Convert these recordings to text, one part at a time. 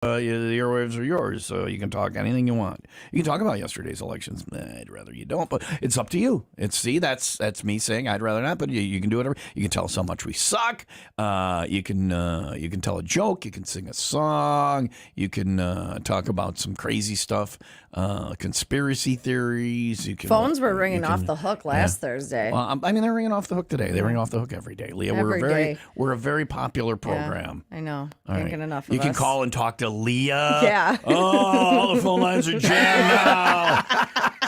the airwaves are yours, so you can talk anything you want. You can talk about yesterday's elections. I'd rather you don't, but it's up to you. That's me saying I'd rather not, but you can do whatever. You can tell us how much we suck. You can tell a joke. You can sing a song. You can talk about some crazy stuff, conspiracy theories. You can Phones were ringing off the hook last Thursday. Well, I mean, they're ringing off the hook today. They ring off the hook every day, Leah. We're a very popular program. I know. All Can't right. get enough of You can us. call and talk to Leah. Yeah. Oh, all the phone lines are jammed now.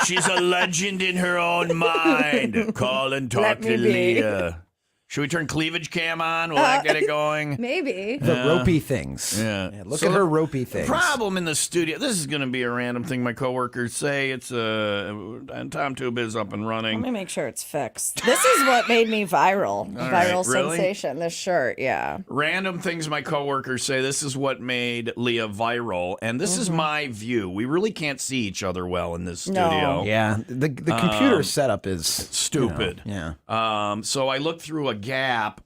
She's a legend in her own mind. Call and talk to Leah. Should we turn cleavage cam on? Will that get it going? Maybe. The ropey things. Yeah. Look at her ropey things. Problem in the studio. This is going to be a random thing my coworkers say. It's and Tom Tube is up and running. Let me make sure it's fixed. This is what made me viral. Viral really? sensation. This shirt, yeah. Random things my coworkers say. This is what made Leah viral, and this is my view. We really can't see each other well in this studio. No. Yeah, the computer setup is stupid. So I looked through a gap.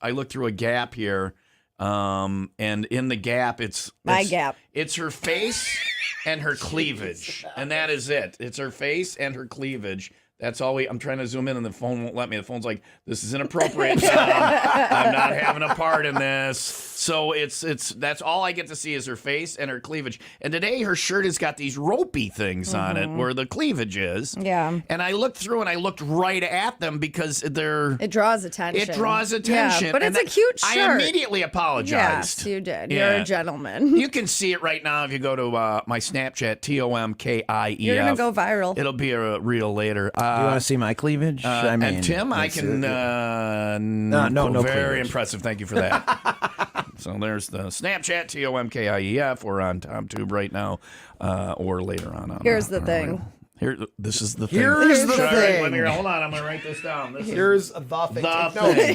Here, and in the gap, it's my gap. It's her face and her cleavage, and that is it. It's her face and her cleavage. That's all I'm trying to zoom in, and the phone won't let me. The phone's like, this is inappropriate, Tom. I'm not having a part in this. So that's all I get to see is her face and her cleavage. And today her shirt has got these ropey things on it where the cleavage is. Yeah. And I looked through and I looked right at them because it draws attention. Yeah, but it's a cute shirt. I immediately apologized. Yes, you did. Yeah. You're a gentleman. You can see it right now if you go to my Snapchat, TOMKIEF. You're going to go viral. It'll be a reel later. Do you want to see my cleavage? And Tim, I can. No very cleavage. Impressive. Thank you for that. So there's the Snapchat, TOMKIEF. We're on TomTube right now, or later on. Here's the thing. This is the thing. Here's the thing. Hold on, I'm going to write this down. Here's the thing.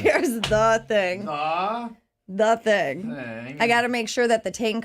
Here's the thing. The thing. I got to make sure that the tank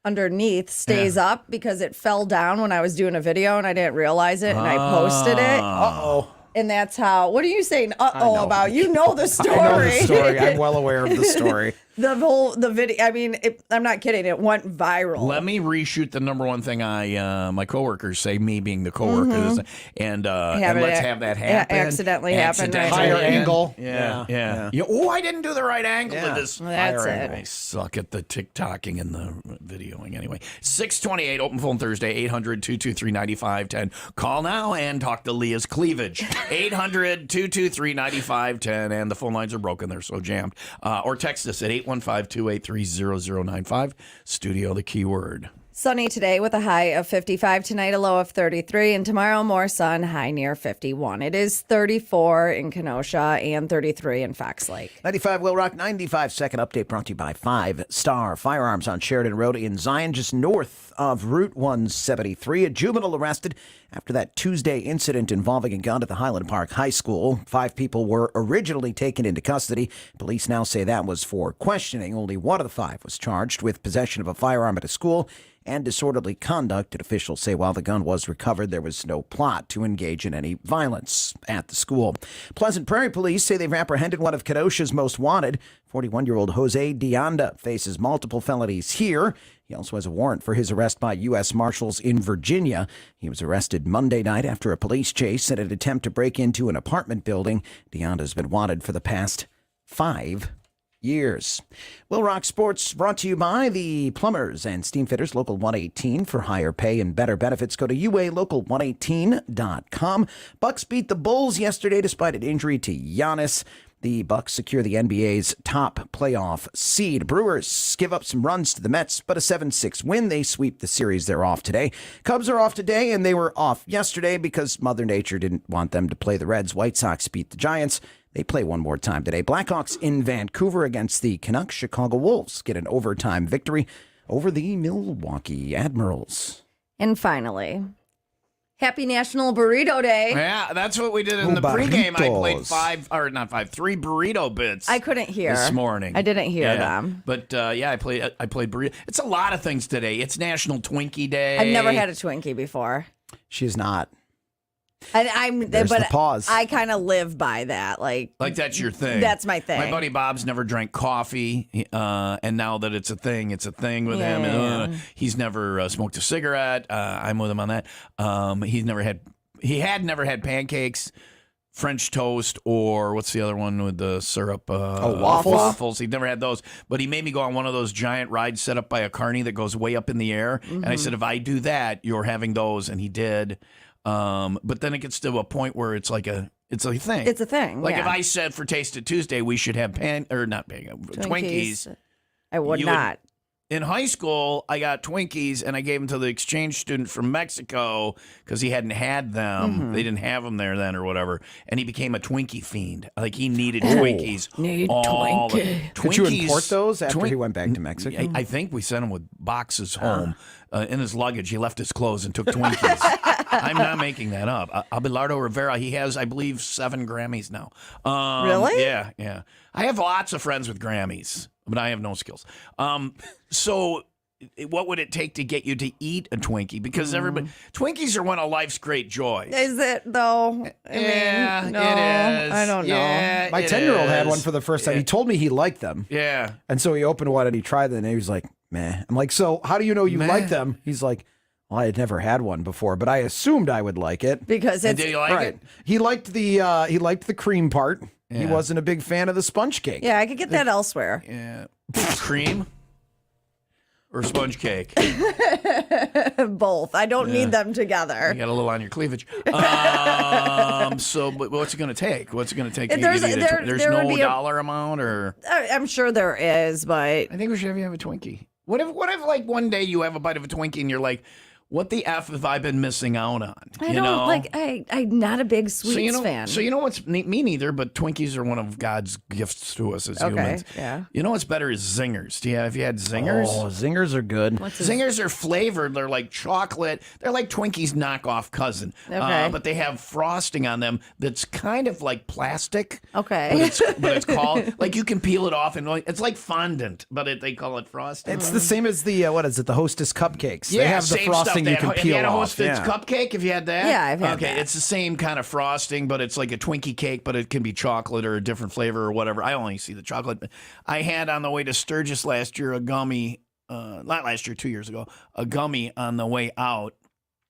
underneath stays up because it fell down when I was doing a video and I didn't realize it and I posted it. Uh-oh. And that's how, what are you saying uh-oh about? You know the story. I know the story. I'm well aware of the story. The video, I mean, I'm not kidding. It went viral. Let me reshoot the number one thing my coworkers say, me being the coworkers, and let's have that happen. Accidentally happen. Right? Higher angle. Yeah. Oh, I didn't do the right angle to this. Well, that's it. I suck at the TikToking and the videoing anyway. 628, open phone Thursday, 800-223-9510. Call now and talk to Leah's cleavage. 800-223-9510, and the phone lines are broken. They're so jammed. Or text us at 815-283-0095. Studio, the keyword. Sunny today with a high of 55, tonight a low of 33, and tomorrow more sun, high near 51. It is 34 in Kenosha and 33 in Fox Lake. 95 Will Rock, 95-second update brought to you by 5 Star Firearms on Sheridan Road in Zion, just north of Route 173. A juvenile arrested after that Tuesday incident involving a gun at the Highland Park High School. 5 people were originally taken into custody. Police now say that was for questioning. Only one of the 5 was charged with possession of a firearm at a school and disorderly conduct. And officials say while the gun was recovered, there was no plot to engage in any violence at the school. Pleasant Prairie police say they've apprehended one of Kenosha's most wanted. 41-year-old Jose Deonda faces multiple felonies here. He also has a warrant for his arrest by U.S. Marshals in Virginia. He was arrested Monday night after a police chase and an attempt to break into an apartment building. Deonda's been wanted for the past 5 years. Will Rock Sports brought to you by the Plumbers and Steamfitters Local 118. For higher pay and better benefits, go to UALocal118.com. Bucks beat the Bulls yesterday despite an injury to Giannis. The Bucks secure the NBA's top playoff seed. Brewers give up some runs to the Mets, but a 7-6 win. They sweep the series. They're off today. Cubs are off today, and they were off yesterday because Mother Nature didn't want them to play the Reds. White Sox beat the Giants. They play one more time today. Blackhawks in Vancouver against the Canucks. Chicago Wolves get an overtime victory over the Milwaukee Admirals. And finally, happy National Burrito Day. Yeah, that's what we did in the pregame. I played 3 burrito bits. I couldn't hear this morning. I didn't hear them. But I played burrito. It's a lot of things today. It's National Twinkie Day. I've never had a Twinkie before. She's not. There's but the pause. I kind of live by that. Like that's your thing. That's my thing. My buddy Bob's never drank coffee, and now that it's a thing with him. And, he's never smoked a cigarette. I'm with him on that. He had never had pancakes, French toast, or what's the other one with the syrup? Waffles? Waffles. He'd never had those. But he made me go on one of those giant rides set up by a carny that goes way up in the air. And I said, if I do that, you're having those. And he did. But then it gets to a point where it's a thing. It's a thing. Like yeah. if I said for Taste It Tuesday we should have Twinkies. I would not. In high school, I got Twinkies and I gave them to the exchange student from Mexico because he hadn't had them. They didn't have them there then or whatever. And he became a Twinkie fiend. Like he needed Twinkies. Could you import those after he went back to Mexico? I think we sent him with boxes home. In his luggage, he left his clothes and took Twinkies. I'm not making that up. Abelardo Rivera, he has, I believe, 7 Grammys now. Really? Yeah. I have lots of friends with Grammys, but I have no skills. So what would it take to get you to eat a Twinkie? Because Twinkies are one of life's great joys. Is it though? I mean, no, it is. I don't know. Yeah, My 10-year-old had one for the first time. He told me he liked them. Yeah. And so he opened one and he tried them and he was like, meh. I'm like, so how do you know you like them? He's like, well, I had never had one before, but I assumed I would like it. Because And it's did you like it? He liked the cream part. Yeah. He wasn't a big fan of the sponge cake. I could get that elsewhere. Yeah. Cream or sponge cake? Both. I don't need them together. You got a little on your cleavage. So, but what's it going to take? What's it going to take? There's no dollar amount, or I'm sure there is, but I think we should have you have a Twinkie. What if like one day you have a bite of a Twinkie and you're like, what the F have I been missing out on? I'm not a big sweets fan. So you know what's me neither, but Twinkies are one of God's gifts to us as humans. Yeah. You know what's better is Zingers. Have you had Zingers? Oh, Zingers are good. Zingers are flavored. They're like chocolate. They're like Twinkies knockoff cousin. Okay. But they have frosting on them that's kind of like plastic. Okay. But it's called, like you can peel it off and it's like fondant, but they call it frosting. It's the same as the, the Hostess cupcakes. Yeah, they have the same frosting stuff. you can Have you peel had a off. Hostess cupcake? Have you had that? Yeah, I've had that. It's the same kind of frosting, but it's like a Twinkie cake, but it can be chocolate or a different flavor or whatever. I only see the chocolate. I had on the way to Sturgis last year a gummy, not last year, 2 years ago, a gummy on the way out.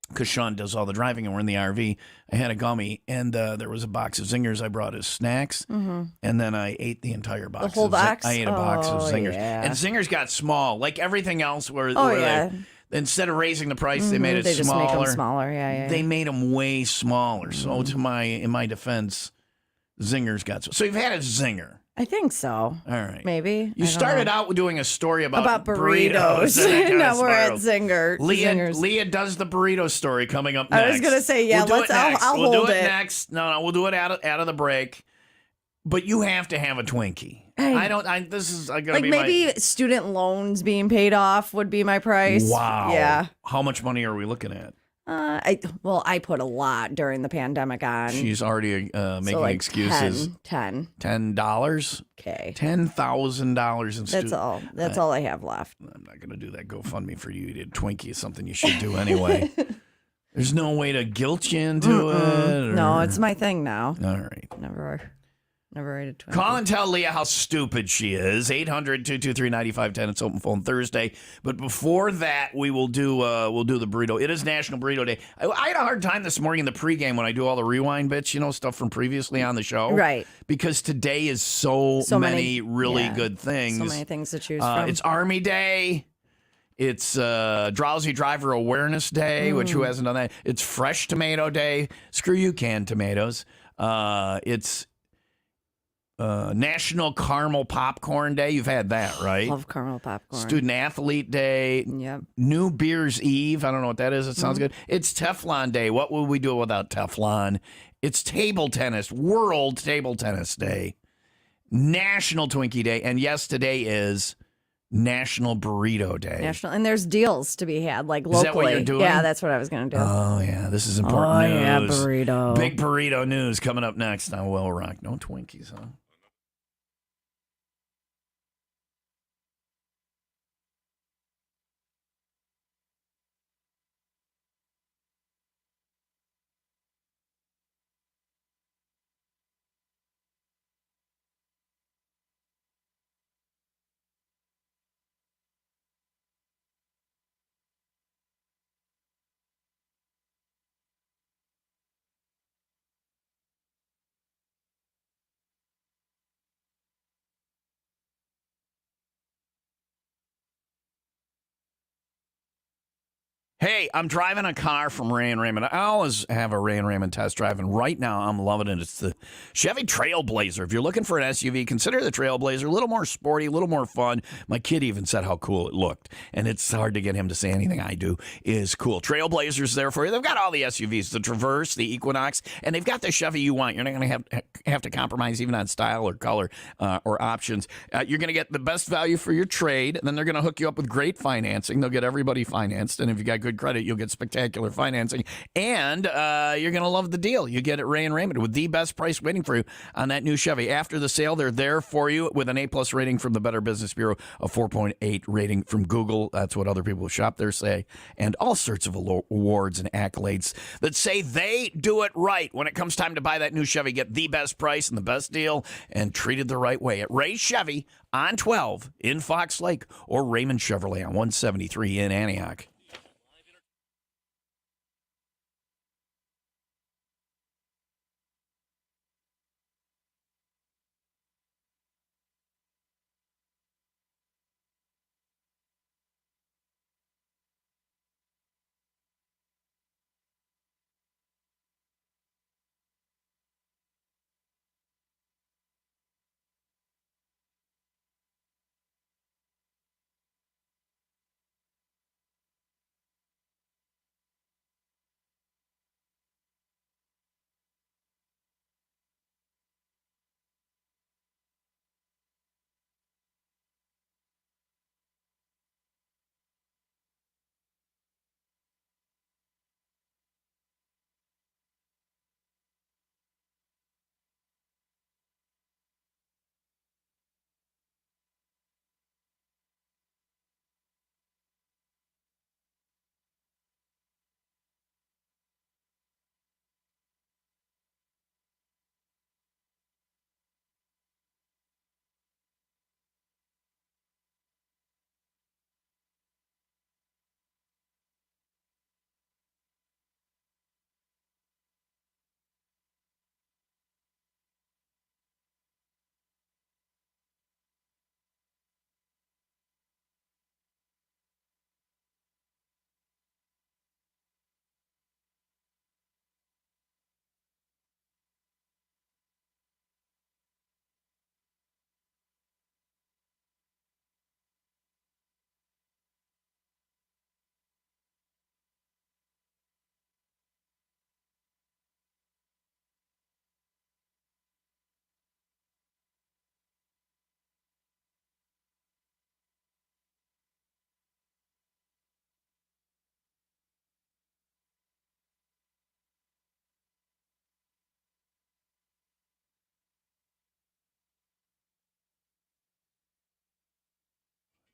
Because Sean does all the driving and we're in the RV. I had a gummy and there was a box of Zingers I brought as snacks. And then I ate the entire box. The whole box? I ate a box of Zingers. Yeah. And Zingers got small, like everything else where yeah. instead of raising the price, they made it They smaller. just make them smaller. Yeah. They made them way smaller. So in my defense, Zingers got so you've had a Zinger. I think so. All right. Maybe. You started out with doing a story about burritos. Now we're at Zingers. Leah does the burrito story coming up next. I was going to say, yeah, we'll do it next. I'll we'll hold do it it. next. No, we'll do it out of the break. But you have to have a Twinkie. This is going to Like be maybe student loans being paid off would be my price. Wow. Yeah. How much money are we looking at? I put a lot during the pandemic on. She's already making like excuses. $10. $10? Okay. $10,000 in student. That's all I have left. I'm not going to do that GoFundMe for you. You did Twinkie is something you should do anyway. There's no way to guilt you into it. No, it's my thing now. All right. Never ate a Twinkie. Call and tell Leah how stupid she is. 800-223-9510. It's open phone Thursday. But before that, we'll do the burrito. It is National Burrito Day. I had a hard time this morning in the pregame when I do all the rewind bits, stuff from previously on the show. Right. Because today is so many really good things. So many things to choose from. It's Army Day. It's Drowsy Driver Awareness Day, which who hasn't done that? It's Fresh Tomato Day. Screw you, canned tomatoes. It's National Caramel Popcorn Day. You've had that, right? Love caramel popcorn. Student Athlete Day. Yep. New Beer's Eve. I don't know what that is. It sounds good. It's Teflon Day. What would we do without Teflon? It's Table Tennis. World Table Tennis Day. National Twinkie Day. And yes, today is National Burrito Day. And there's deals to be had, like locally. Is that what you're doing? Yeah, that's what I was going to do. Oh, yeah. This is important news. Yeah, burrito. Big burrito news coming up next on WIIL Rock. No Twinkies, huh? Hey, I'm driving a car from Ray and Raymond. I always have a Ray and Raymond test drive, and right now I'm loving it. It's the Chevy Trailblazer. If you're looking for an SUV, consider the Trailblazer. A little more sporty, a little more fun. My kid even said how cool it looked, and it's hard to get him to say anything I do is cool. Trailblazer's there for you. They've got all the SUVs, the Traverse, the Equinox, and they've got the Chevy you want. You're not going to have to compromise even on style or color or options. You're going to get the best value for your trade, and then they're going to hook you up with great financing. They'll get everybody financed, and if you got good credit, you'll get spectacular financing, and you're going to love the deal. You get it Ray and Raymond with the best price waiting for you on that new Chevy. After the sale, they're there for you with an A+ rating from the Better Business Bureau, a 4.8 rating from Google. That's what other people who shop there say, and all sorts of awards and accolades that say they do it right. When it comes time to buy that new Chevy, get the best price and the best deal and treated the right way at Ray Chevy on 12 in Fox Lake or Raymond Chevrolet on 173 in Antioch.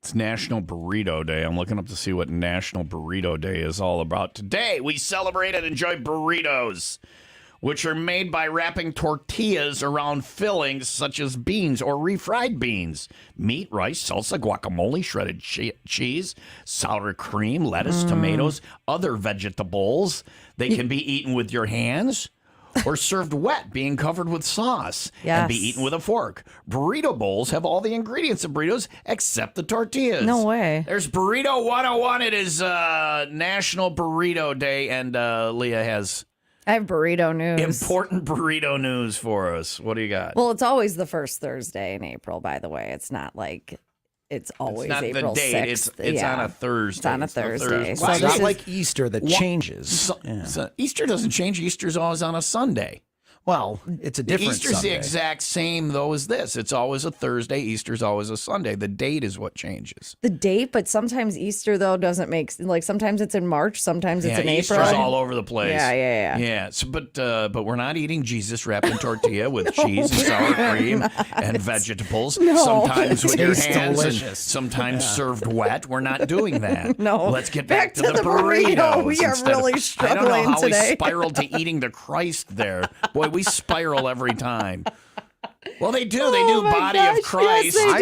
It's National Burrito Day. I'm looking up to see what National Burrito Day is all about. Today, we celebrate and enjoy burritos, which are made by wrapping tortillas around fillings such as beans or refried beans, meat, rice, salsa, guacamole, shredded cheese, sour cream, lettuce, tomatoes, other vegetables. They can be eaten with your hands or served wet, being covered with sauce and be eaten with a fork. Burrito bowls have all the ingredients of burritos except the tortillas. No way. There's Burrito 101. It is National Burrito Day, and Leah has I have burrito news. important burrito news for us. What do you got? Well, it's always the first Thursday in April, by the way. It's not like it's always not April the date. 6th. It's on a Thursday. It's on a Thursday. So it's not like Easter that changes. So Easter doesn't change. Easter's always on a Sunday. Well, it's a different Easter's Sunday. the exact same, though, as this. It's always a Thursday. Easter's always a Sunday. The date is what changes. The date, but sometimes Easter, though, doesn't make, like, sometimes it's in March, sometimes it's in Easter's April. all over the place. Yeah. Yeah, so, but we're not eating Jesus wrapped in tortilla with cheese and sour cream and vegetables. Sometimes with your Tastes hands delicious. and sometimes served wet. We're not doing that. No. Let's get back to the burrito. burritos. We are instead of- really I don't struggling know how today. we spiraled to eating the Christ there. Boy, we spiral every time. Well, they do. They do my body gosh, of Christ. yes,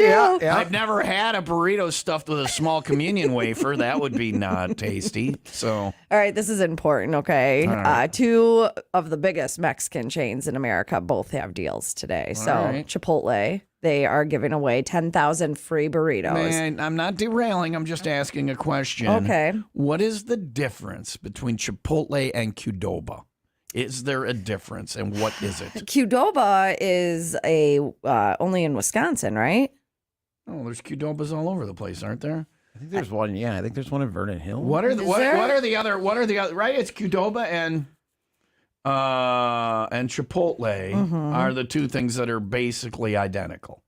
they do. I've never had a burrito stuffed with a small communion wafer. That would be not tasty. So, All right, this is important, okay? right. Two of the biggest Mexican chains in America both have deals today. So right. Chipotle, they are giving away 10,000 free burritos. man, I'm not derailing. I'm just asking a question. Okay. What is the difference between Chipotle and Qdoba? Is there a difference, and what is it? Qdoba is only in Wisconsin, right? Oh, there's Qdobas all over the place, aren't there? I think there's one. Yeah, I think there's one in Vernon Hills. What are the there? what are the other right? It's Qdoba and Chipotle are the two things that are basically identical.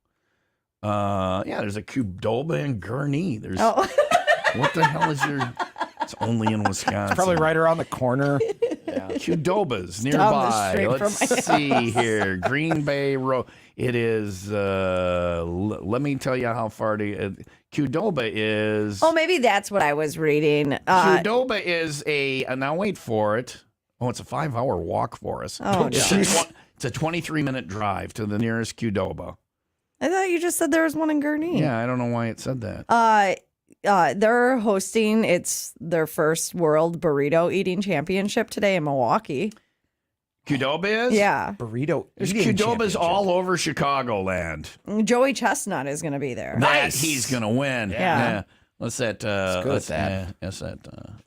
Yeah, there's a Qdoba and Gurney. There's what the hell is your? It's only in Wisconsin. It's probably right around the corner. Qdoba's down the nearby. street from Let's see here. Green Bay Road. It is, let me tell you how far Qdoba is. Oh, maybe that's what I was reading. Qdoba is now wait for it. Oh, it's a 5-hour walk for us. Oh, it's a 23-minute drive to the nearest Qdoba. I thought you just said there was one in Gurney. Yeah, I don't know why it said that. They're hosting their first World Burrito Eating Championship today in Milwaukee. Qdoba is? Yeah. Burrito. There's eating Qdobas championship. all over Chicagoland. Joey Chestnut is going to be there. Nice. He's going to win. Yeah. Let's that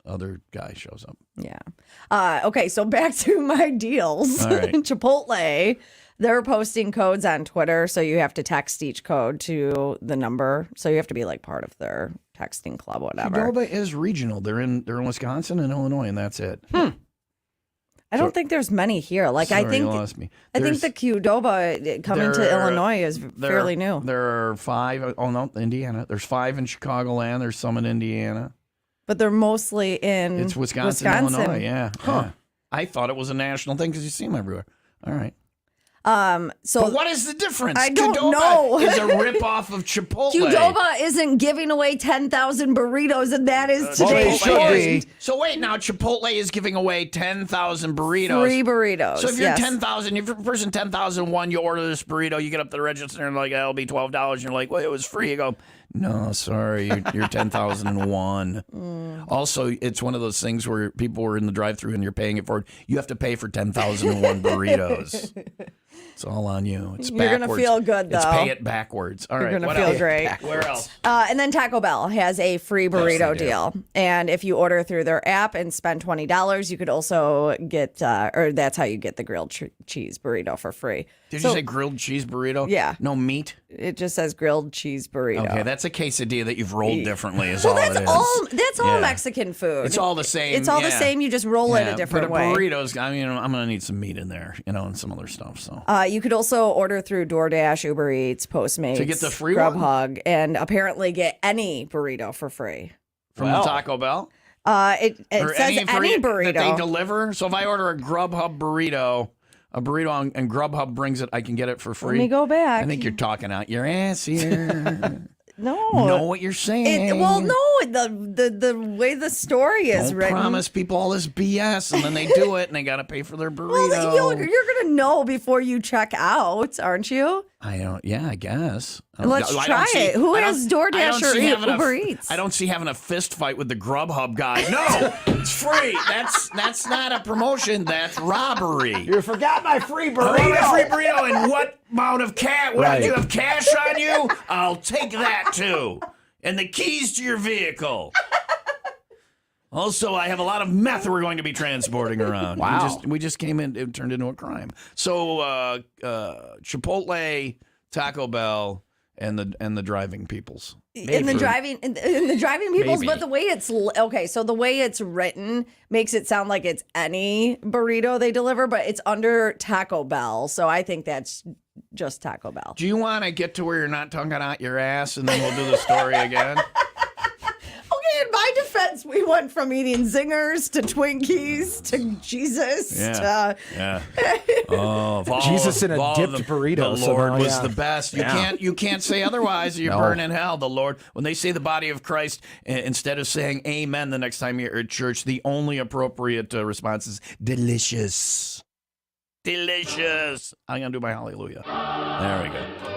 other guy shows up. Yeah. Okay, so back to my deals. All right. Chipotle, they're posting codes on Twitter, so you have to text each code to the number. So you have to be like part of their texting club, whatever. Qdoba is regional. They're in Wisconsin and Illinois, and that's it. I don't think there's many here. Like Sorry, I think you lost me. I think the Qdoba coming to Illinois is fairly new. There are 5. Oh no, Indiana. There's 5 in Chicagoland. There's some in Indiana. But they're mostly in It's Wisconsin. Illinois. Yeah. Yeah. I thought it was a national thing because you see them everywhere. All right. So But what is the difference? I don't Qdoba know. is a ripoff of Chipotle. Qdoba isn't giving away 10,000 burritos, and that is Well, they today's should point. be. So wait, now Chipotle is giving away 10,000 burritos. Free burritos. So if you're yes. 10,000, if you're person 10,001, you order this burrito, you get up to the register and like, it'll be $12. And you're like, well, it was free. You go, no, sorry, you're 10,001. Also, it's one of those things where people are in the drive-thru and you're paying it forward. You have to pay for 10,001 burritos. It's all on you. It's You're backwards. gonna feel good, It's though. pay it backwards. All right, You're gonna what feel else? great. Where else? And then Taco Bell has a free burrito do. deal. And if you order through their app and spend $20, you could also get, or that's how you get the grilled cheese burrito for free. Did you say grilled cheese burrito? Yeah. No meat? It just says grilled cheese burrito. Okay, that's a quesadilla that you've rolled differently is all it is. That's all Yeah. Mexican food. It's all the same. It's all the yeah. same. You just roll it a different but way. burritos, I mean, I'm going to need some meat in there, and some other stuff. So You could also order through DoorDash, Uber Eats, Postmates, To get the free one? Grubhub, and apparently get any burrito for free. from the Taco Bell? It Or says any burrito. that they deliver. So if I order a Grubhub burrito, and Grubhub brings it, I can get it for free. Let me go back. I think you're talking out your ass here. No. Know what you're saying. Well, no, the way the story is Don't written. promise people all this BS, and then they do it, and they got to pay for their burrito. Well, you're going to know before you check out, aren't you? I don't. Yeah, I guess. Let's I try don't see- it. Who I don't- has I DoorDash don't or see having Uber Eats? I don't see having a fist fight with the Grubhub guy. No, it's free. That's not a promotion. That's robbery. You forgot my free I want burrito. a free burrito and what amount of cash? What, Right. you have cash on you? I'll take that too. And the keys to your vehicle. Also, I have a lot of meth we're going to be transporting around. Wow. We just came in, it turned into a crime. So Chipotle, Taco Bell, and the driving peoples. In the driving peoples, Maybe. but the way it's okay, so the way it's written makes it sound like it's any burrito they deliver, but it's under Taco Bell, so I think that's just Taco Bell. Do you want to get to where you're not tonguing out your ass, and then we'll do the story again? Okay, in my defense, we went from eating zingers to Twinkies to Jesus. Yeah. Yeah. Oh, of all Jesus in a of all dipped the, burrito, The so Lord now, was yeah. the best. Yeah. You can't say otherwise. Or you No. burn in hell. The Lord, when they say the body of Christ, instead of saying amen the next time you're at church, the only appropriate response is delicious. Delicious. I'm going to do my hallelujah. There we go.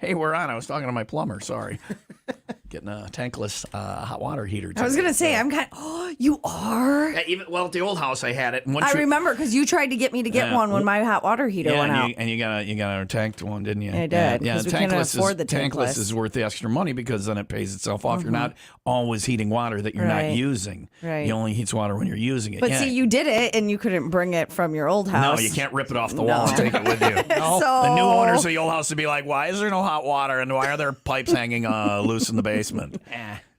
Hey, we're on. I was talking to my plumber. Sorry. Getting a tankless hot water heater. I was going to say, I'm kind of, oh, you are? Yeah, well, at the old house, I had it. And I remember because you tried to get me to get one when my hot water heater went out. And you got a tanked one, didn't you? I did. Yeah, we can't afford the tankless is worth the extra money because then it pays itself off. You're not always heating water that you're not using. Right. You only heat water when you're using it. But see, you did it and you couldn't bring it from your old house. No, you can't rip it off the wall and take it with you. So, the new owners of the old house would be like, why is there no hot water and why are there pipes hanging loose in the basement?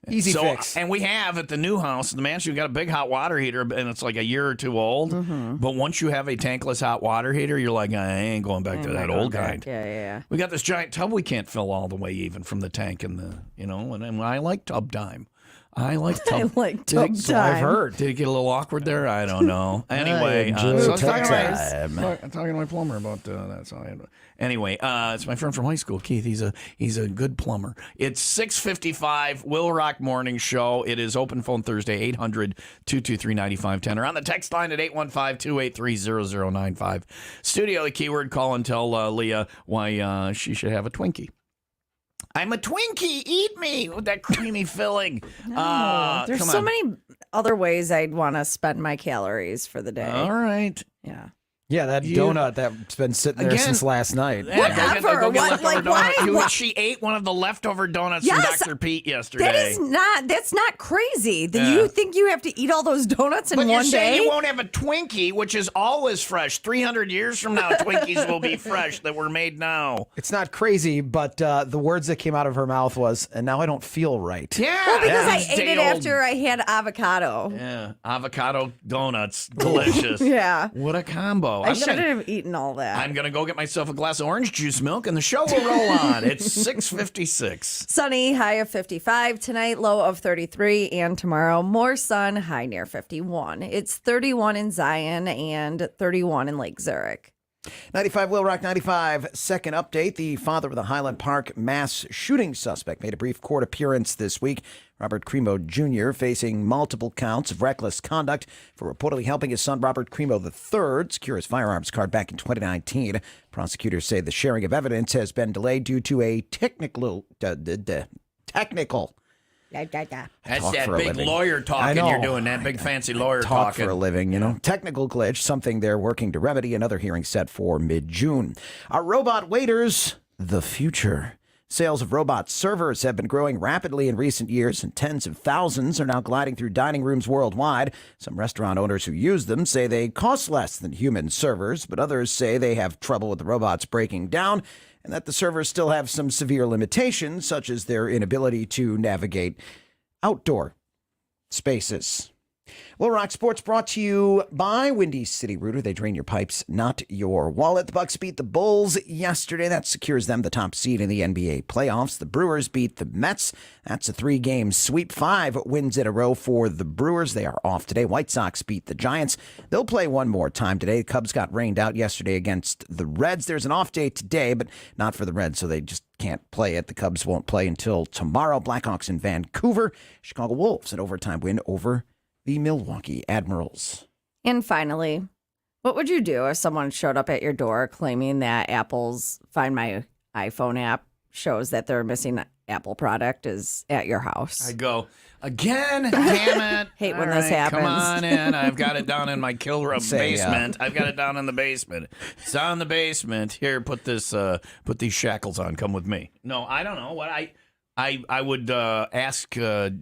Easy fix. And we have at the new house, the mansion, we got a big hot water heater, and it's like a year or two old. But once you have a tankless hot water heater, you're like, I ain't going back to that old kind. Yeah. We got this giant tub we can't fill all the way even from the tank and and I like tub time. I like tub. I like tub So I've heard. Did it get a little awkward there? I don't know. Anyway, so I was talking to my plumber about that. So anyway, it's my friend from high school, Keith. He's a good plumber. It's 6:55, Will Rock Morning Show. It is open phone Thursday, 800-223-9510, or on the text line at 815-283-0095. Studio, the keyword, call and tell Leah why she should have a Twinkie. I'm a Twinkie. Eat me with that creamy filling. There's so many other ways I'd want to spend my calories for the day. All right. Yeah. Yeah, that donut that's been sitting there since last night. Yeah, Whatever. Why? She ate one of the leftover donuts Yes, from Dr. Pete yesterday. That's not crazy. You think you have to eat all those donuts in but one you're saying day? you won't have a Twinkie, which is always fresh. 300 years from now, Twinkies will be fresh that were made now. It's not crazy, but the words that came out of her mouth was, and now I don't feel right. Yeah. Well, because I It's ate it day-old. after I had avocado. Yeah, avocado donuts, delicious. Yeah. What a combo. I shouldn't have eaten all that. I'm going to go get myself a glass of orange juice milk, and the show will roll on. It's 6:56. Sunny, high of 55 tonight, low of 33, and tomorrow more sun, high near 51. It's 31 in Zion and 31 in Lake Zurich. 95 Will Rock 95. Second update. The father of the Highland Park mass shooting suspect made a brief court appearance this week. Robert Cremo Jr. facing multiple counts of reckless conduct for reportedly helping his son Robert Cremo III secure his firearms card back in 2019. Prosecutors say the sharing of evidence has been delayed due to a technical. That's Talk that for a big living. lawyer I talking know. you're doing, that big fancy lawyer Talk talking. for a living, Technical glitch, something they're working to remedy. Another hearing set for mid-June. Our robot waiters, the future. Sales of robot servers have been growing rapidly in recent years, and tens of thousands are now gliding through dining rooms worldwide. Some restaurant owners who use them say they cost less than human servers, but others say they have trouble with the robots breaking down and that the servers still have some severe limitations, such as their inability to navigate outdoor spaces. Will Rock Sports brought to you by Windy City Rooter. They drain your pipes, not your wallet. The Bucks beat the Bulls yesterday. That secures them the top seed in the NBA playoffs. The Brewers beat the Mets. That's a 3-game sweep. 5 wins in a row for the Brewers. They are off today. White Sox beat the Giants. They'll play one more time today. The Cubs got rained out yesterday against the Reds. There's an off day today, but not for the Reds, so they just can't play it. The Cubs won't play until tomorrow. Blackhawks in Vancouver. Chicago Wolves, an overtime win over the Milwaukee Admirals. And finally, what would you do if someone showed up at your door claiming that Apple's Find My iPhone app shows that their missing Apple product is at your house? I go, again? Damn it. Hate when All this right, happens. Come on in. I've got it down in my Say, basement. I've got it down in the basement. It's down in the basement. Here, put these shackles on. Come with me. No, I don't know what I would ask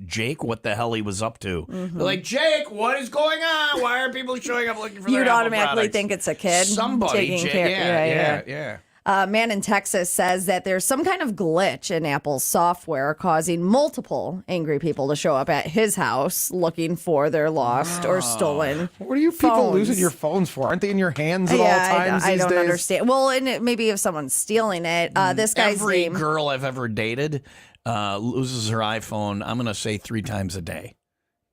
Jake what the hell he was up to. Like, Jake, what is going on? Why are people showing up looking for their You'd Apple automatically products? think it's a kid. Somebody, taking Jake. care. Yeah. A man in Texas says that there's some kind of glitch in Apple's software causing multiple angry people to show up at his house looking for their lost or stolen. What are you people phones. losing your phones for? Aren't they in your hands at all times I these don't days? understand. Well, and maybe if someone's stealing it, this guy's Every name. girl I've ever dated loses her iPhone, I'm going to say 3 times a day.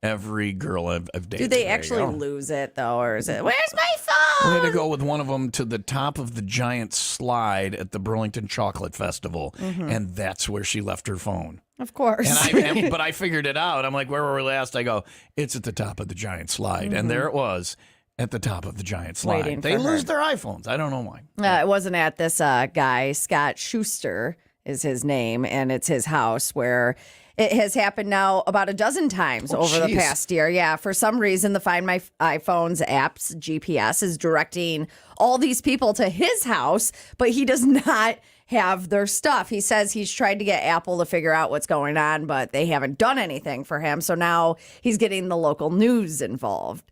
Every girl I've dated. Do they There you actually go. lose it though, or is it? Where's my We had phone? to go with one of them to the top of the giant slide at the Burlington Chocolate Festival, and that's where she left her phone. Of course. But I figured it out. I'm like, where were we last? I go, it's at the top of the giant slide, and there it was at the top of the giant slide. Waiting They for her. lose their iPhones. I don't know why. It wasn't at this guy, Scott Schuster. is his name, and it's his house where it has happened now about a dozen times over the geez. past year. Yeah, for some reason, the Find My iPhone's app's GPS is directing all these people to his house, but he does not have their stuff. He says he's tried to get Apple to figure out what's going on, but they haven't done anything for him. So now he's getting the local news involved.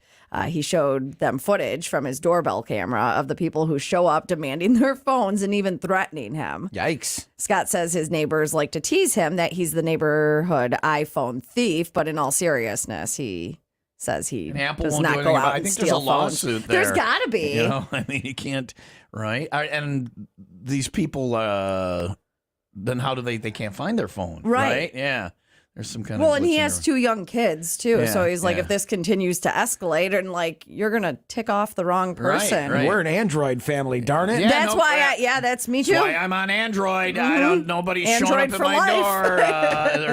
He showed them footage from his doorbell camera of the people who show up demanding their phones and even threatening him. Yikes. Scott says his neighbors like to tease him that he's the neighborhood iPhone thief, but in all seriousness, he says he And Apple does won't not do go anything out about it. I and think there's a steal phones. lawsuit there. There's got to be. You know, I mean, you can't, right? And these people, then how do they can't find their phone, Right. Yeah. There's some kind Well, of. and he has 2 young kids too, Yeah, so he's like, yeah. if this continues to escalate, and like you're gonna tick off the wrong person. right. We're an Android family, darn it. Yeah. That's no, why. yeah. That's me too. That's why I'm on Android. I don't. Nobody's showing Android up for at my life. door.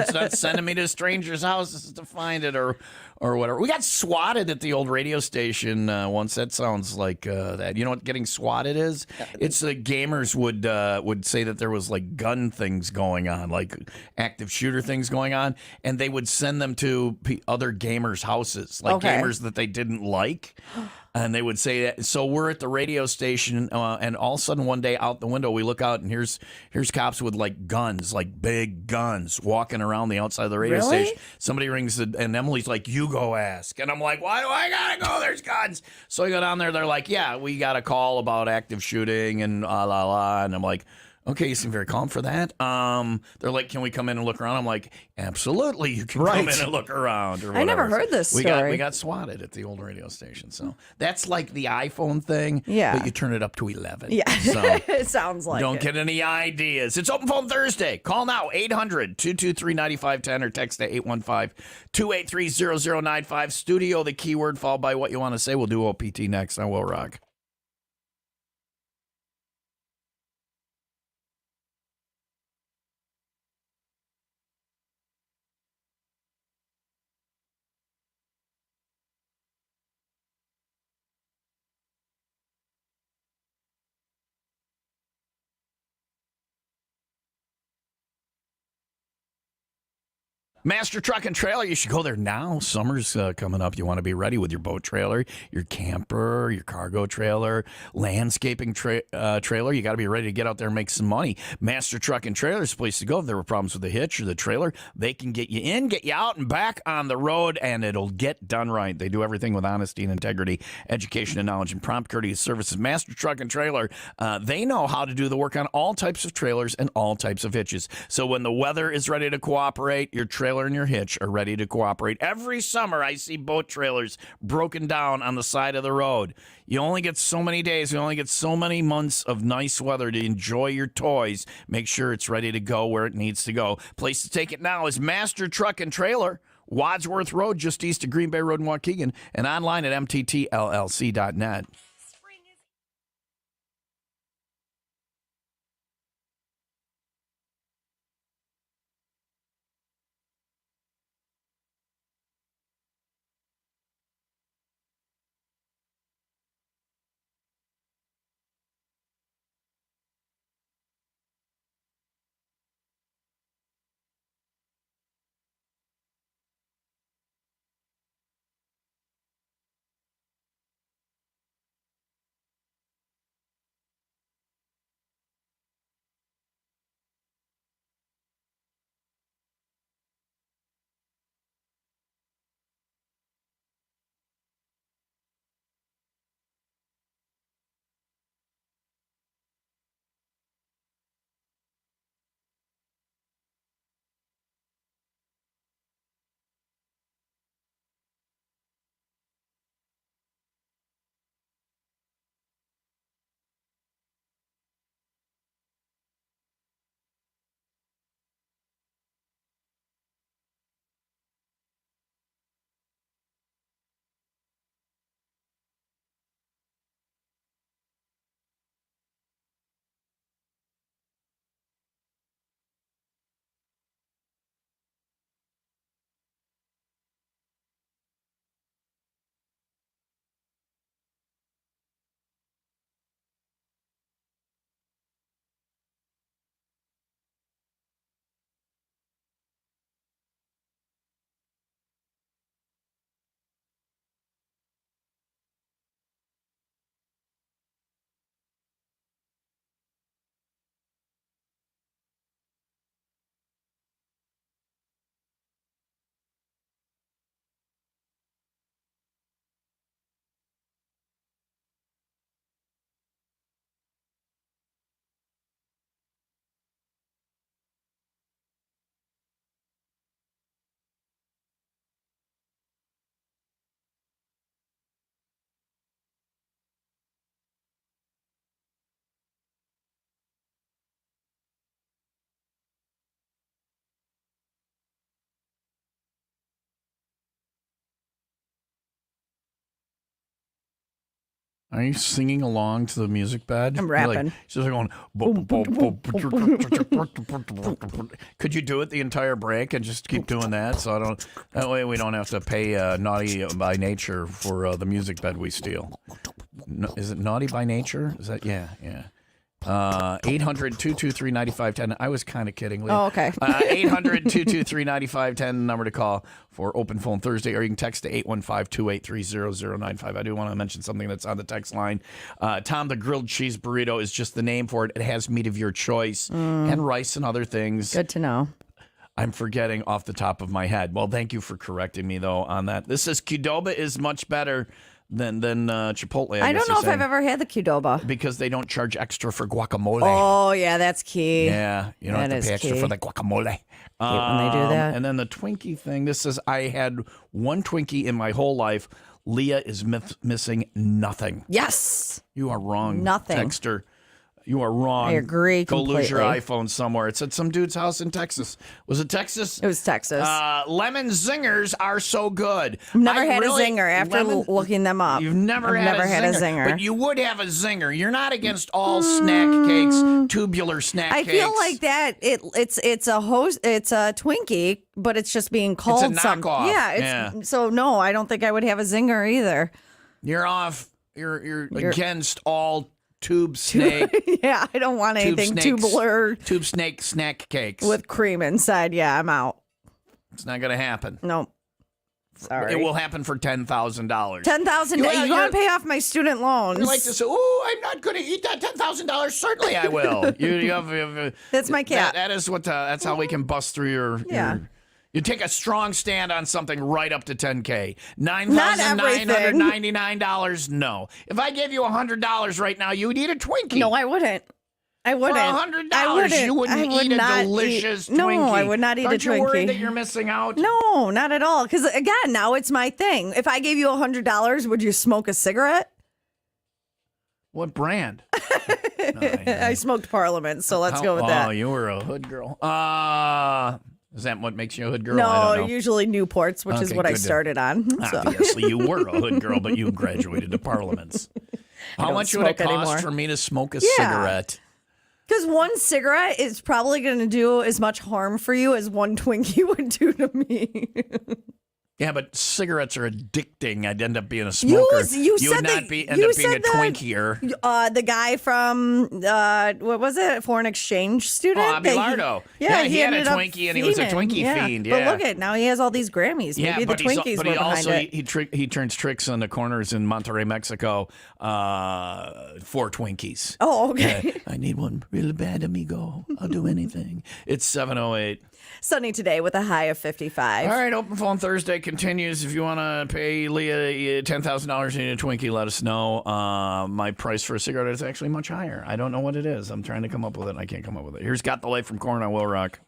They're not sending me to strangers' houses to find it or whatever. We got swatted at the old radio station once. That sounds like that. You know what getting swatted is? It's gamers would say that there was like gun things going on, like active shooter things going on, and they would send them to other gamers' houses, like Okay. gamers that they didn't like. And they would say that. So we're at the radio station, and all of a sudden one day out the window we look out, and here's cops with like guns, like big guns, walking around the outside of the radio Really? station. Somebody rings, and Emily's like, "You go ask," and I'm like, "Why do I gotta go? There's guns." So I go down there. They're like, "Yeah, we got a call about active shooting and la la," and I'm like. Okay, you seem very calm for that. They're like, "Can we come in and look around?" I'm like, "Absolutely, you can come in and look around." Or I never whatever. heard this We story. got swatted at the old radio station. So that's like the iPhone thing. Yeah. But you turn it up to 11. Yeah, So it sounds like don't it. get any ideas. It's Open Phone Thursday. Call now 800-223-9510 or text to 815-283-0095. Studio, the keyword, followed by what you want to say. We'll do OPT next on Will Rock. Master Truck and Trailer, you should go there now. Summer's coming up. You want to be ready with your boat trailer, your camper, your cargo trailer, landscaping trailer. You got to be ready to get out there and make some money. Master Truck and Trailer is the place to go. If there were problems with the hitch or the trailer, they can get you in, get you out and back on the road, and it'll get done right. They do everything with honesty and integrity, education and knowledge, and prompt courteous services. Master Truck and Trailer, they know how to do the work on all types of trailers and all types of hitches. So when the weather is ready to cooperate, your trailer and your hitch are ready to cooperate. Every summer, I see boat trailers broken down on the side of the road. You only get so many days. You only get so many months of nice weather to enjoy your toys. Make sure it's ready to go where it needs to go. Place to take it now is Master Truck and Trailer, Wadsworth Road, just east of Green Bay Road in Waukegan, and online at mttllc.net. Are you singing along to the music bed? I'm You're rapping. she's like going. Could you do it the entire break and just keep doing that? So I don't. That way we don't have to pay Naughty by Nature for the music bed we steal. No, is it Naughty by Nature? Is that yeah. 800-223-9510. I was kind of kidding. Leah. Oh, okay. 800-223-9510, number to call for Open Phone Thursday, or you can text to 815-283-0095. I do want to mention something that's on the text line. Tom, the grilled cheese burrito is just the name for it. It has meat of your choice and rice and other things. Good to know. I'm forgetting off the top of my head. Well, thank you for correcting me, though, on that. This says Qdoba is much better than Chipotle. I don't know if I've ever had the Qdoba. Because they don't charge extra for guacamole. Oh, yeah, that's key. Yeah, you don't have to pay extra for the guacamole. Hate when they do that. And then the Twinkie thing. This says, I had one Twinkie in my whole life. Leah is missing nothing. Yes. You are wrong. Nothing. Texter. You are wrong. I agree Go completely. lose your iPhone somewhere. It's at some dude's house in Texas. Was it Texas? It was Texas. Lemon zingers are so good. I've never had a zinger after looking them up. You've never I've never had a zinger. But you would have a zinger. You're not against all snack cakes, tubular snack I cakes. feel like that it's a Twinkie, but it's just being called It's a something. knockoff. Yeah, so no, I don't think I would have a zinger either. You're off. You're against all tube snake. Yeah, I don't want anything tubular Tube snake snack cakes. with cream inside. Yeah, I'm out. It's not going to happen. Nope. Sorry. It will happen for $10,000. $10,000. You want to pay off my student loans? You like to say, "Oh, I'm not going to eat that $10,000." Certainly, I will. You have That's my cat. That is what. That's how we can bust through your. You take a strong stand on something right up to $10K. $9,999. No. If I gave you $100 right now, you would eat a Twinkie. No, I wouldn't. I wouldn't. For $100, you wouldn't eat a delicious Twinkie. No, I would not eat Aren't a Twinkie. you worried that you're missing out? No, not at all. Because again, now it's my thing. If I gave you $100, would you smoke a cigarette? What brand? I smoked Parliament, so let's go with that. Oh, you were a hood girl. Is that what makes you a hood girl? I No, don't know. usually Newports, which is what I started on. So. Obviously, you were a hood girl, but you graduated to Parliaments. How much would it cost anymore. for me to smoke a cigarette? Because one cigarette is probably going to do as much harm for you as one Twinkie would do to me. Yeah, but cigarettes are addicting. I'd end up being a smoker. You would said not end up being a Twinkier. The guy from what was it? Foreign exchange student. Oh, Abelardo. He had a ended up Twinkie, and he was a Twinkie fiend. Yeah. But look at now, he has all these Grammys. Maybe the Twinkies were behind it. He turns tricks on the corners in Monterrey, Mexico, for Twinkies. Oh, okay. I need one really bad, amigo. I'll do anything. It's 7:08. Sunny today with a high of 55. All right, Open Phone Thursday continues. If you want to pay Leah $10,000 in a Twinkie, let us know. My price for a cigarette is actually much higher. I don't know what it is. I'm trying to come up with it, and I can't come up with it. Here's Got the Light from Corn on Will Rock.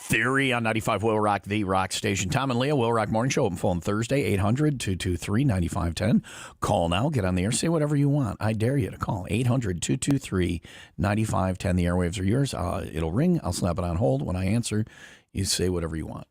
Theory on 95 Will Rock, the rock station. Tom and Leah, Will Rock Morning Show. Open phone Thursday, 800-223-9510. Call now. Get on the air. Say whatever you want. I dare you to call. 800-223-9510. The airwaves are yours. It'll ring. I'll slap it on hold. When I answer, you say whatever you want.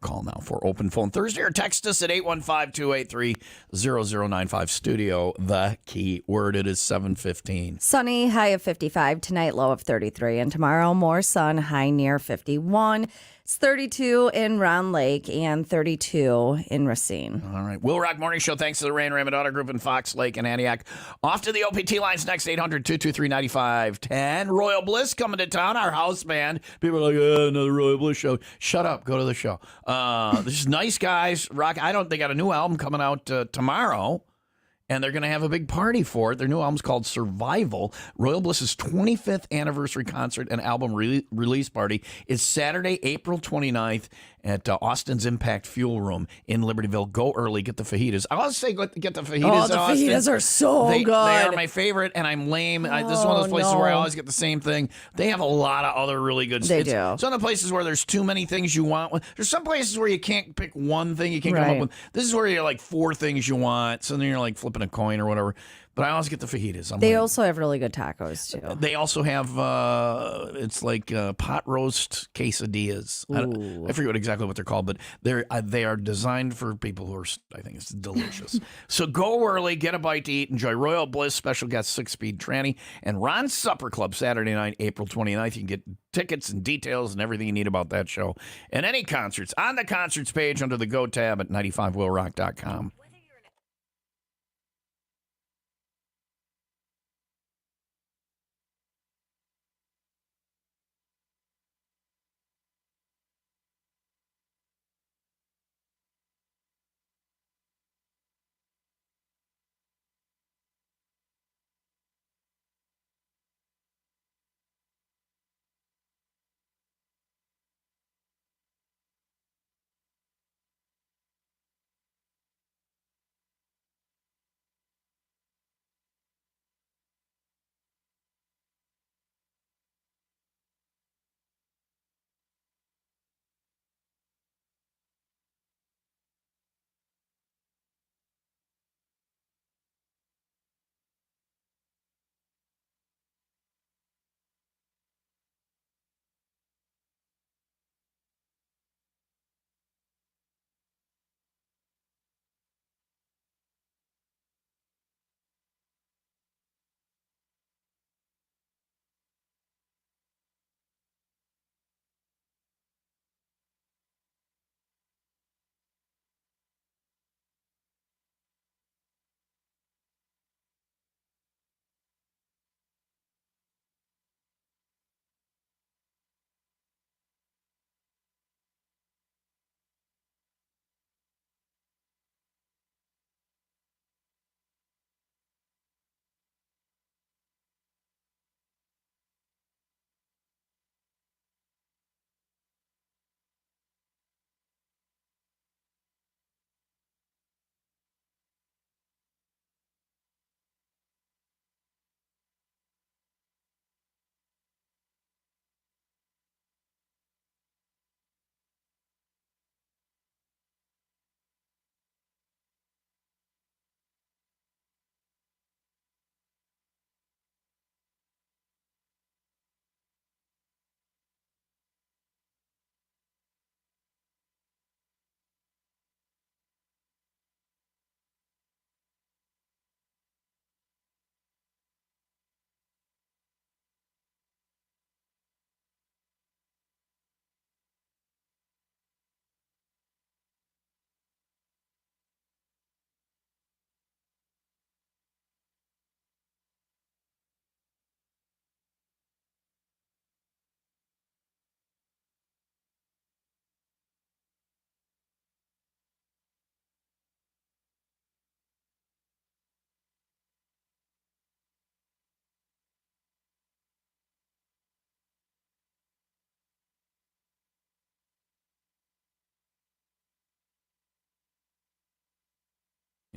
Call now for Open Phone Thursday or text us at 815-283-0095. Studio, the key word. It is 7:15. Sunny, high of 55. Tonight, low of 33. And tomorrow, more sun, high near 51. It's 32 in Round Lake and 32 in Racine. All right. Will Rock Morning Show. Thanks to the Rain Raymond Auto Group in Fox Lake and Antioch. Off to the OPT lines next, 800-223-9510. Royal Bliss coming to town, our house band. People are like, another Royal Bliss show. Shut up. Go to the show. This is nice guys. Rock. They got a new album coming out tomorrow. And they're going to have a big party for it. Their new album's called Survival. Royal Bliss's 25th anniversary concert and album release party is Saturday, April 29th at Austin's Impact Fuel Room in Libertyville. Go early, get the fajitas. I always say get the fajitas. Oh, the Austin. fajitas are so good. They are my favorite, and I'm lame. This is one of those places where I always get the same thing. They have a lot of other really good stuff. They do. It's one of the places where there's too many things you want. There's some places where you can't pick one thing. You can't come up with. This is where you're like 4 things you want. So then you're like flipping a coin or whatever. But I always get the fajitas. They also have really good tacos, too. They also have, it's like pot roast quesadillas. I forget exactly what they're called, but they are designed for people who are, I think it's delicious. So go early, get a bite to eat, enjoy Royal Bliss, special guest 6-Speed Tranny, and Ron's Supper Club Saturday night, April 29th. You can get tickets and details and everything you need about that show. And any concerts on the concerts page under the Go tab at 95willrock.com.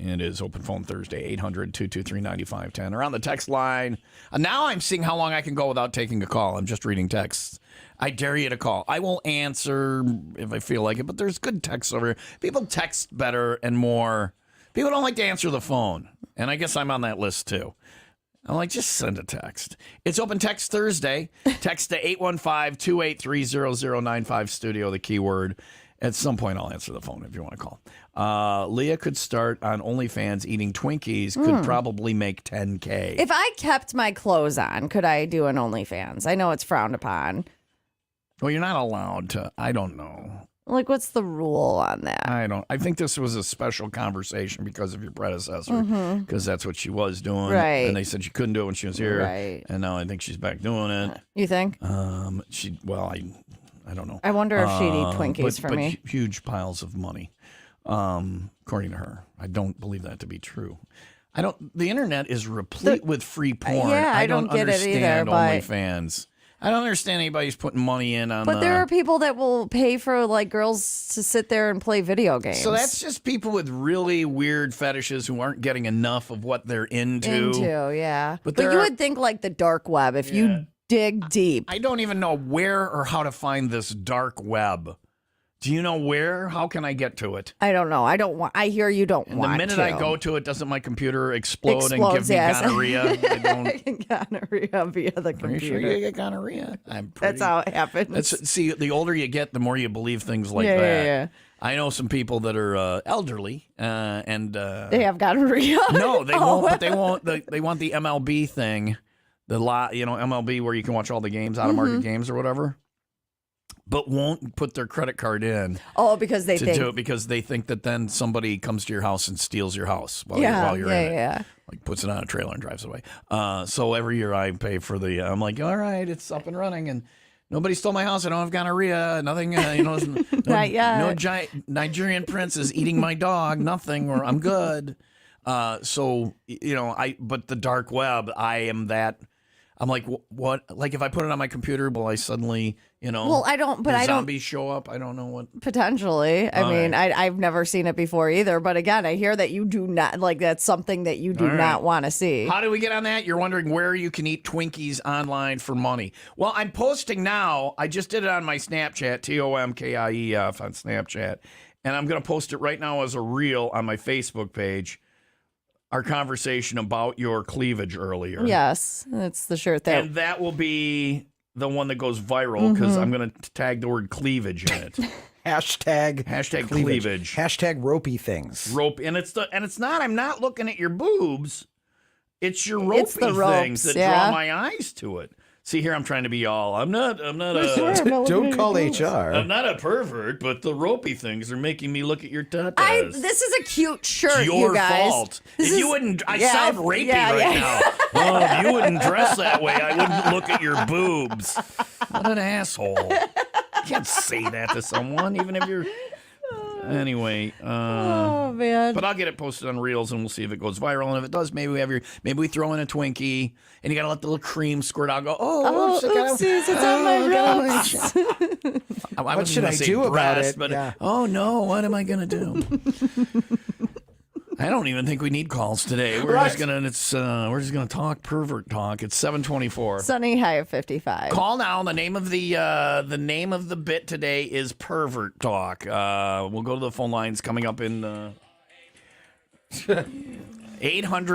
It is Open Phone Thursday, 800-223-9510. Or on the text line. Now I'm seeing how long I can go without taking a call. I'm just reading texts. I dare you to call. I will answer if I feel like it, but there's good texts over here. People text better and more. People don't like to answer the phone, and I guess I'm on that list too. I'm like, just send a text. It's Open Text Thursday. Text to 815-283-0095 studio, the keyword. At some point, I'll answer the phone if you want to call. Leah could start on OnlyFans eating Twinkies, could probably make $10K. If I kept my clothes on, could I do an OnlyFans? I know it's frowned upon. Well, you're not allowed to. I don't know. Like, what's the rule on that? I think this was a special conversation because of your predecessor, because that's what she was doing. Right. And they said she couldn't do it when she was here. Right. And now I think she's back doing it. You think? I don't know. I wonder if she'd eat Twinkies for me. Huge piles of money, according to her. I don't believe that to be true. The internet is replete with free porn. Yeah, I don't get it either, understand but- OnlyFans. I don't understand anybody's putting money in on. But there are people that will pay for like girls to sit there and play video games. So that's just people with really weird fetishes who aren't getting enough of what they're into. Yeah. But But you would think like the dark web if you dig deep. I don't even know where or how to find this dark web. Do you know where? How can I get to it? I don't know. I don't want. I hear you don't And want. the minute to. I go to it, doesn't my computer explode and Explodes, give me yes. gonorrhea? I don't. Gonorrhea via the Pretty computer. sure you get gonorrhea. That's how it happens. See, the older you get, the more you believe things like Yeah, that. yeah. I know some people that are elderly and They have gonorrhea. no, they won't. But they won't. They want the MLB thing, MLB where you can watch all the games, out of market games or whatever. But won't put their credit card in. Oh, because they think. Do it because they think that then somebody comes to your house and steals your house while you're in it. Yeah. Like puts it on a trailer and drives away. So every year I pay for I'm like, all right, it's up and running, and nobody stole my house. I don't have gonorrhea. Nothing. No, Not yet. No giant Nigerian prince is eating my dog. Nothing. Or I'm good. But the dark web, I am that. I'm like, what? Like, if I put it on my computer, will I suddenly, Well, I don't. But I don't. zombies show up? I don't know what. Potentially. I mean, right. I've never seen it before either. But again, I hear that you do not like. That's something that you do All not right. want to see. How do we get on that? You're wondering where you can eat Twinkies online for money. Well, I'm posting now. I just did it on my Snapchat, TOMKIEF on Snapchat. And I'm going to post it right now as a reel on my Facebook page. Our conversation about your cleavage earlier. Yes, that's the shirt that. And that will be the one that goes viral because I'm going to tag the word cleavage in it. Hashtag cleavage. Hashtag ropey things. Rope. And it's not, I'm not looking at your boobs. It's your ropey It's the things ropes, that yeah. draw my eyes to it. See, here I'm trying to be all. I'm not Don't call HR. I'm not a pervert, but the ropey things are making me look at your tatas. This is a cute shirt, It's your you guys. fault. This If is- you wouldn't, I yeah, sound rapey right now. Oh, if you wouldn't dress that way, I wouldn't look at your boobs. What an asshole. You can't say that to someone, even if you're. Anyway, Oh man. but I'll get it posted on Reels and we'll see if it goes viral. And if it does, maybe we throw in a Twinkie and you gotta let the little cream squirt out. Go, Oh, oopsies, it's on my ropes. What should I do about it? But Yeah. oh no, what am I gonna do? I don't even think we need calls today. We're just gonna talk pervert talk. It's 7:24. Sunny high of 55. Call now. The name of the bit today is pervert talk. We'll go to the phone lines coming up in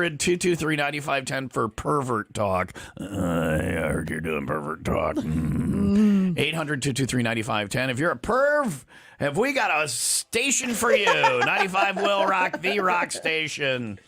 800-223-9510 for pervert talk. I heard you're doing pervert talk. 800-223-9510. If you're a perv, have we got a station for you? 95 WIIL Rock, the rock station.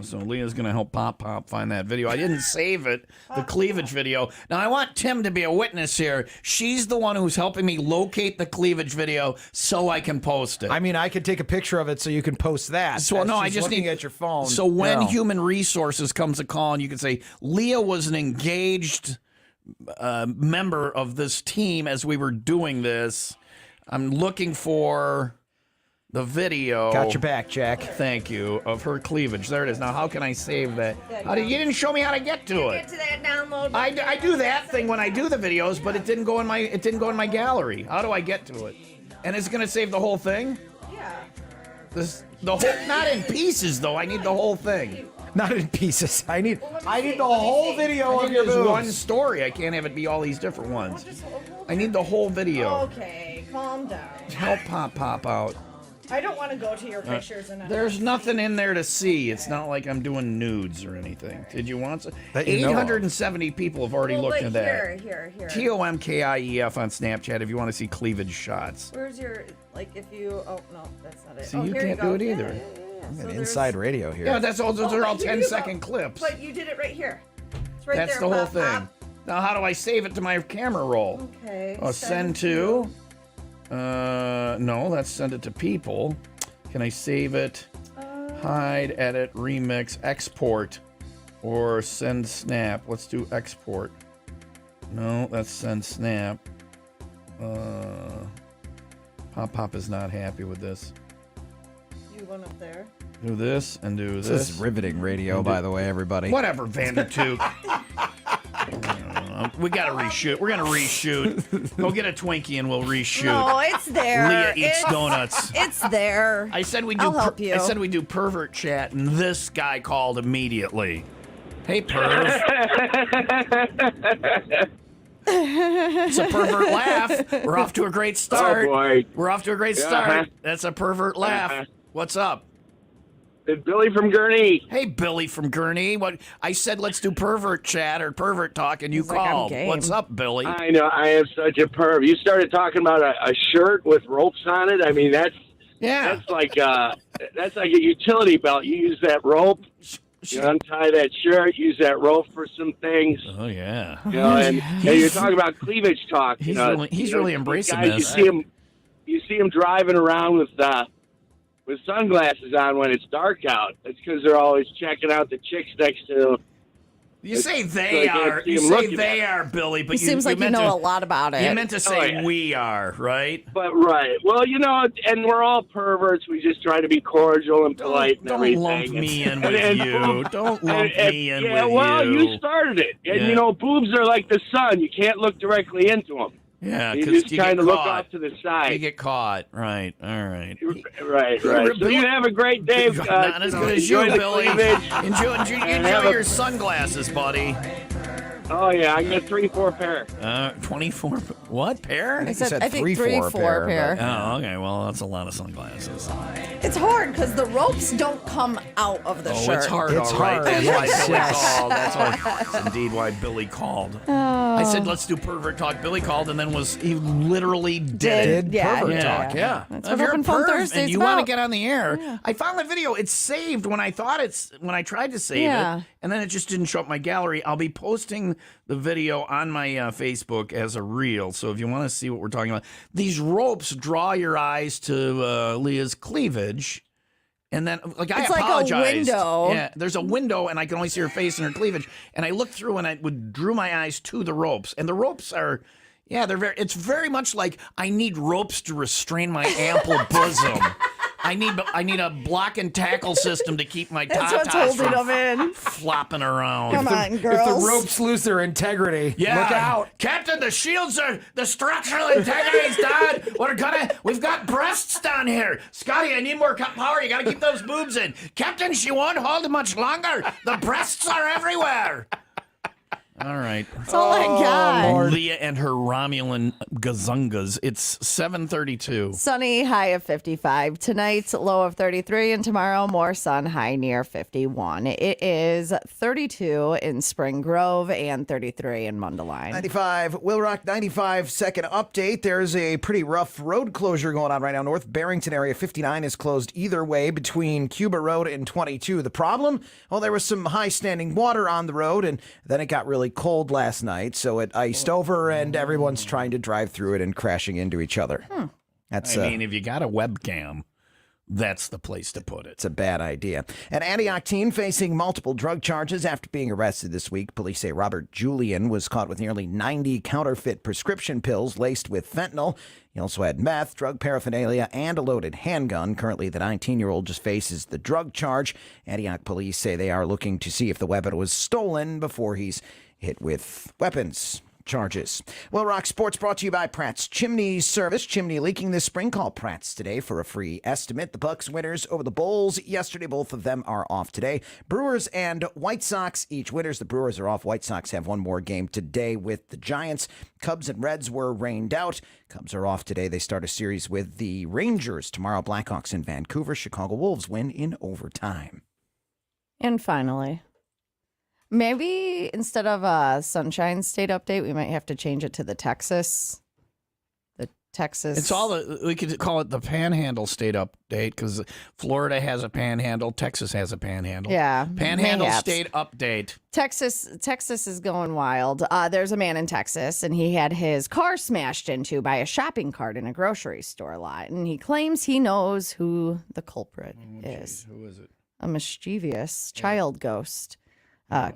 So Leah's going to help Pop find that video. I didn't save it, the cleavage video. Now, I want Tim to be a witness here. She's the one who's helping me locate the cleavage video so I can post it. I mean, I could take a picture of it so you can post that. So, no, I She's just looking need at your phone. So when No. Human Resources comes to call and you can say, Leah was an engaged member of this team as we were doing this, I'm looking for the video. Got your back, Jack. Thank you, of her cleavage. There it is. Now, how can I save that? You didn't show me how to get to it. Get to that download. I do that thing when I do the videos, but it didn't go in my gallery. How do I get to it? And it's going to save the whole thing? Yeah. The whole, not in pieces though. I need the whole thing. Not in pieces. I need the whole video of your There's boobs. one story. I can't have it be all these different ones. I need the whole video. Okay, calm down. Help Pop out. I don't want to go to your pictures and There's nothing in there to see. It's not like I'm doing nudes or anything. Did you want to? That you know of. 870 people have already looked at that. Here. TOMKIEF on Snapchat if you want to see cleavage shots. Where's your, like, if you, oh, no, that's not it. See, oh, you here can't go. do it either. Yeah. So An there's- inside radio here. Yeah, those are all here 10-second you go. clips. But you did it right here. It's right That's there. the whole Pop, thing. pop. Now, how do I save it to my camera roll? Okay. Send to. No, that's send it to people. Can I save it? Hide, edit, remix, export, or send snap. Let's do export. No, that's send snap. Pop is not happy with this. You went up there. Do this and do this. This is riveting radio, by the way, everybody. Whatever, Vandertook. We gotta reshoot. We're gonna reshoot. Go get a Twinkie and we'll reshoot. No, it's there. Leah eats donuts. It's there. I said we do. I'll help you. I said we do pervert chat, and this guy called immediately. Hey, perv. It's a pervert laugh. We're off to a great start. Oh, boy. We're off to a great start. That's a pervert laugh. What's up? It's Billy from Gurnee. Hey, Billy from Gurnee. What I said, let's do pervert chat or pervert talk, and you He's like, I'm called. game. What's up, Billy? I know, I am such a perv. You started talking about a shirt with ropes on it. I mean, that's like a utility belt. You use that rope, you untie that shirt, use that rope for some things. Oh yeah. You know, and you're talking about cleavage talk. He's you know, really these embracing guys, this. You see him driving around with sunglasses on when it's dark out. That's because they're always checking out the chicks next to them. You say so they I can't are. see You him say looking they at are, Billy. But It seems like you meant know to, a lot about it. You meant to say yeah. we are, right? But right. Well, you know, and we're all perverts. We just try to be cordial and polite and Don't everything. lump me in And- with and you. boobs- Don't lump me in yeah, with well, you. you started it. And, Yeah. you know, boobs are like the sun. You can't look directly into them. Yeah, You because just you kind get of look caught. off to the side. You get caught. Right. All right. Right. So you have a great day. Not as good as you, enjoy the Billy. cleavage. Enjoy And have a- your sunglasses, buddy. Oh, yeah, I got 3-4 pair. 24. What pair? I think I think three, four pair. Oh, okay. Well, that's a lot of sunglasses. It's hard because the ropes don't come out of the shirt. It's hard, It's all right. hard, That's yes, why Billy yes. called. That's indeed why Billy called. I said, let's do pervert talk. Billy called, and then he literally did it. Yeah, pervert yeah, talk. Yeah. That's If what you're a Open Phone perv Thursday's and you want to about. get on the air, I found the video. It's saved when I tried to save Yeah. it, and then it just didn't show up my gallery. I'll be posting the video on my Facebook as a reel. So if you want to see what we're talking about, these ropes draw your eyes to Leah's cleavage. And then, I It's like a apologized. window. Yeah, there's a window, and I can only see her face and her cleavage. And I looked through, and I drew my eyes to the ropes. And the ropes are, it's very much like I need ropes to restrain my ample bosom. I need a block and tackle system to keep my That's tatas what's holding from them in. flopping around. Come on, If girls. the ropes lose their integrity, Yeah, look out. Captain. The shields are the structural integrity's down. We've got breasts down here. Scotty, I need more power. You got to keep those boobs in. Captain, she won't hold much longer. The breasts are everywhere. All right. That's all I got. Leah and her Romulan gazungas. It's 7:32. Sunny, high of 55. Tonight, low of 33. And tomorrow, more sun, high near 51. It is 32 in Spring Grove and 33 in Mundelein. 95, Will Rock 95 second update. There's a pretty rough road closure going on right now. North Barrington area 59 is closed either way between Cuba Road and 22. The problem? Well, there was some high standing water on the road, and then it got really cold last night, so it iced over, and everyone's trying to drive through it and crashing into each other. That's I mean, if you got a webcam, that's the place to put it. It's a bad idea. An Antioch teen facing multiple drug charges after being arrested this week. Police say Robert Julian was caught with nearly 90 counterfeit prescription pills laced with fentanyl. He also had meth, drug paraphernalia, and a loaded handgun. Currently, the 19-year-old just faces the drug charge. Antioch police say they are looking to see if the weapon was stolen before he's hit with weapons charges. Well, Rock Sports brought to you by Pratt's Chimney Service. Chimney leaking this spring. Call Pratt's today for a free estimate. The Bucks winners over the Bulls yesterday. Both of them are off today. Brewers and White Sox each winners. The Brewers are off. White Sox have one more game today with the Giants. Cubs and Reds were rained out. Cubs are off today. They start a series with the Rangers tomorrow. Blackhawks in Vancouver. Chicago Wolves win in overtime. And finally, maybe instead of a Sunshine State update, we might have to change it to the Texas. It's all we could call it the Panhandle State update because Florida has a panhandle, Texas has a panhandle. Yeah, Panhandle mayhaps. State update. Texas is going wild. There's a man in Texas, and he had his car smashed into by a shopping cart in a grocery store lot, and he claims he knows who the culprit is. Who is it? A mischievous child ghost.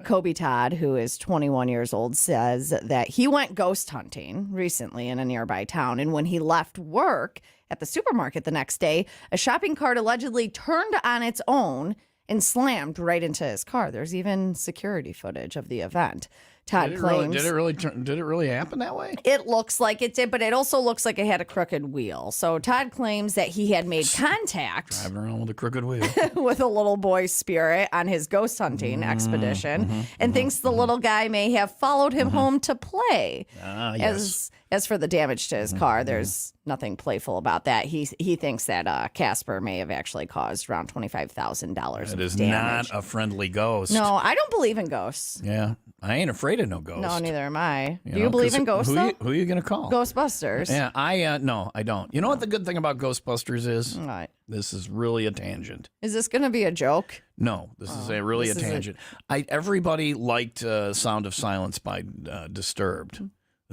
Kobe Todd, who is 21 years old, says that he went ghost hunting recently in a nearby town. And when he left work at the supermarket the next day, a shopping cart allegedly turned on its own and slammed right into his car. There's even security footage of the event. Todd claims. Did it really happen that way? It looks like it did, but it also looks like it had a crooked wheel. So Todd claims that he had made contact Driving around with a crooked wheel. with a little boy spirit on his ghost hunting expedition and thinks the little guy may have followed him home to play. Yes. As for the damage to his car, there's nothing playful about that. He thinks that Casper may have actually caused around $25,000 It is damage. not a friendly ghost. No, I don't believe in ghosts. Yeah. I ain't afraid of no ghost. No, neither am I. Do know, you believe 'cause in ghosts, though? Who are you going to call? Ghostbusters. Yeah, no, I don't. You know what the good thing about Ghostbusters is? What? This is really a tangent. Is this going to be a joke? No, this is really a this is tangent. Everybody liked Sound of Silence by Disturbed.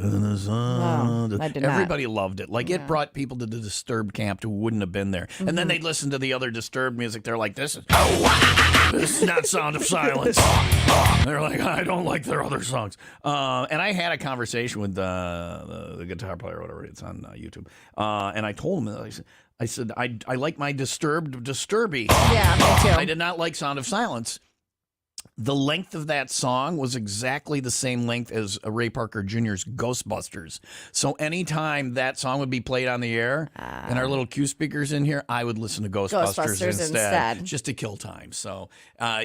I did not. Everybody loved it. Like, it brought people to the Disturbed camp who wouldn't have been there. And then they'd listen to the other Disturbed music. They're like, this is not Sound of Silence. They're like, I don't like their other songs. And I had a conversation with the guitar player or whatever. It's on YouTube. And I told him, I said, I like my Disturby. Yeah, me too. I did not like Sound of Silence. The length of that song was exactly the same length as Ray Parker Jr.'s Ghostbusters. So anytime that song would be played on the air and our little Q speakers in here, I would listen to Ghostbusters instead, just to kill time. So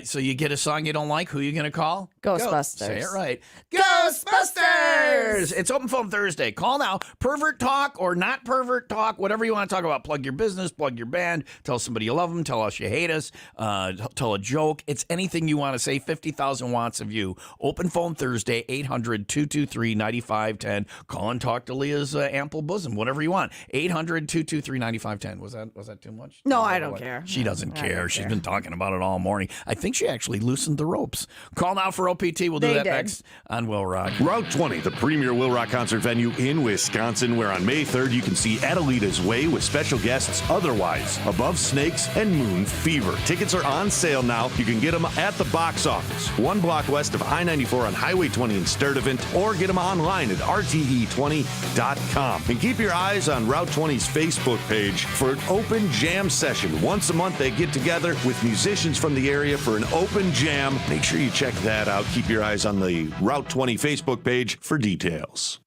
so you get a song you don't like, who are you going to call? Ghostbusters. Say it right. Ghostbusters! It's Open Phone Thursday. Call now. Pervert talk or not pervert talk, whatever you want to talk about. Plug your business, plug your band, tell somebody you love them, tell us you hate us, tell a joke. It's anything you want to say. 50,000 watts of you. Open Phone Thursday, 800-223-9510. Call and talk to Leah's ample bosom, whatever you want. 800-223-9510. Was that too much? No, I don't care. She doesn't care. She's been talking about it all morning. I think she actually loosened the ropes. Call now for OPT. We'll do that next on Will Rock. Route 20, the premier Will Rock concert venue in Wisconsin, where on May 3rd you can see Adelita's Way with special guests Otherwise, Above Snakes, and Moon Fever. Tickets are on sale now. You can get them at the box office, one block west of I-94 on Highway 20 in Sturtevant, or get them online at rte20.com. And keep your eyes on Route 20's Facebook page for an open jam session. Once a month they get together with musicians from the area for an open jam. Make sure you check that out. Keep your eyes on the Route 20 Facebook page for details.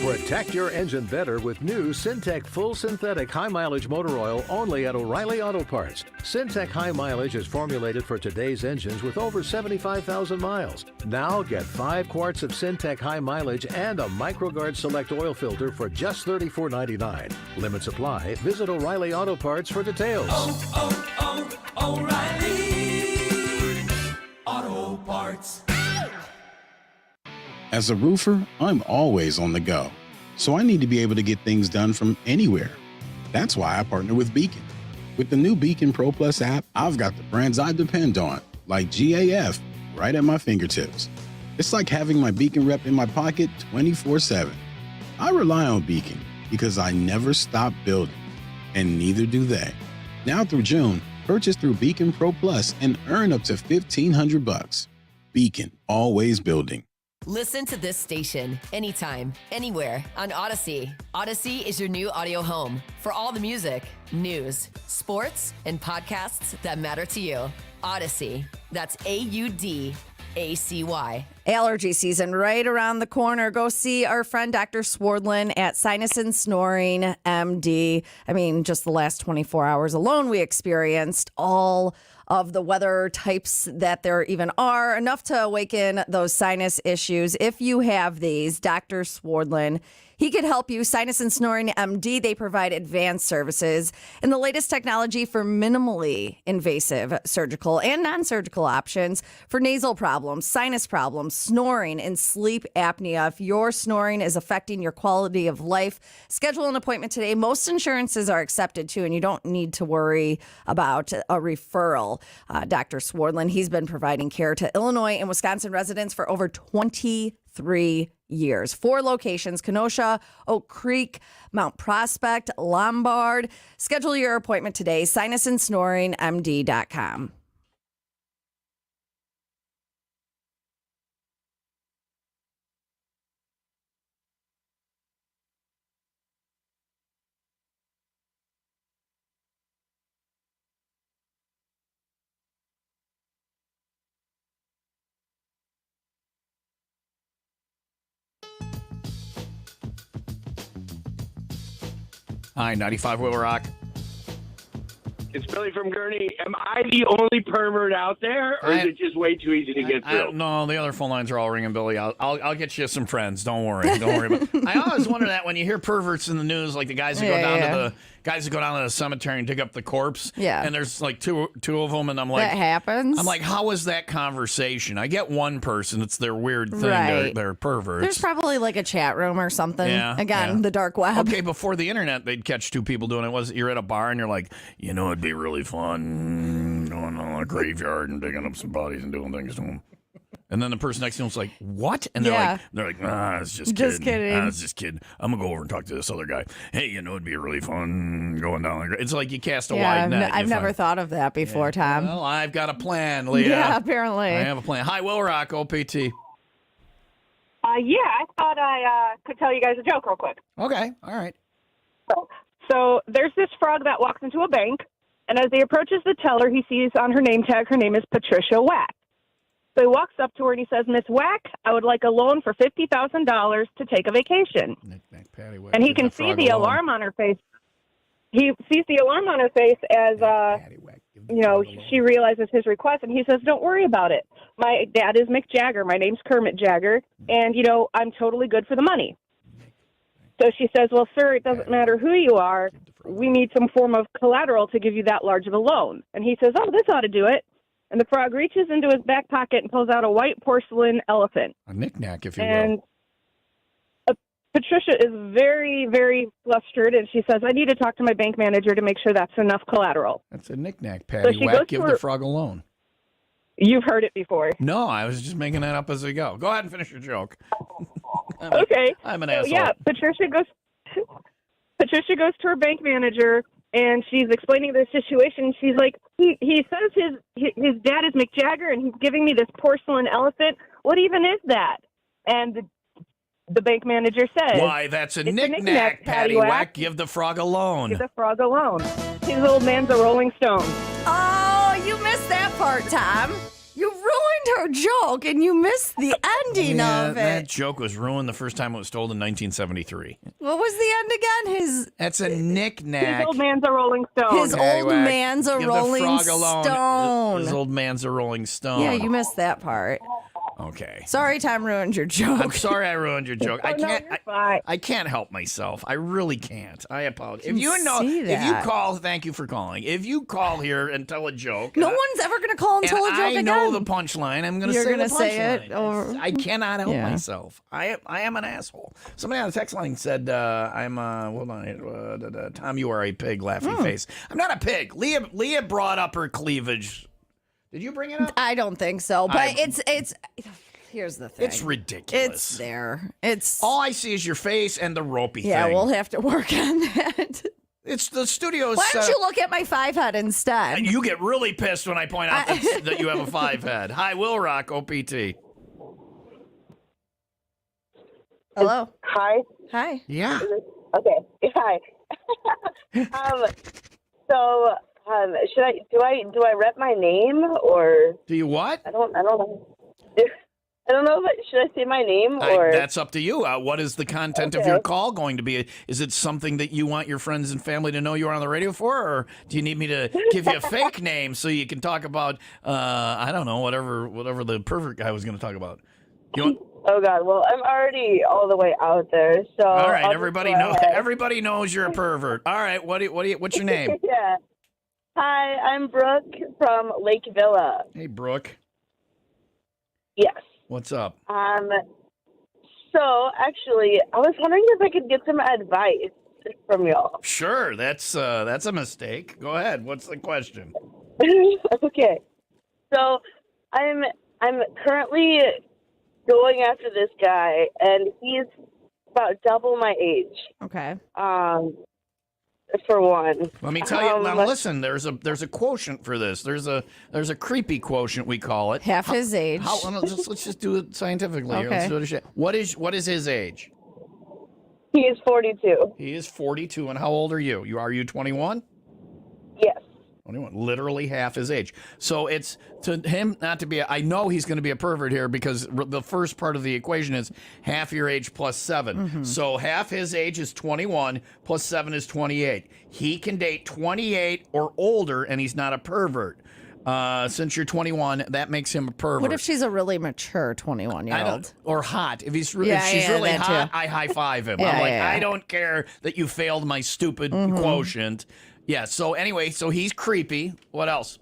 Protect your engine better with new Syntec Full Synthetic High Mileage Motor Oil only at O'Reilly Auto Parts. Syntec High Mileage is formulated for today's engines with over 75,000 miles. Now get 5 quarts of Syntec High Mileage and a MicroGuard Select oil filter for just $34.99. Limit supply. Visit O'Reilly Auto Parts for details. O'Reilly Auto Parts. As a roofer, I'm always on the go, so I need to be able to get things done from anywhere. That's why I partner with Beacon. With the new Beacon Pro Plus app, I've got the brands I depend on, like GAF, right at my fingertips. It's like having my Beacon rep in my pocket 24/7. I rely on Beacon because I never stop building, and neither do they. Now through June, purchase through Beacon Pro Plus and earn up to $1,500. Beacon, always building. Listen to this station anytime, anywhere on Odyssey. Odyssey is your new audio home for all the music, news, sports, and podcasts that matter to you. Odyssey. That's AUDACY. Allergy season right around the corner. Go see our friend Dr. Swardlin at Sinus and Snoring MD. I mean, just the last 24 hours alone, we experienced all of the weather types that there even are, enough to awaken those sinus issues. If you have these, Dr. Swardlin, he could help you. Sinus and Snoring MD, they provide advanced services and the latest technology for minimally invasive surgical and non-surgical options for nasal problems, sinus problems, snoring, and sleep apnea. If your snoring is affecting your quality of life, schedule an appointment today. Most insurances are accepted too, and you don't need to worry about a referral. Dr. Swardlin, he's been providing care to Illinois and Wisconsin residents for over 23 years. 4 locations: Kenosha, Oak Creek, Mount Prospect, Lombard. Schedule your appointment today. SinusandSnoringMD.com. Hi, 95 WIIL Rock. It's Billy from Gurney. Am I the only pervert out there, or is it just way too easy to get through? No, the other phone lines are all ringing, Billy. I'll get you some friends. Don't worry. Don't worry about. I always wonder that when you hear perverts in the news, like the guys who go down to the cemetery and dig up the corpse. Yeah. And there's like two of them, and I'm like, that happens. I'm like, how is that conversation? I get one person. It's their weird thing. Right. They're perverts. There's probably like a chat room or something. Yeah, Again, the dark web. Okay, before the internet, they'd catch 2 people doing it. You're at a bar and you're like, it'd be really fun going on a graveyard and digging up some bodies and doing things to them. And then the person next to him's like, what? And they're like, it's just kidding. It's just kidding. I'm going to go over and talk to this other guy. Hey, it'd be really fun going down. It's like you cast a wide net. I've never thought of that before, Tom. Well, I've got a plan, Leah. Yeah, apparently. I have a plan. Hi, WIIL Rock, OPT. I thought I could tell you guys a joke real quick. Okay, all right. So there's this frog that walks into a bank, and as he approaches the teller, he sees on her name tag, her name is Patricia Wack. So he walks up to her and he says, Miss Wack, I would like a loan for $50,000 to take a vacation. And he can see the alarm on her face. He sees the alarm on her face as, she realizes his request, and he says, don't worry about it. My dad is Mick Jagger. My name's Kermit Jagger, and, I'm totally good for the money. So she says, well, sir, it doesn't matter who you are. We need some form of collateral to give you that large of a loan. And he says, oh, this ought to do it. And the frog reaches into his back pocket and pulls out a white porcelain elephant. A knick-knack, if you will. And Patricia is very, very flustered, and she says, I need to talk to my bank manager to make sure that's enough collateral. That's a knick-knack, Patty Whack. Give the frog a loan. You've heard it before. No, I was just making that up as we go. Go ahead and finish your joke. Okay. I'm an asshole. Yeah, Patricia goes to her bank manager, and she's explaining the situation. She's like, he says his dad is Mick Jagger, and he's giving me this porcelain elephant. What even is that? And the bank manager says, why, that's a knick-knack, Patty Whack. Give the frog a loan. Give the frog a loan. His old man's a Rolling Stone. Oh, you missed that part, Tom. You ruined her joke and you missed the ending of it. That joke was ruined the first time it was told in 1973. What was the end again? That's a knick-knack. His old man's a Rolling Stone. His old man's a Give the Rolling frog alone. Stone. His old man's a Rolling Stone. Yeah, you missed that part. Okay. Sorry, Tom ruined your joke. I'm sorry I ruined your joke. I can't. you're fine. I can't help myself. I really can't. I apologize. If you see if you that. call, thank you for calling. If you call here and tell a joke, No one's ever going to call and tell a joke I again. know the punchline. I'm going to You're say the gonna say it, punchline. or- I cannot help Yeah. myself. I am an asshole. Somebody on the text line said, "I'm hold on, Tom, you are a pig." Laughing face. I'm not a pig. Leah brought up her cleavage. Did you bring it up? I don't think so, but it's. Here's the thing. It's ridiculous. It's there. It's all I see is your face and the ropey yeah. thing. We'll have to work on that. It's the studio. Why don't you look at my 5 head instead? You get really pissed when I point out that you have a 5 head. Hi, Will Rock, OPT. Hello. Hi. Hi. Yeah. Okay. Hi. So, should do I rep my name or do you what? I don't know. I don't know. But should I say my name or that's up to you. What is the content of your call going to be? Is it something that you want your friends and family to know you're on the radio for, or do you need me to give you a fake name so you can talk about I don't know, whatever the pervert guy was going to talk about? Oh God! Well, I'm already all the way out there. So all right, I'll everybody knows you're a pervert. All right, what's your name? Yeah. Hi, I'm Brooke from Lake Villa. Hey, Brooke. Yes. What's up? So actually, I was wondering if I could get some advice from y'all. Sure, that's a mistake. Go ahead. What's the question? Okay. So I'm currently going after this guy, and he's about double my age. Okay. For one. Let me tell you. Now, listen. There's a quotient for this. There's a creepy quotient, we call it. Half his age. Let's just do it scientifically. Here. Let's Okay. do it. What is his age? He is 42. He is 42. And how old are you? Are you 21? Yes. 21. Literally half his age. So it's to him not to be. I know he's going to be a pervert here because the first part of the equation is half your age plus 7. Mm-hmm. So half his age is 21 plus 7 is 28. He can date 28 or older, and he's not a pervert. Since you're 21, that makes him a pervert. What if she's a really mature 21-year-old? Or hot. If she's really that hot, too. I high five him. Yeah, I'm like, yeah. I don't care that you failed my stupid quotient. Yeah. So anyway, so he's creepy. What else?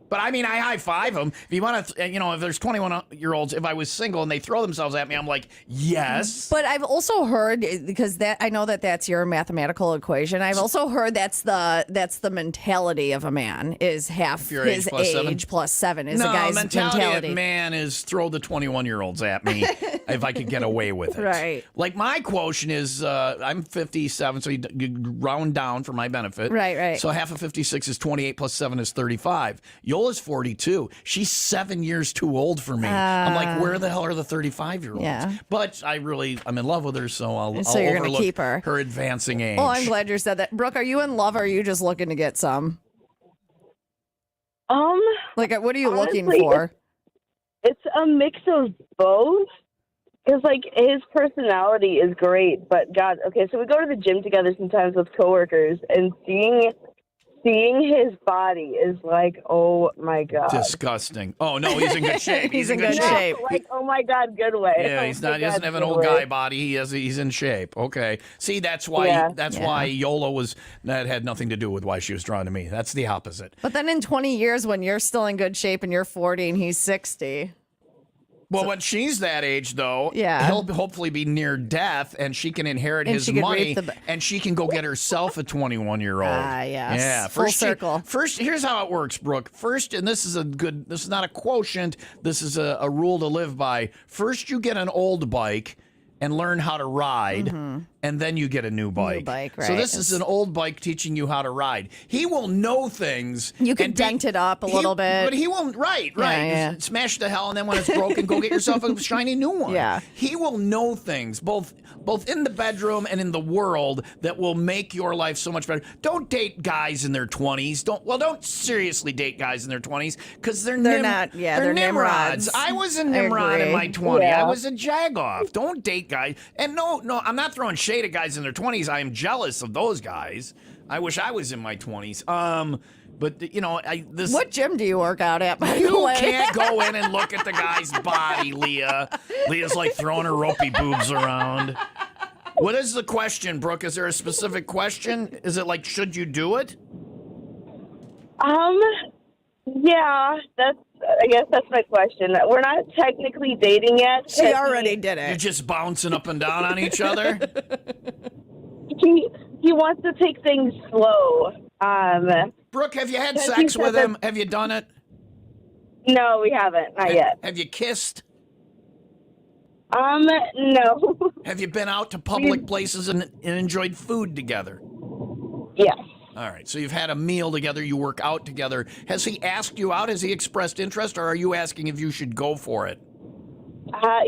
But I mean, I high five them. If you want to, if there's 21-year-olds, if I was single and they throw themselves at me, I'm like, yes. But I've also heard, because I know that's your mathematical equation. I've also heard that's the mentality of a man is half Your his age plus 7? plus 7 is No, a guy's mentality of man is throw the 21-year-olds at me if I could get away with it. Right. Like my quotient is I'm 57, so you round down for my benefit. Right. So half of 56 is 28 plus 7 is 35. Yola's 42. She's 7 years too old for me. I'm like, where the hell are the 35-year-olds? Yeah. But I'm in love with her, so I'll you're gonna overlook keep her advancing age. Oh, I'm glad you said that. Brooke, are you in love or are you just looking to get some? Like, what are you Honestly, looking for? It's a mix of both. Because, his personality is great, but God, okay, so we go to the gym together sometimes with coworkers, and seeing his body is like, oh my God. Disgusting. Oh, no, he's in good shape. He's in good shape. Like, oh my God, good way. Yeah, he doesn't have an old guy body. He's in shape. Okay. See, that's why why Yola that had nothing to do with why she was drawn to me. That's the opposite. But then in 20 years, when you're still in good shape and you're 40 and he's 60. Well, when she's that age, though, Yeah. he'll hopefully be near death, and she can inherit And his she could money, reap and she can go get herself a 21-year-old. Yes. Yeah, Full circle. First, here's how it works, Brooke. First, and this is not a quotient. This is a rule to live by. First, you get an old bike. and learn how to ride, and then you get a new bike. New bike, So right. this is an old bike teaching you how to ride. He will know things. You can and dent it up a little bit. But he won't, right. Yeah. Smash to hell, and then when it's broken, go get yourself a shiny new one. Yeah. He will know things, both in the bedroom and in the world, that will make your life so much better. Don't date guys in their 20s. Don't seriously date guys in their 20s, because they're not. Yeah, they're Nimrods. I was a Nimrod in my 20s. Yeah. I was a jagoff. Don't date guys. And no, I'm not throwing shade at guys in their 20s. I am jealous of those guys. I wish I was in my 20s. But you know, What gym do you work out at, by the you way? can't go in and look at the guy's body, Leah. Leah's like throwing her ropey boobs around. What is the question, Brooke? Is there a specific question? Is it like, should you do it? Yeah, I guess that's my question. We're not technically dating yet. She already did You're it. just bouncing up and down on each other? He wants to take things slow. Brooke, have you had Because sex he with said him? Have you done it? No, we haven't. Not yet. Have you kissed? No. Have you been out to public places and enjoyed food together? Yes. All right, so you've had a meal together, you work out together. Has he asked you out? Has he expressed interest, or are you asking if you should go for it?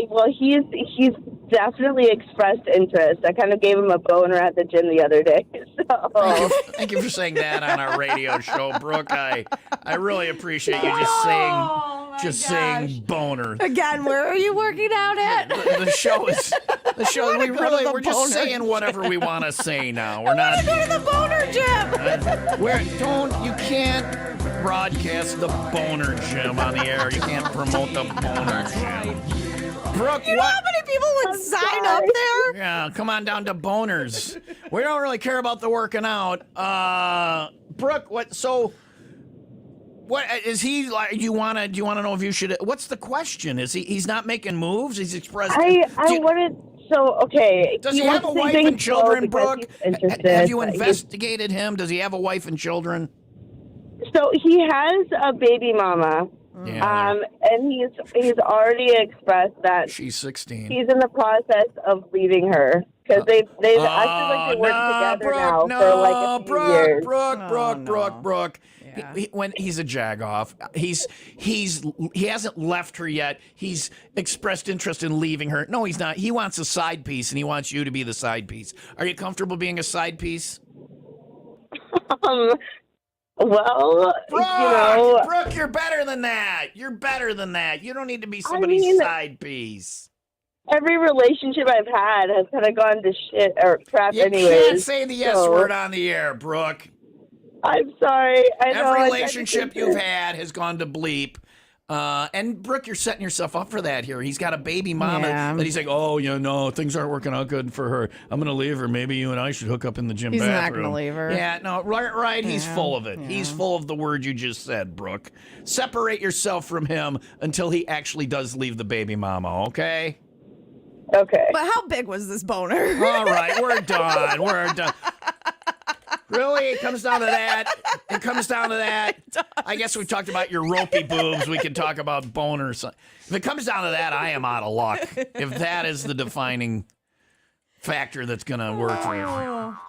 Well, he's definitely expressed interest. I kind of gave him a boner at the gym the other day. So. Thank you for saying that on our radio show, Brooke. I really appreciate you just saying boner. Again, where are you working out at? The show is we're just boner saying whatever we want to say now. We're not Go to the boner gym. you can't broadcast the boner gym on the air. You can't promote the boner gym. Brooke, You know how many people would sign up there? Yeah, come on down to boners. We don't really care about the working out. Brooke, what is he like? Do you want to know if you should? What's the question? Is he's not making moves? He's expressed. I wanted. So okay. Does he have a wife and children, Brooke? Interested. Have you investigated him? Does he have a wife and children? So he has a baby mama. Yeah. And he's already expressed that She's 16. he's in the process of leaving her because they've acted like they work together now for like a few years. Brooke. When he's a jagoff, he hasn't left her yet. He's expressed interest in leaving her. No, he's not. He wants a side piece, and he wants you to be the side piece. Are you comfortable being a side piece? Well, Brooke, Brooke, you're better than that. You're better than that. You don't need to be somebody's side piece. Every relationship I've had has kind of gone to shit or crap You anyways. can't say the S word on the air, Brooke. I'm sorry. I know. Every relationship you've had has gone to bleep. And Brooke, you're setting yourself up for that here. He's got a baby mama that he's like, oh, no, things aren't working out good for her. I'm going to leave her. Maybe you and I should hook up in the gym bathroom. He's not going to leave her. Yeah, no, right. He's full of it. Yeah. He's full of the word you just said, Brooke. Separate yourself from him until he actually does leave the baby mama, okay? Okay. But how big was this boner? All right, we're done. We're done. Really? It comes down to that? It comes down to that? I guess we talked about your ropey boobs. We can talk about boners. If it comes down to that, I am out of luck. If that is the defining factor that's going to work for you.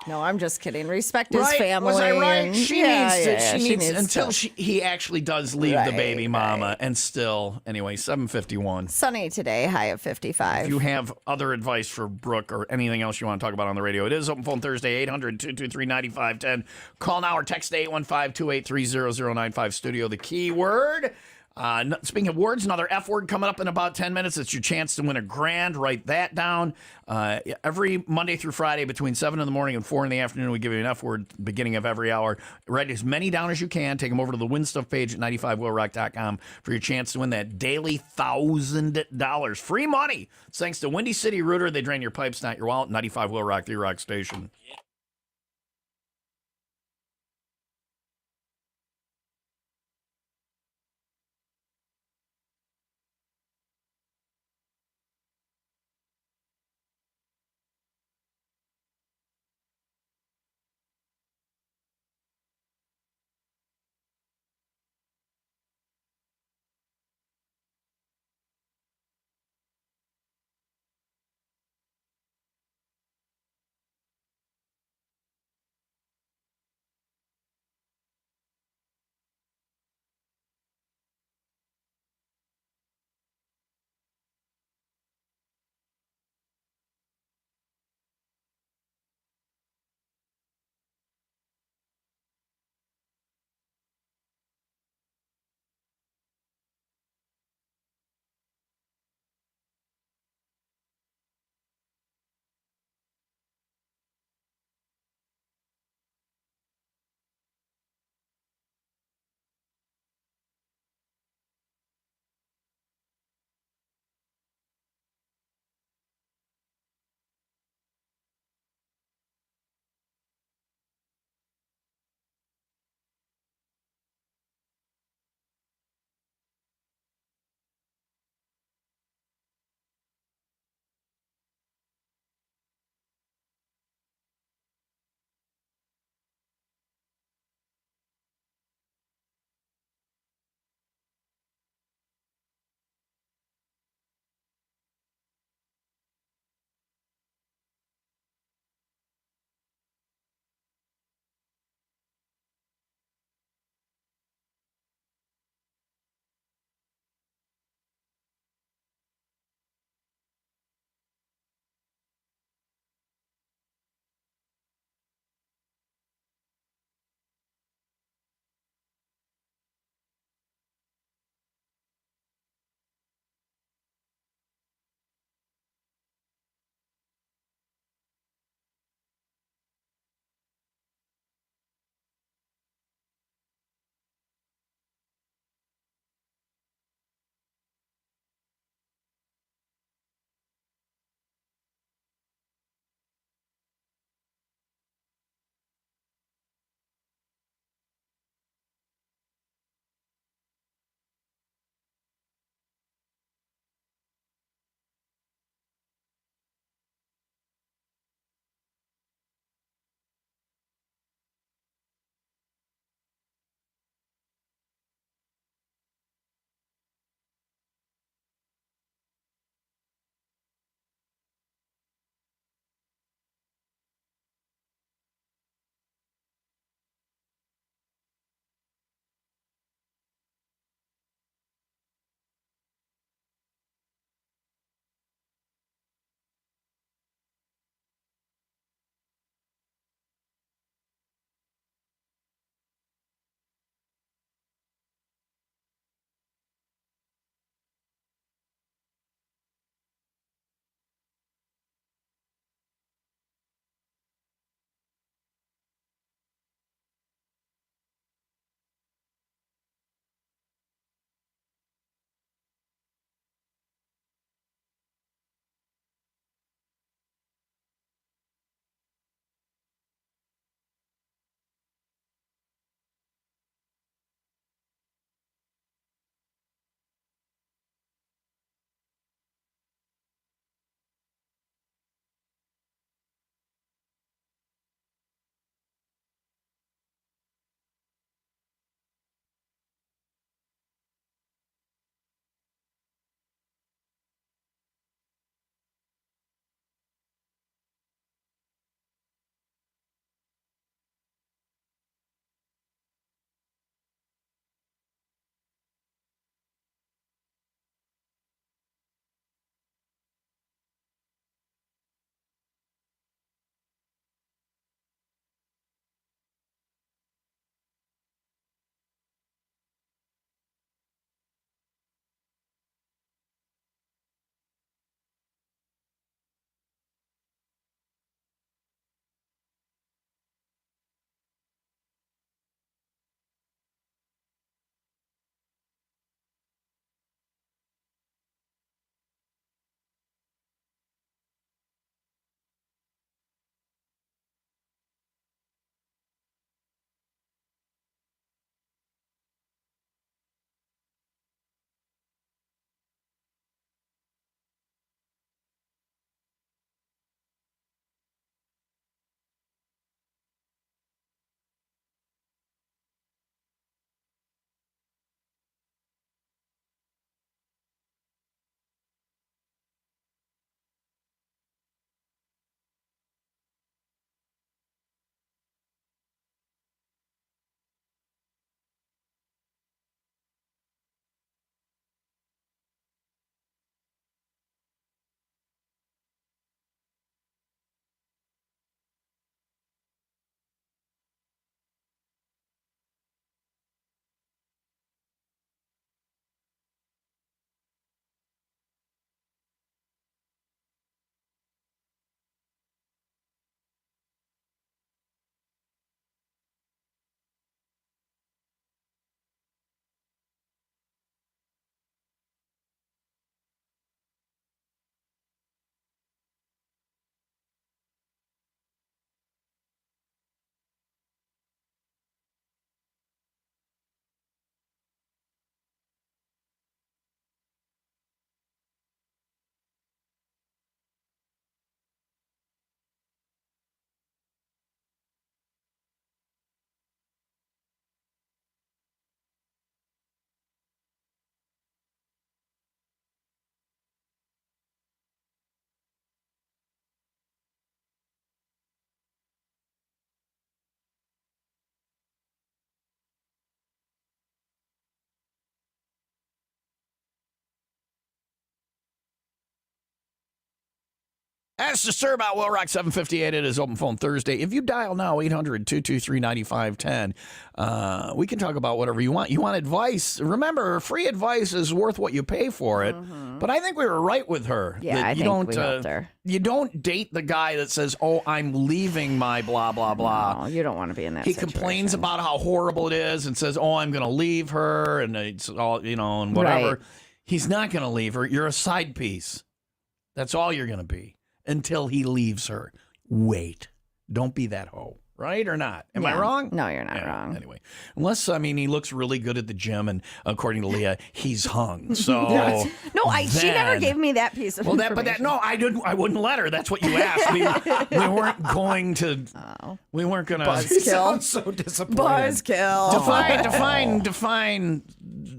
No, I'm just kidding. Respect his family. Was I right? and- She needs until to. he actually does leave the baby mama. Right. And still, anyway, 7:51. Sunny today, high of 55. If you have other advice for Brooke or anything else you want to talk about on the radio, it is Open Phone Thursday, 800-223-9510. Call now or text 815-283-0095 studio. The keyword. Speaking of words, another F word coming up in about 10 minutes. It's your chance to win $1,000. Write that down. Every Monday through Friday between 7 in the morning and 4 in the afternoon, we give you an F word beginning of every hour. Write as many down as you can. Take them over to the Win Stuff page at 95willrock.com for your chance to win that daily $1,000. Free money. Thanks to Windy City Rooter. They drain your pipes, not your wallet. 95 Will Rock, the Rock Station. Ask the sir about Will Rock 758. It is Open Phone Thursday. If you dial now, 800-223-9510, we can talk about whatever you want. You want advice? Remember, free advice is worth what you pay for it. Mm-hmm. But I think we were right with her. Yeah, I think we helped her. You don't date the guy that says, oh, I'm leaving my blah, blah, blah. No, you don't want to be in that He situation. complains about how horrible it is and says, oh, I'm going to leave her and it's all, and whatever. Right. He's not going to leave her. You're a side piece. That's all you're going to be. Until he leaves her. Wait. Don't be that hoe. Right or not? Am I wrong? No, you're not wrong. Anyway. Unless, he looks really good at the gym, and according to Leah, he's hung. So No, she never gave me that piece of information. I wouldn't let her. That's what you asked. We weren't going to. We weren't going to. Buzzkill. So disappointed. Buzzkill. Define.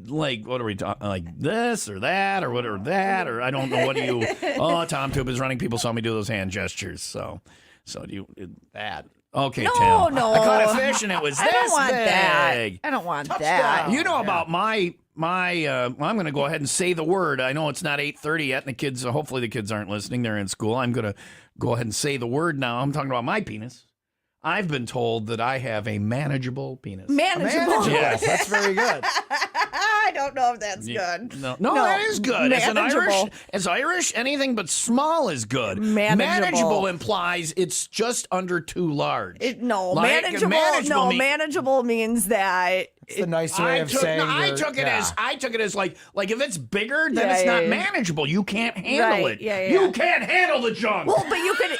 Like, what are we talking? Like this or that or whatever that or I don't know. What do you? Oh, Tom Tube is running. People saw me do those hand gestures. So do you that? Okay, No, Tim. no. I caught a fish and it was this I don't want big. that. I don't want that. You know about my. I'm going to go ahead and say the word. I know it's not 8:30 yet, and the kids. Hopefully, the kids aren't listening. They're in school. I'm going to go ahead and say the word now. I'm talking about my penis. I've been told that I have a manageable penis. Manageable. Yes, that's very good. I don't know if that's good. No, that is good. As Irish, anything but small is good. Manageable implies it's just under too large. Manageable means that it's the nice way of saying. I took it as like if it's bigger, then it's not manageable. You can't handle it. Yeah. You can't handle the junk. Well, but you could.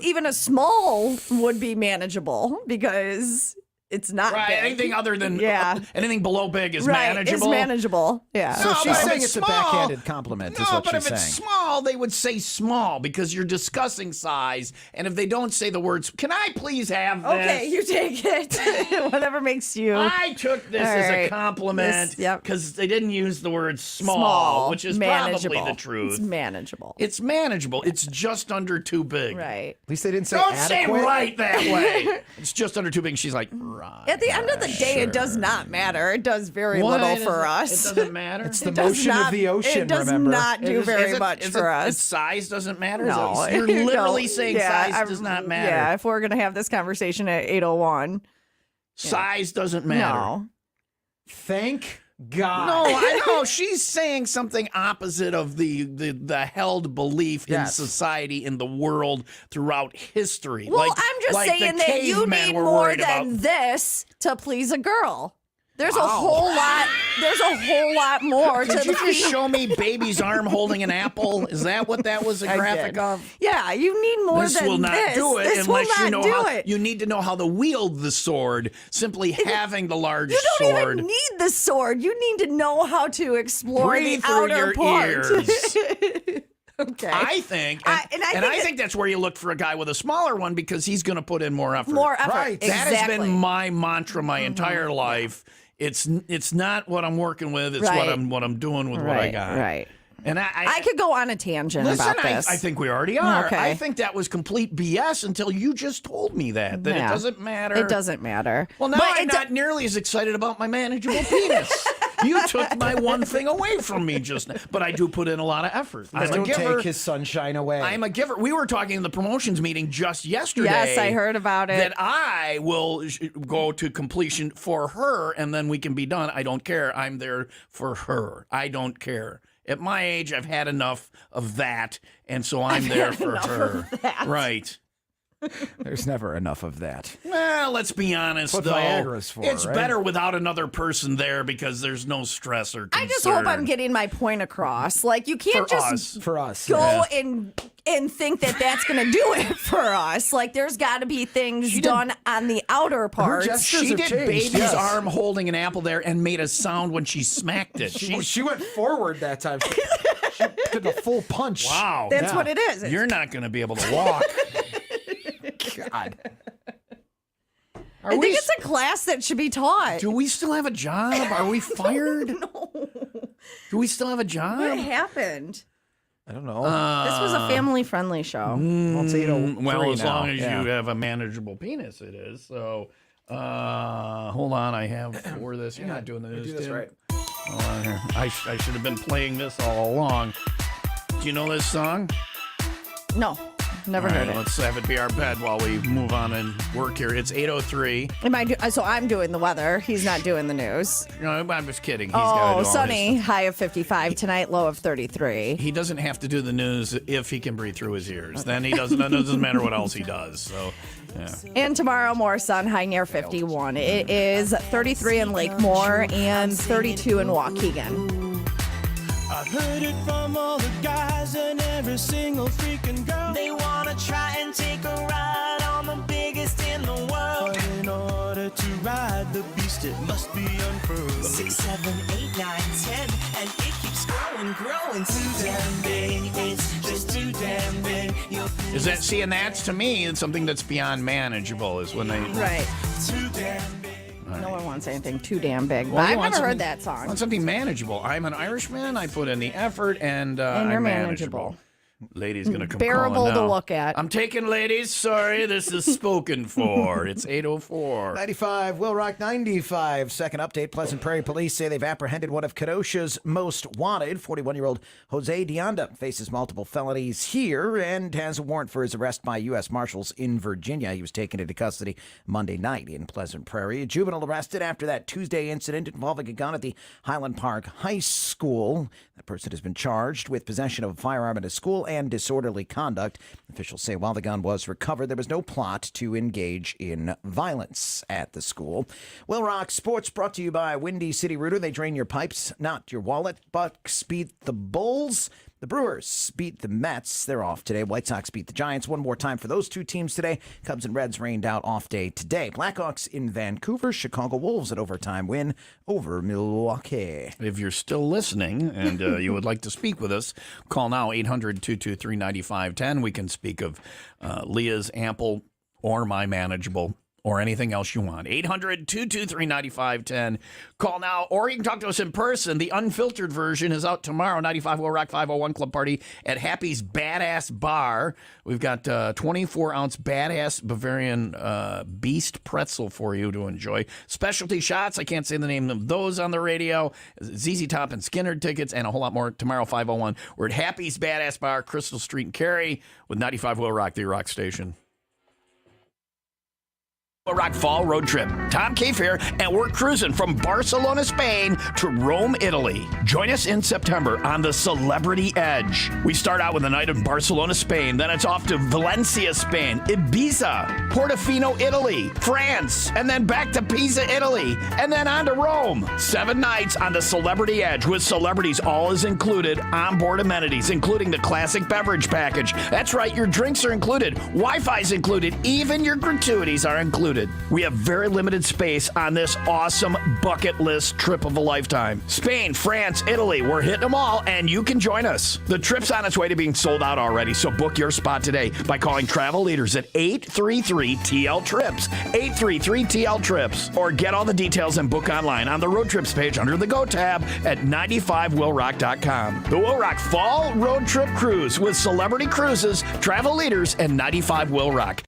Even a small would be manageable because it's not big. Anything other than anything below big is manageable. It's manageable. Yeah. So she's saying it's a backhanded compliment. No, is what but she's if it's small, they would say small because you're discussing size. And if they don't say the words, can I please have this? Okay, you take it. Whatever makes you. I took this as a compliment because they didn't use the word small, which is probably the truth. It's manageable. It's manageable. It's just under too big. Right. At least they didn't say Don't adequate. say right that way. It's just under too big. She's like, right. At the end of the day, it does not matter. It does very little for us. It doesn't matter. It's the motion of the ocean, It does remember? not do very much for us. Size doesn't matter? No. You're literally saying size does not matter. Yeah, if we're going to have this conversation at 8:01. Size doesn't matter. No. Thank God. No, I know. She's saying something opposite of the held belief in society, in the world, throughout history. Well, I'm just saying that you need more than this to please a girl. There's a whole lot. There's a whole lot more to Did you the just show me baby's arm holding an apple? Is that what that was a graphic of? Yeah, you need more This than will not this. do it This unless will you not know do how. it. You need to know how to wield the sword. Simply having the large You don't sword. even need the sword. You need to know how to explore Breathe the through outer your part. ears. Okay. I think, I think that's where you look for a guy with a smaller one because he's going to put in more effort. More effort. Right. That has Exactly. been my mantra my entire life. It's not what I'm working with. It's what I'm doing with what I got. Right. And I could go on a tangent listen, about this. I think we already are. Okay. I think that was complete BS until you just told me that it doesn't matter. It doesn't matter. Well, now I'm not nearly as excited about my manageable penis. You took my one thing away from me just now. But I do put in a lot of effort. Don't take his sunshine away. I'm a giver. We were talking in the promotions meeting just yesterday. Yes, I heard about it. That I will go to completion for her, and then we can be done. I don't care. I'm there for her. I don't care. At my age, I've had enough of that, and so I'm there for her. Right. There's never enough of that. Well, let's be honest, That's though. what Viagra's for, it's right? better without another person there because there's no stress or concern. I just hope I'm getting my point across. Like, you can't For us. go and think that that's going to do it for us. Like, there's got to be things done on the outer parts. She did changed, baby's arm holding an apple there and made a sound when she smacked it. She went forward that time. She did a full punch. Wow. That's what it is. You're not going to be able to walk. God. I think it's a class that should be taught. Do we still have a job? Are we fired? No. Do we still have a job? What happened? I don't know. This was a family-friendly show. Let's say well, as long as you have a manageable penis, it is. So, hold on. I have for this. You're not doing this. Do this Tim. right. Hold on here. I should have been playing this all along. Do you know this song? No. Never heard it. Let's have it be our bet while we move on and work here. It's 8:03. So I'm doing the weather. He's not doing the news. No, I'm just kidding. He's gotta do all sunny, his high of 55 tonight, low of 33. He doesn't have to do the news if he can breathe through his ears. Then he doesn't. It doesn't matter what else he does. So, yeah. And tomorrow, more sun, high near 51. It is 33 in Lakemore and 32 in Waukegan. I've heard it from all the guys and every single freaking girl. They wanna try and take a ride on the biggest in the world. But in order to ride the beast, it must be unfurled. 6, 7, 8, 9, 10, and it keeps growing. Too damn big, it's just too damn big. Is that, see, and that's, to me, it's something that's beyond manageable, is when they... Right. Too damn big. No one wants anything too damn big. Well, I've never heard that song. I want something manageable. I'm an Irishman. I put in the effort, and you're I'm manageable. Lady's going to come Bearable calling to now. look at. I'm taking ladies. Sorry, this is spoken for. It's 8:04. 95, Will Rock 95. Second update. Pleasant Prairie police say they've apprehended one of Kedosha's most wanted. 41-year-old Jose Deonda faces multiple felonies here and has a warrant for his arrest by U.S. Marshals in Virginia. He was taken into custody Monday night in Pleasant Prairie. A juvenile arrested after that Tuesday incident involving a gun at the Highland Park High School. That person has been charged with possession of a firearm at a school and disorderly conduct. Officials say while the gun was recovered, there was no plot to engage in violence at the school. Will Rock Sports brought to you by Windy City Rooter. They drain your pipes, not your wallet. Bucks beat the Bulls. The Brewers beat the Mets. They're off today. White Sox beat the Giants. One more time for those two teams today. Cubs and Reds rained out off day today. Blackhawks in Vancouver. Chicago Wolves at overtime win over Milwaukee. If you're still listening and you would like to speak with us, call now 800-223-9510. We can speak of Leah's ample or my manageable or anything else you want. 800-223-9510. Call now, or you can talk to us in person. The unfiltered version is out tomorrow, 95 Will Rock 501 Club Party at Happy's Badass Bar. We've got 24-ounce Badass Bavarian Beast Pretzel for you to enjoy. Specialty shots, I can't say the name of those on the radio. ZZ Top and Skinner tickets, and a whole lot more tomorrow, 501. We're at Happy's Badass Bar, Crystal Street in Cary, with 95 Will Rock, the rock station. Rock Fall Road Trip. Tom Keefe here, and we're cruising from Barcelona, Spain to Rome, Italy. Join us in September on the Celebrity Edge. We start out with a night in Barcelona, Spain, then it's off to Valencia, Spain, Ibiza, Portofino, Italy, France, and then back to Pisa, Italy, and then on to Rome. 7 nights on the Celebrity Edge with celebrities, all is included, onboard amenities, including the classic beverage package. That's right, your drinks are included, Wi-Fi's included, even your gratuities are included. We have very limited space on this awesome bucket list trip of a lifetime. Spain, France, Italy, we're hitting them all, and you can join us. The trip's on its way to being sold out already, so book your spot today by calling Travel Leaders at 833-TL-TRIPS, 833-TL-TRIPS, or get all the details and book online on the Road Trips page under the Go tab at 95willrock.com. The Will Rock Fall Road Trip Cruise with Celebrity Cruises, Travel Leaders, and 95 Will Rock.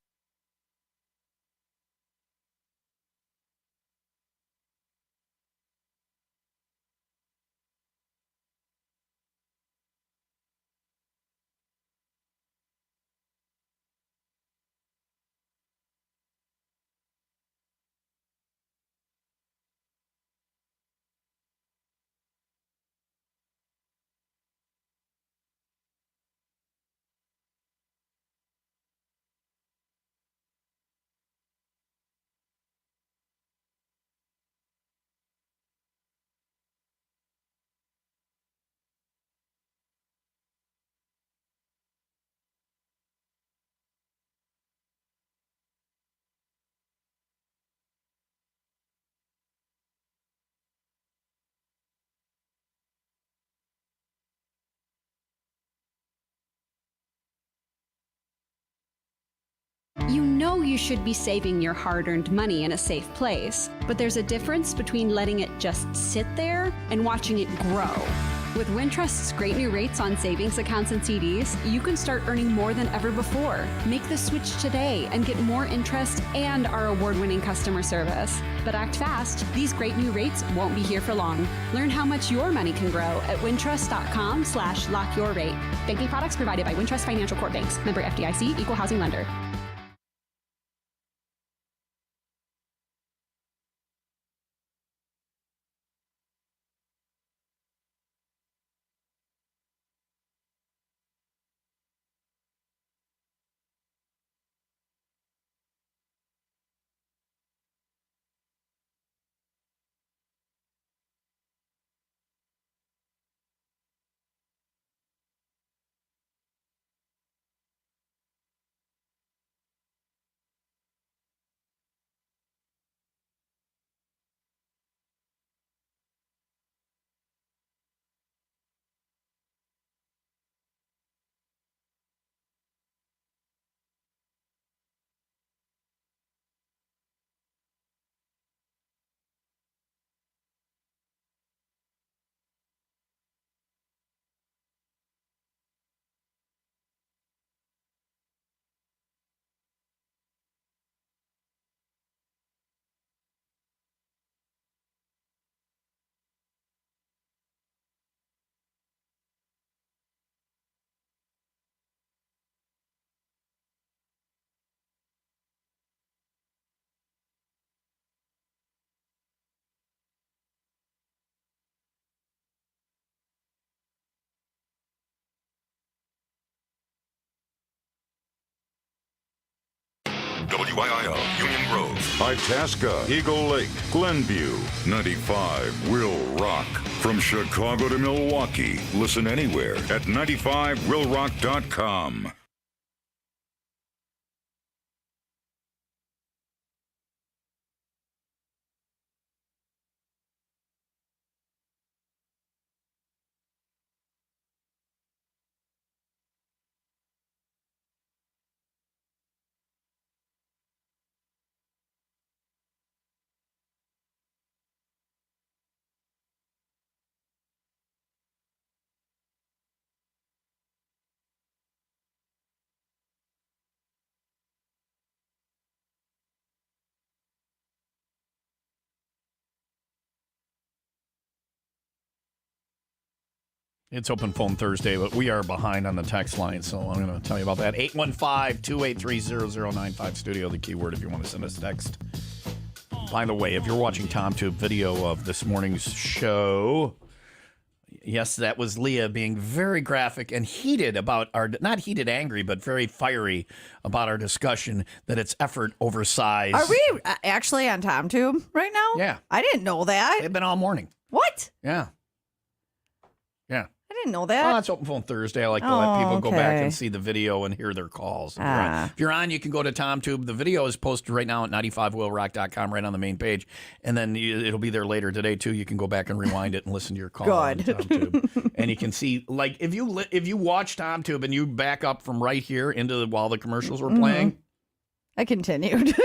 You know you should be saving your hard-earned money in a safe place, but there's a difference between letting it just sit there and watching it grow. With Wintrust's great new rates on savings accounts and CDs, you can start earning more than ever before. Make the switch today and get more interest and our award-winning customer service. But act fast. These great new rates won't be here for long. Learn how much your money can grow at wintrust.com/lockyourrate. Banking products provided by Wintrust Financial Corp Banks. Member FDIC, Equal Housing Lender. WIIL, Union Grove, Itasca, Eagle Lake, Glenview, 95 WIIL Rock. From Chicago to Milwaukee, listen anywhere at 95willrock.com. It's Open Phone Thursday, but we are behind on the text line, so I'm going to tell you about that. 815-283-0095 studio, the keyword if you want to send us text. By the way, if you're watching TomTube video of this morning's show, yes, that was Leah being very graphic and heated about our, not heated angry, but very fiery about our discussion that it's effort over size. Are we actually on TomTube right now? Yeah. I didn't know that. They've been all morning. What? Yeah. Yeah. I didn't know that. Oh, it's Open Phone Thursday. I like to let people go back okay. and see the video and hear their calls. If you're on, you can go to TomTube. The video is posted right now at 95willrock.com, right on the main page. And then it'll be there later today, too. You can go back and rewind it and listen to your call on TomTube. And you can see, like, if you watch TomTube and you back up from right here into while the commercials were playing. I continued.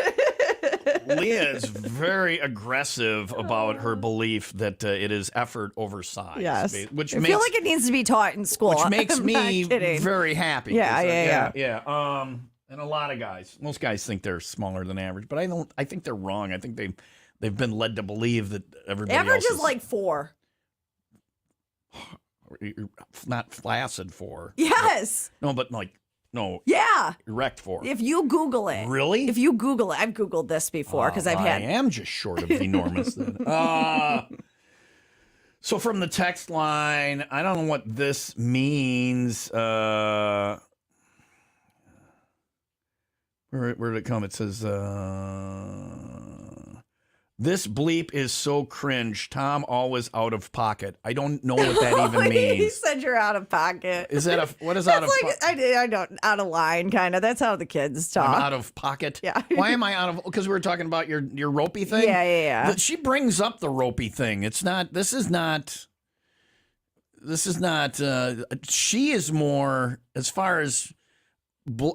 Leah is very aggressive about her belief that it is effort over size. Yes. I makes, feel like it needs to be taught in school. Which makes I'm me not kidding. very happy. Yeah. And a lot of guys, most guys think they're smaller than average, but I think they're wrong. I think they've been led to believe that everybody average else is like 4. Not flaccid 4. Yes. No, but like, no. Yeah. Erect 4. If you Google it. Really? If you Google it. I've Googled this before because I've had. I am just short of enormous then. So from the text line, I don't know what this means. Where did it come? It says, this bleep is so cringe. Tom always out of pocket. I don't know what that even means. He said you're out of pocket. Is that what is out of pocket? I don't, out of line, kind of. That's how the kids talk. I'm out of pocket? Yeah. Why am I out of, because we were talking about your ropey thing? Yeah. She brings up the ropey thing. This is not, she is more, as far as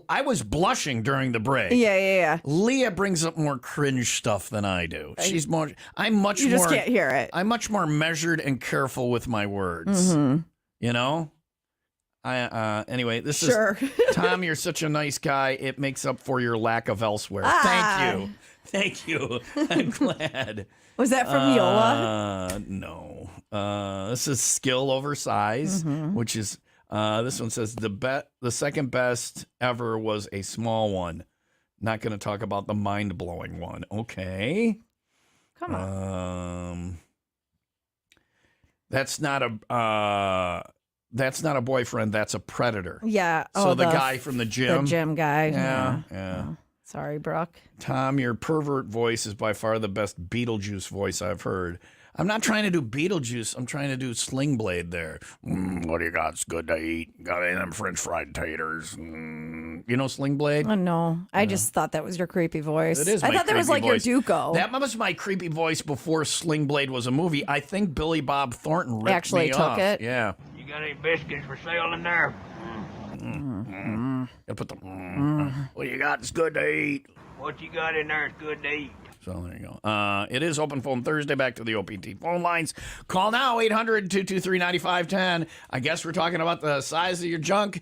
I was blushing during the break. Yeah. Leah brings up more cringe stuff than I do. She's more. I'm much You more. just can't hear it. I'm much more measured and careful with my words. You know. Anyway, this is Tom. You're such a nice guy. It makes up for your lack of elsewhere. Thank you. I'm glad. Was that from Yola? No. This is skill over size, which is. This one says the second best ever was a small one. Not going to talk about the mind blowing one. Okay. Come on. That's not a boyfriend. That's a predator. Yeah. So the guy from the gym. The gym guy. Yeah. Oh, sorry, Brooke. Tom, your pervert voice is by far the best Beetlejuice voice I've heard. I'm not trying to do Beetlejuice. I'm trying to do Sling Blade there. What do you got? It's good to eat. Got any of them French fried taters. You know Sling Blade? Oh, no. I just thought that was your creepy voice. It is I my thought that was like creepy your voice. Duco. That was my creepy voice before Sling Blade was a movie. I think Billy Bob Thornton ripped Actually me took off. it? Yeah. You got any biscuits for sale in there? I put the what you got? It's good to eat. What you got in there is good to eat. So there you go. It is Open Phone Thursday. Back to the OPT phone lines. Call now, 800-223-9510. I guess we're talking about the size of your junk.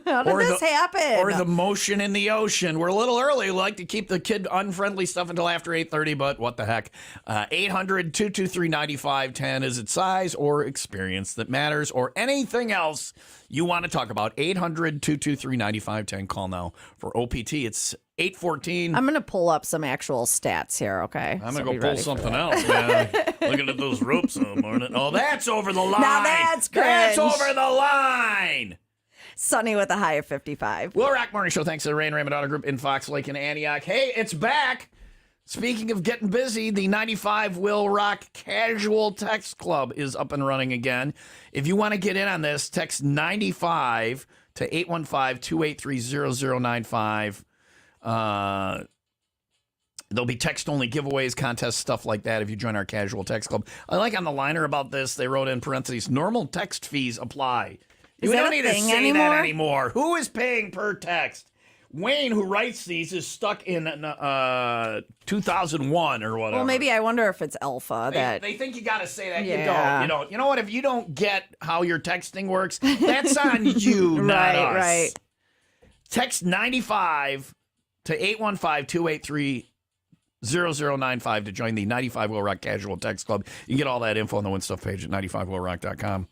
How did this happen? Or the motion in the ocean. We're a little early. We like to keep the kid-unfriendly stuff until after 8:30, but what the heck. 800-223-9510. Is it size or experience that matters or anything else you want to talk about? 800-223-9510. Call now for OPT. It's 8:14. I'm going to pull up some actual stats here, okay? I'm going to go pull something else, man. Looking at those ropes in the morning. Oh, that's over the line. Now that's cringe. That's over the line. Sunny with a high of 55. Will Rock Morning Show. Thanks to the Raymond Auto Group in Fox Lake and Antioch. Hey, it's back. Speaking of getting busy, the 95 Will Rock Casual Text Club is up and running again. If you want to get in on this, text 95 to 815-283-0095. There'll be text-only giveaways, contests, stuff like that if you join our Casual Text Club. I like on the liner about this, they wrote in parentheses, normal text fees apply. Is We that don't a need to thing say anymore? that anymore. Who is paying per text? Wayne, who writes these, is stuck in 2001 or whatever. Well, maybe I wonder if it's alpha They think you got to say that. Yeah. You don't. You know what? If you don't get how your texting works, that's on you, not us. Right. Text 95 to 815-283-0095 to join the 95 Will Rock Casual Text Club. You can get all that info on the Win Stuff page at 95willrock.com.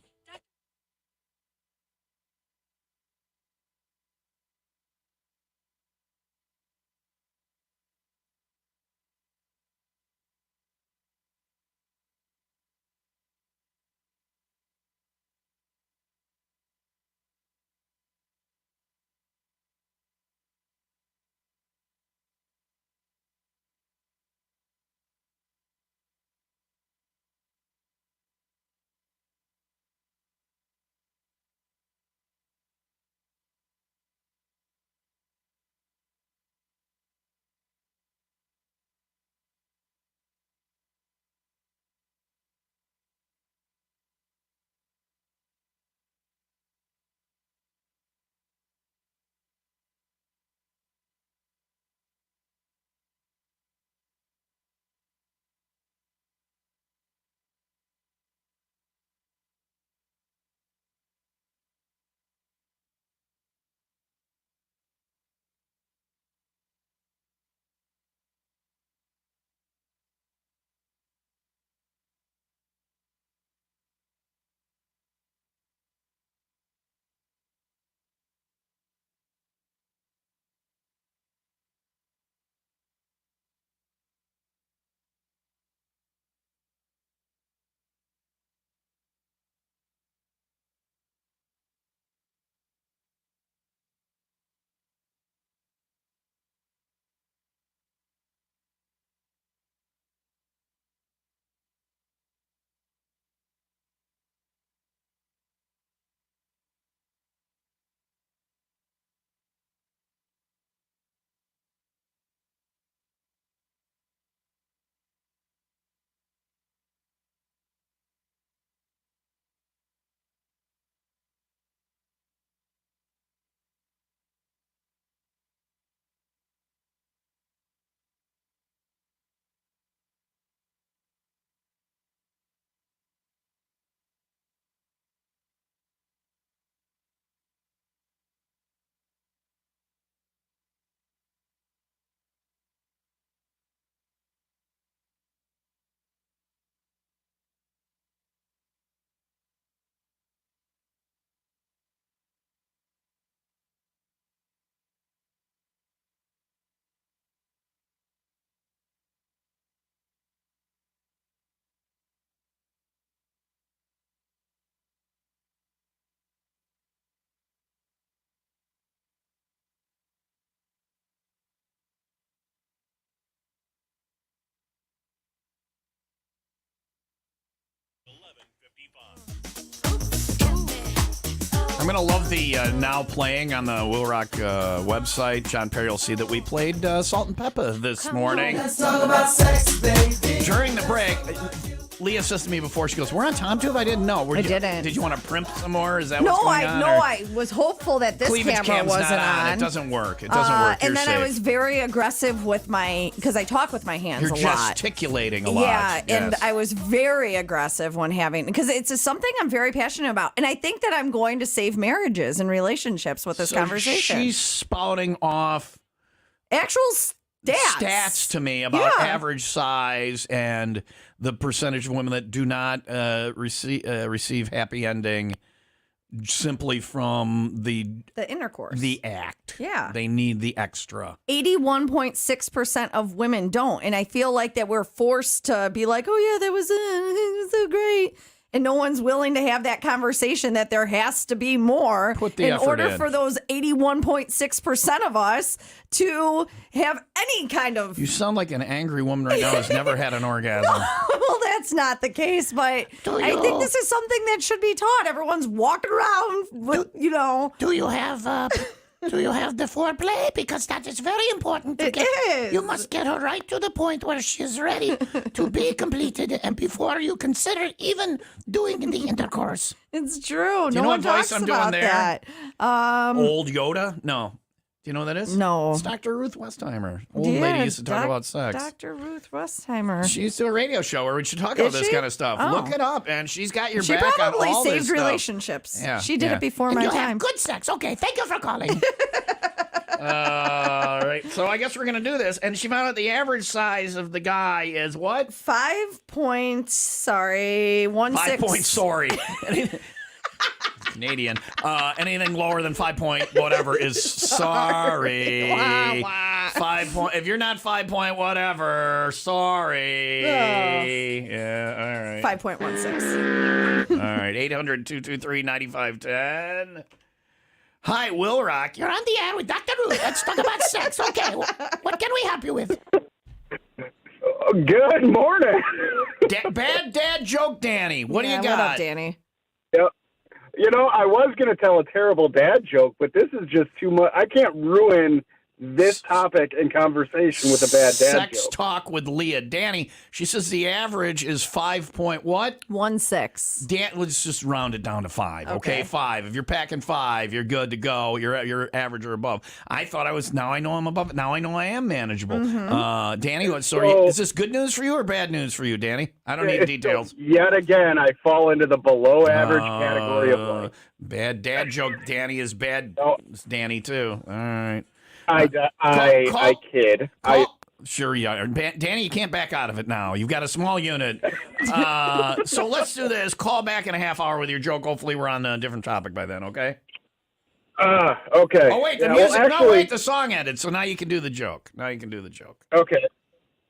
I'm going to love the now playing on the Will Rock website. John Perry will see that we played Salt and Pepper this morning. Let's talk about sex, baby. During the break, Leah says to me before, she goes, we're on TomTube? I didn't know. I didn't. Did you want to primp some more? Is that what's going on? I was hopeful that this Cleavage camera cam's wasn't not on. It doesn't work. It doesn't work. You're and then safe. I was very aggressive with because I talk with my hands You're a lot. gesticulating a lot. Yeah, and Yes. I was very aggressive when because it's something I'm very passionate about. And I think that I'm going to save marriages and relationships with this conversation. She's spouting off actual stats to me about average size and the percentage of women that do not receive happy ending simply from the intercourse, the act. Yeah, they need the extra. 81.6% of women don't, and I feel like that we're forced to be like, oh yeah, that was so great. And no one's willing to have that conversation that there has to be more in order for those 81.6% of us to have any kind of... You sound like an angry woman right now who's never had an orgasm. Well, that's not the case, but I think this is something that should be taught. Everyone's walking around with, Do you have... Do you have the foreplay? Because that is very important. You must get her right to the point where she is ready to be completed, and before you consider even doing the intercourse. It's true. Do you no know one what voice talks I'm doing about there? that. Old Yoda? No. Do you know what that is? No. It's Dr. Ruth Westheimer. Old lady used to talk about sex. Dr. Ruth Westheimer. She used to do a radio show where we should talk about this kind of stuff. Oh. Look it up, and she's got your She back on probably all this saved stuff. relationships. Yeah, She did it before my You time. have good sex. Okay, thank you for calling. All right, so I guess we're going to do this. And she found out the average size of the guy is what? 5 points. Sorry. 1 5 6. points, sorry. Canadian. Anything lower than 5 point whatever is sorry. 5 point. If you're not 5 point whatever, sorry. Yeah, all right. 5.16. All right, 800-223-9510. Hi, Will Rock. You're on the air with Dr. Ruth. Let's talk about sex. Okay, what can we help you with? Good morning. Bad dad joke, Danny. What do you got? What up, Danny? Yep. I was going to tell a terrible dad joke, but this is just too much. I can't ruin this topic in conversation with a bad dad Sex joke. talk with Leah. Danny, she says the average is 5 point what? 16. Dan, let's just round it down to 5. Okay, 5. If you're packing 5, you're good to go. You're average or above. I thought I was. Now I know I'm above. Now I know I am manageable. Danny, is this good news for you or bad news for you, Danny? I don't need details. Yet again, I fall into the below average category of life. Bad dad joke. Danny is bad. It's Danny too. All right. I kid. Sure you are. Danny, you can't back out of it now. You've got a small unit. So let's do this. Call back in a half hour with your joke. Hopefully we're on a different topic by then, okay? Okay. Oh, wait, the music. The song ended, so now you can do the joke. Okay.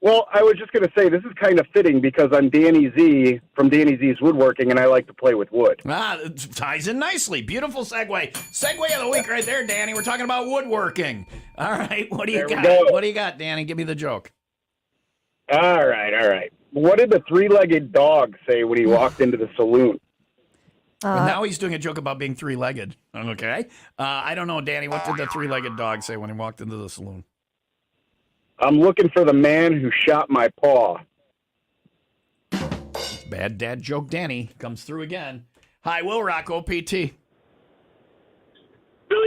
Well, I was just going to say, this is kind of fitting because I'm Danny Z from Danny Z's Woodworking, and I like to play with wood. It ties in nicely. Beautiful segue. Segue of the week right there, Danny. We're talking about woodworking. All right, what do you got? What do you got, Danny? Give me the joke. All right. What did the three-legged dog say when he walked into the saloon? Well, now he's doing a joke about being three-legged. Okay. I don't know, Danny. What did the three-legged dog say when he walked into the saloon? I'm looking for the man who shot my paw. Bad dad joke Danny comes through again. Hi, Will Rock, OPT. Billy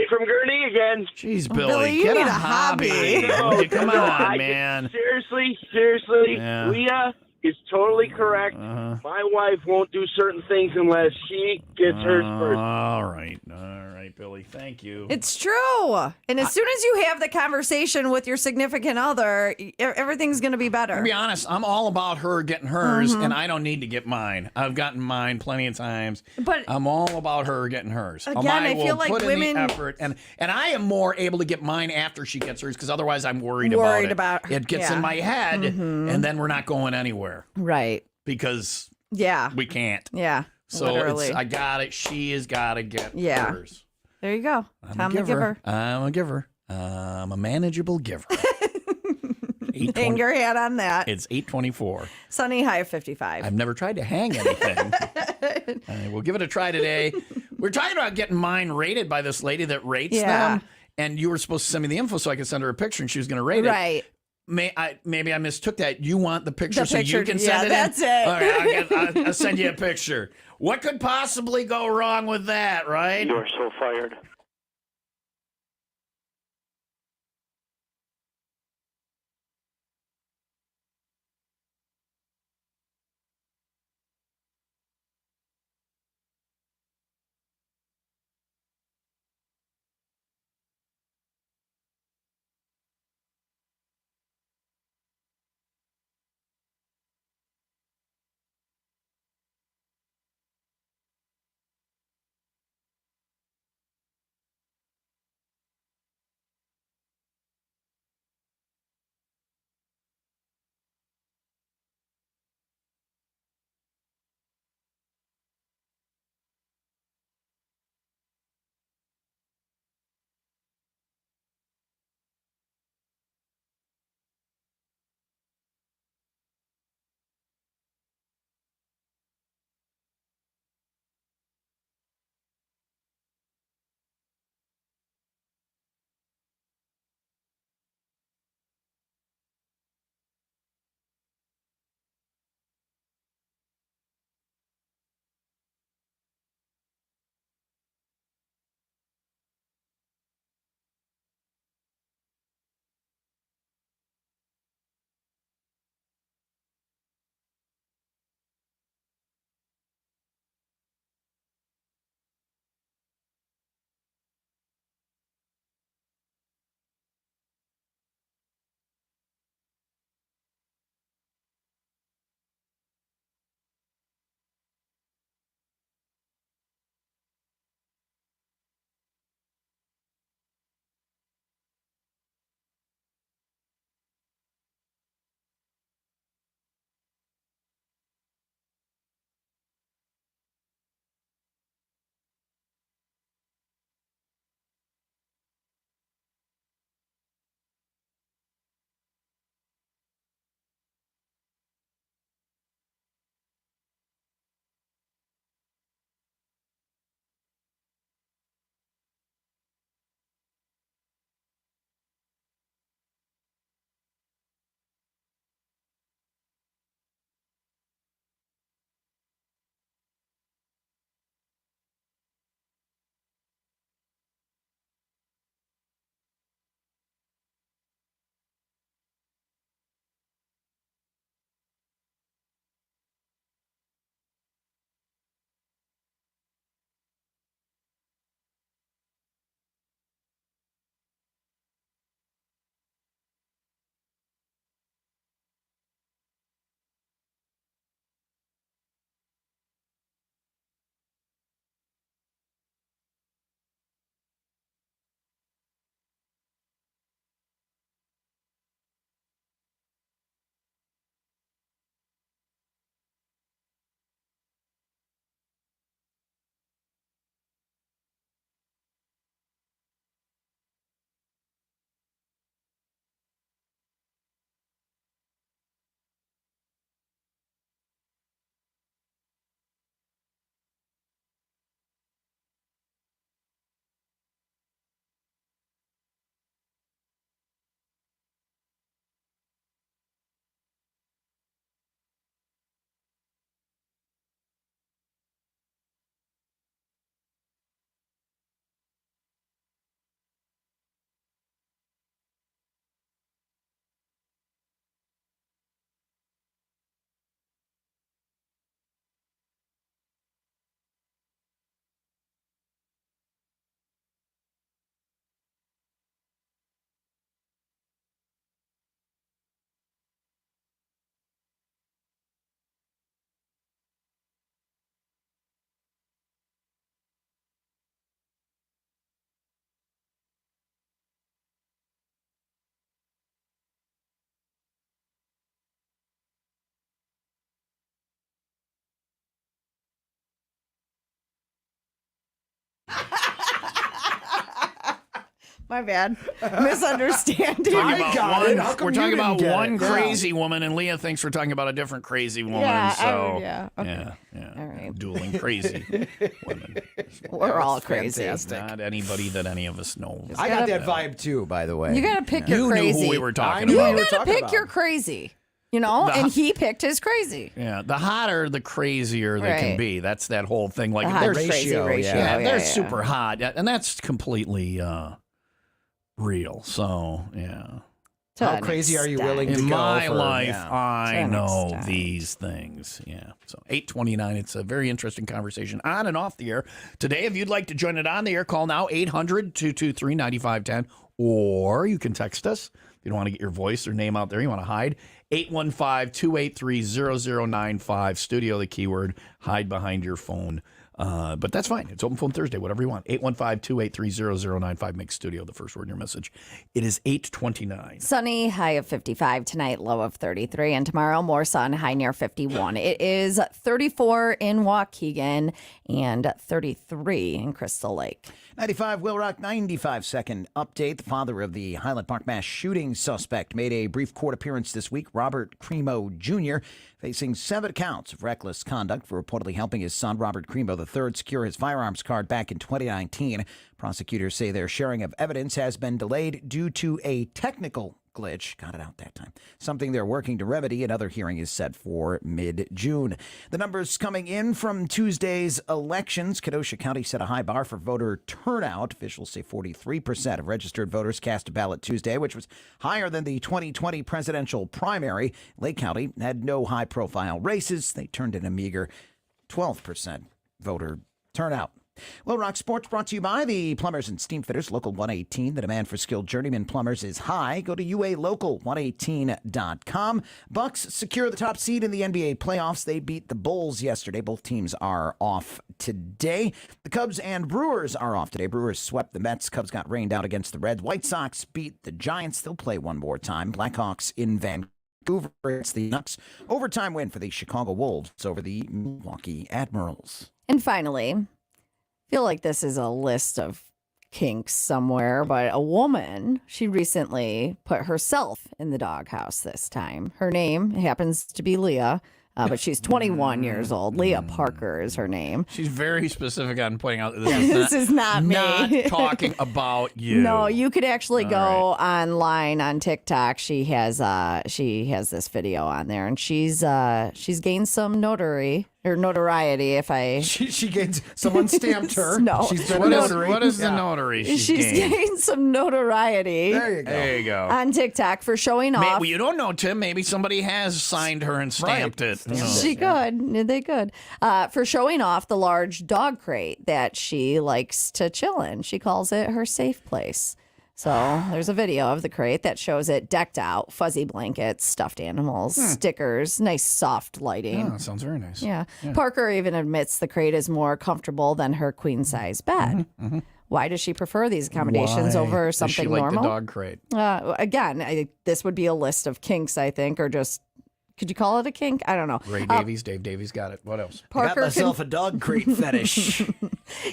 from Gurney again. Jeez, Billy, Billy, you get need a a hobby. hobby. Come on, man. Seriously, Yeah. Leah is totally correct. My wife won't do certain things unless she gets hers first. All right, Billy. Thank you. It's true. And as soon as you have the conversation with your significant other, everything's going to be better. To be honest, I'm all about her getting hers, and I don't need to get mine. I've gotten mine plenty of times. But I'm all about her getting hers. Again, I feel like put women... in the effort, and I am more able to get mine after she gets hers, because otherwise I'm worried about it. It gets in my head, and then we're not going anywhere. Right. Because we can't. Yeah. So literally. I got it. She has got to get hers. There you go. I'm a giver. I'm a giver. I'm a manageable giver. Hang your hat on that. It's 8:24. Sunny high of 55. I've never tried to hang anything. We'll give it a try today. We're talking about getting mine rated by this lady that rates them, and you were supposed to send me the info so I could send her a picture, and she was going to rate it. Right. Maybe I mistook that. You want the picture so picture, you can send it that's in? it. All right, I'll send you a picture. What could possibly go wrong with that, right? You're so fired. My bad. Misunderstanding. We're talking about one crazy woman, and Leah thinks we're talking about a different crazy woman. Yeah, Okay. All right. Dueling crazy women. We're all crazy. Not anybody that any of us know. I got that vibe too, by the way. You got to pick your You crazy. knew who we were talking You about. got to pick your crazy. You know, and he picked his crazy. Yeah, the hotter, the crazier they can be. That's that whole thing. Like The they're ratio. they're super hot, and that's completely real. So yeah. How crazy are you willing to go? In my for, life, I know these things. Yeah. So 8:29. It's a very interesting conversation on and off the air today. If you'd like to join it on the air, call now 800-223-9510, or you can text us. If you don't want to get your voice or name out there, you want to hide, 815-283-0095, studio, the keyword, hide behind your phone. But that's fine. It's Open Phone Thursday, whatever you want. 815-283-0095, make studio the first word in your message. It is 8:29. Sunny, high of 55 tonight, low of 33. And tomorrow, more sun, high near 51. It is 34 in Waukegan and 33 in Crystal Lake. 95 Will Rock 95-second update. The father of the Highland Park mass shooting suspect made a brief court appearance this week. Robert Cremo Jr. facing 7 counts of reckless conduct for reportedly helping his son, Robert Cremo III, secure his firearms card back in 2019. Prosecutors say their sharing of evidence has been delayed due to a technical glitch. Got it out that time. Something they're working to remedy. Another hearing is set for mid-June. The numbers coming in from Tuesday's elections. Kenosha County set a high bar for voter turnout. Officials say 43% of registered voters cast a ballot Tuesday, which was higher than the 2020 presidential primary. Lake County had no high-profile races. They turned in a meager 12% voter turnout. Will Rock Sports brought to you by the Plumbers and Steamfitters, Local 118. The demand for skilled journeyman plumbers is high. Go to UALocal118.com. Bucks secure the top seed in the NBA playoffs. They beat the Bulls yesterday. Both teams are off today. The Cubs and Brewers are off today. Brewers swept the Mets. Cubs got rained out against the Reds. White Sox beat the Giants. They'll play one more time. Blackhawks in Vancouver. It's the Ducks. Overtime win for the Chicago Wolves over the Milwaukee Admirals. And finally, feel like this is a list of kinks somewhere, but a woman, she recently put herself in the doghouse this time. Her name happens to be Leah, but she's 21 years old. Leah Parker is her name. She's very specific on pointing out that This is not me. Not talking about you. No, you could actually go online on TikTok. She has this video on there, and she's gained some notoriety. If I she gained, someone stamped her. No, she's been what a is, notary. what is the notary? She's gained some notoriety. There you go. There you go. On TikTok for showing off. Well, you don't know, Tim. Maybe somebody has signed her and stamped it. She could. They could. For showing off the large dog crate that she likes to chill in. She calls it her safe place. So there's a video of the crate that shows it decked out, fuzzy blankets, stuffed animals, stickers, nice soft lighting. Oh, sounds very nice. Yeah. Parker even admits the crate is more comfortable than her queen-size bed. Why does she prefer these accommodations over something does she normal? like the dog crate? Again, this would be a list of kinks, I think, or just, could you call it a kink? I don't know. Ray Davies, Dave Davies got it. What else? I got myself a dog crate fetish.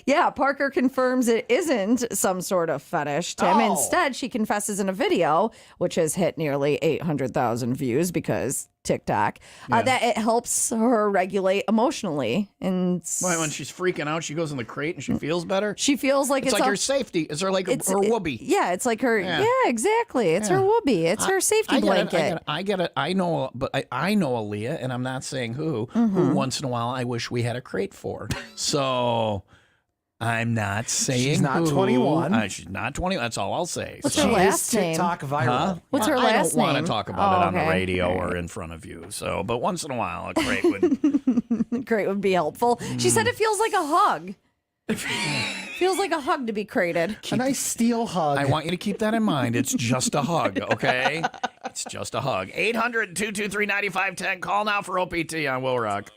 Yeah, Parker confirms it isn't some sort of fetish, Tim. Oh. Instead, she confesses in a video, which has hit nearly 800,000 views because TikTok, that it helps her regulate emotionally. And Why, when she's freaking out, she goes in the crate and she feels better? she feels like It's like her safety. It's her, like her whoopee. Yeah, it's like her. Yeah. Yeah, exactly. It's her whoopee. It's her safety blanket. I get it. I know, but I know Aaliyah, and I'm not saying who once in a while I wish we had a crate for. So I'm not saying She's not who. 21. She's not 21. That's all I'll say. What's So- her last name? TikTok viral. Huh? What's her I last don't want name? to talk about it on the okay. radio or in front of you. So, but once in a while, a crate would. Crate would be helpful. She said it feels like a hug. Feels like a hug to be crated. A nice steel hug. I want you to keep that in mind. It's just a hug, okay? It's just a hug. 800-223-9510. Call now for OPT on Will Rock.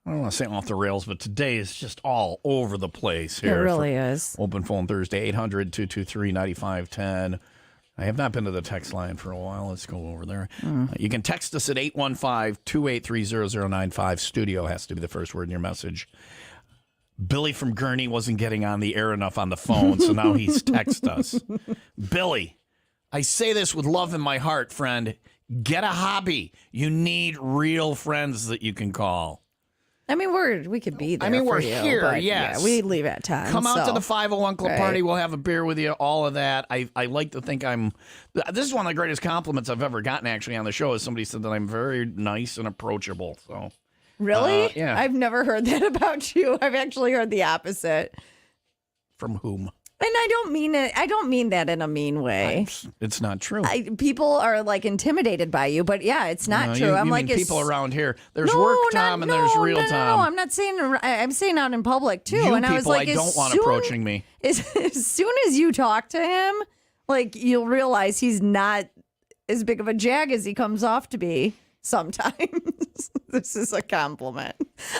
I don't want to say off the rails, but today is just all over the place here. It really is. Open phone Thursday, 800-223-9510. I have not been to the text line for a while. Let's go over there. You can text us at 815-283-0095. Studio has to be the first word in your message. Billy from Gurney wasn't getting on the air enough on the phone, so now he's text us. Billy, I say this with love in my heart, friend. Get a hobby. You need real friends that you can call. I mean, we could be there. I mean, for we're you, here, but, yes. Yeah, we leave at 10. Come out so. to the 501 Club Party. We'll have a beer with you, all of that. I like to think this is one of the greatest compliments I've ever gotten, actually, on the show, is somebody said that I'm very nice and approachable. So, Really? yeah. I've never heard that about you. I've actually heard the opposite. From whom? And I don't mean it. I don't mean that in a mean way. It's not true. People are like intimidated by you, but yeah, it's not true. I'm like, people around here. There's work Tom and there's real Tom. No, I'm not saying. I'm saying out in public too. You and I was people like, I don't want approaching me. As soon as you talk to him, like you'll realize he's not as big of a jag as he comes off to be. Sometimes this is a compliment.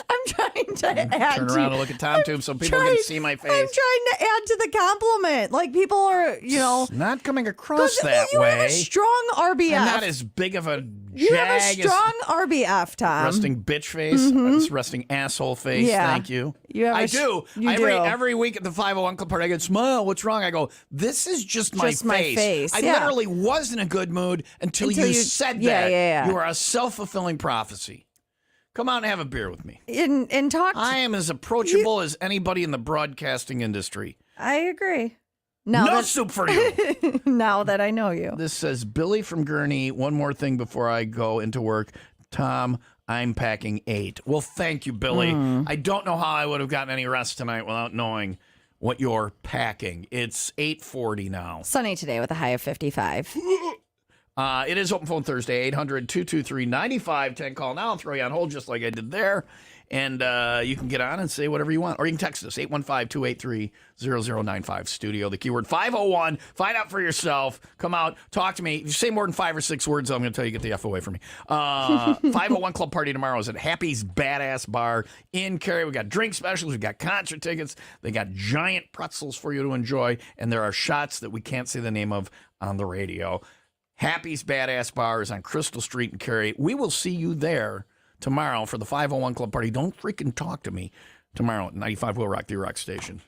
I'm trying to add. Turn around and look at Tom too, so people can see my face. I'm trying to add to the compliment. Like people are, not coming across that you way. Have a strong RBF. I'm not as big of a jag. You have a strong RBF, Tom. Resting bitch face, resting asshole face. Yeah. Thank you. I do. Every week at the 501 Club Party, I go, smile. What's wrong? I go, this is just my face. I literally was in a good mood until you said that. Yeah. You are a self-fulfilling prophecy. Come out and have a beer with me. And talk. I am as approachable as anybody in the broadcasting industry. I agree. No soup for you. Now that I know you. This says, Billy from Gurney, one more thing before I go into work. Tom, I'm packing 8. Well, thank you, Billy. I don't know how I would have gotten any rest tonight without knowing what you're packing. It's 8:40 now. Sunny today with a high of 55. It is Open Phone Thursday, 800-223-9510. Call now. I'll throw you on hold just like I did there. And you can get on and say whatever you want. Or you can text us, 815-283-0095 studio. The keyword 501. Find out for yourself. Come out. Talk to me. If you say more than 5 or 6 words, I'm going to tell you get the F away from me. 501 Club Party tomorrow is at Happy's Badass Bar in Cary. We got drink specials. We got concert tickets. They got giant pretzels for you to enjoy. And there are shots that we can't say the name of on the radio. Happy's Badass Bar is on Crystal Street in Cary. We will see you there tomorrow for the 501 Club Party. Don't freaking talk to me tomorrow at 95 WIIL Rock, the Rock Station.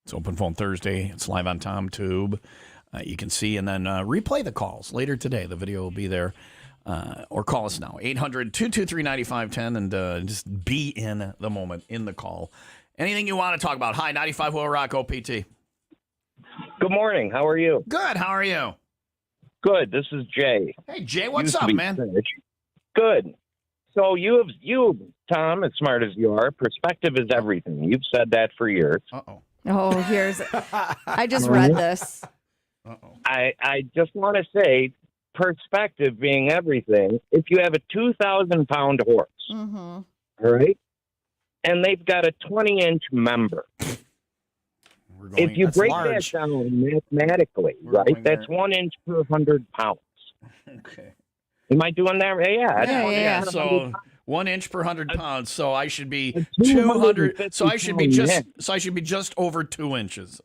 It's Open Phone Thursday. It's live on TomTube. You can see and then replay the calls later today. The video will be there. Or call us now, 800-223-9510, and just be in the moment, in the call. Anything you want to talk about. Hi, 95 Will Rock OPT. Good morning. How are you? Good. How are you? Good. This is Jay. Hey, Jay, what's up, man? Good. So you, Tom, as smart as you are, perspective is everything. You've said that for years. Uh-oh. Oh, I just read this. Uh-oh. I just want to say, perspective being everything, if you have a 2,000-pound horse, all right, and they've got a 20-inch member, if you break that down mathematically, right, that's 1 inch per 100 pounds. Okay. Am I doing that? Yeah. So 1 inch per 100 pounds. So I should be 200. So I should be just over 2 inches.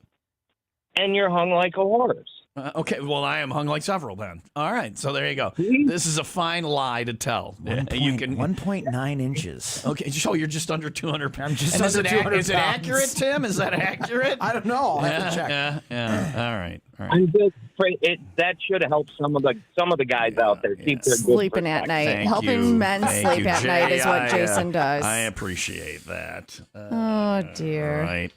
And you're hung like a horse. Okay, well, I am hung like several then. All right, so there you go. This is a fine lie to tell. You can 1.9 inches. Okay, so you're just under 200 pounds. I'm just under 200 pounds. Is it accurate, Tim? Is that accurate? I don't know. I'll have to check. Yeah. All right. I'm just afraid that should help some of the guys out there keep their good Sleeping at night. Helping men sleep at night is what Jason does. I appreciate that. Oh, dear. All right.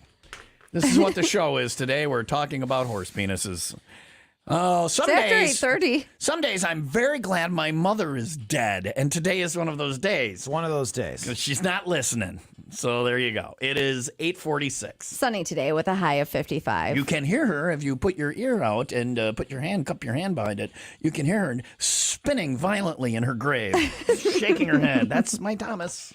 This is what the show is today. We're talking about horse penises. Oh, some days, after 8:30. Some days I'm very glad my mother is dead, and today is one of those days. One of those days. Because she's not listening. So there you go. It is 8:46. Sunny today with a high of 55. You can hear her if you put your ear out and cup your hand behind it. You can hear her spinning violently in her grave, shaking her head. That's my Thomas.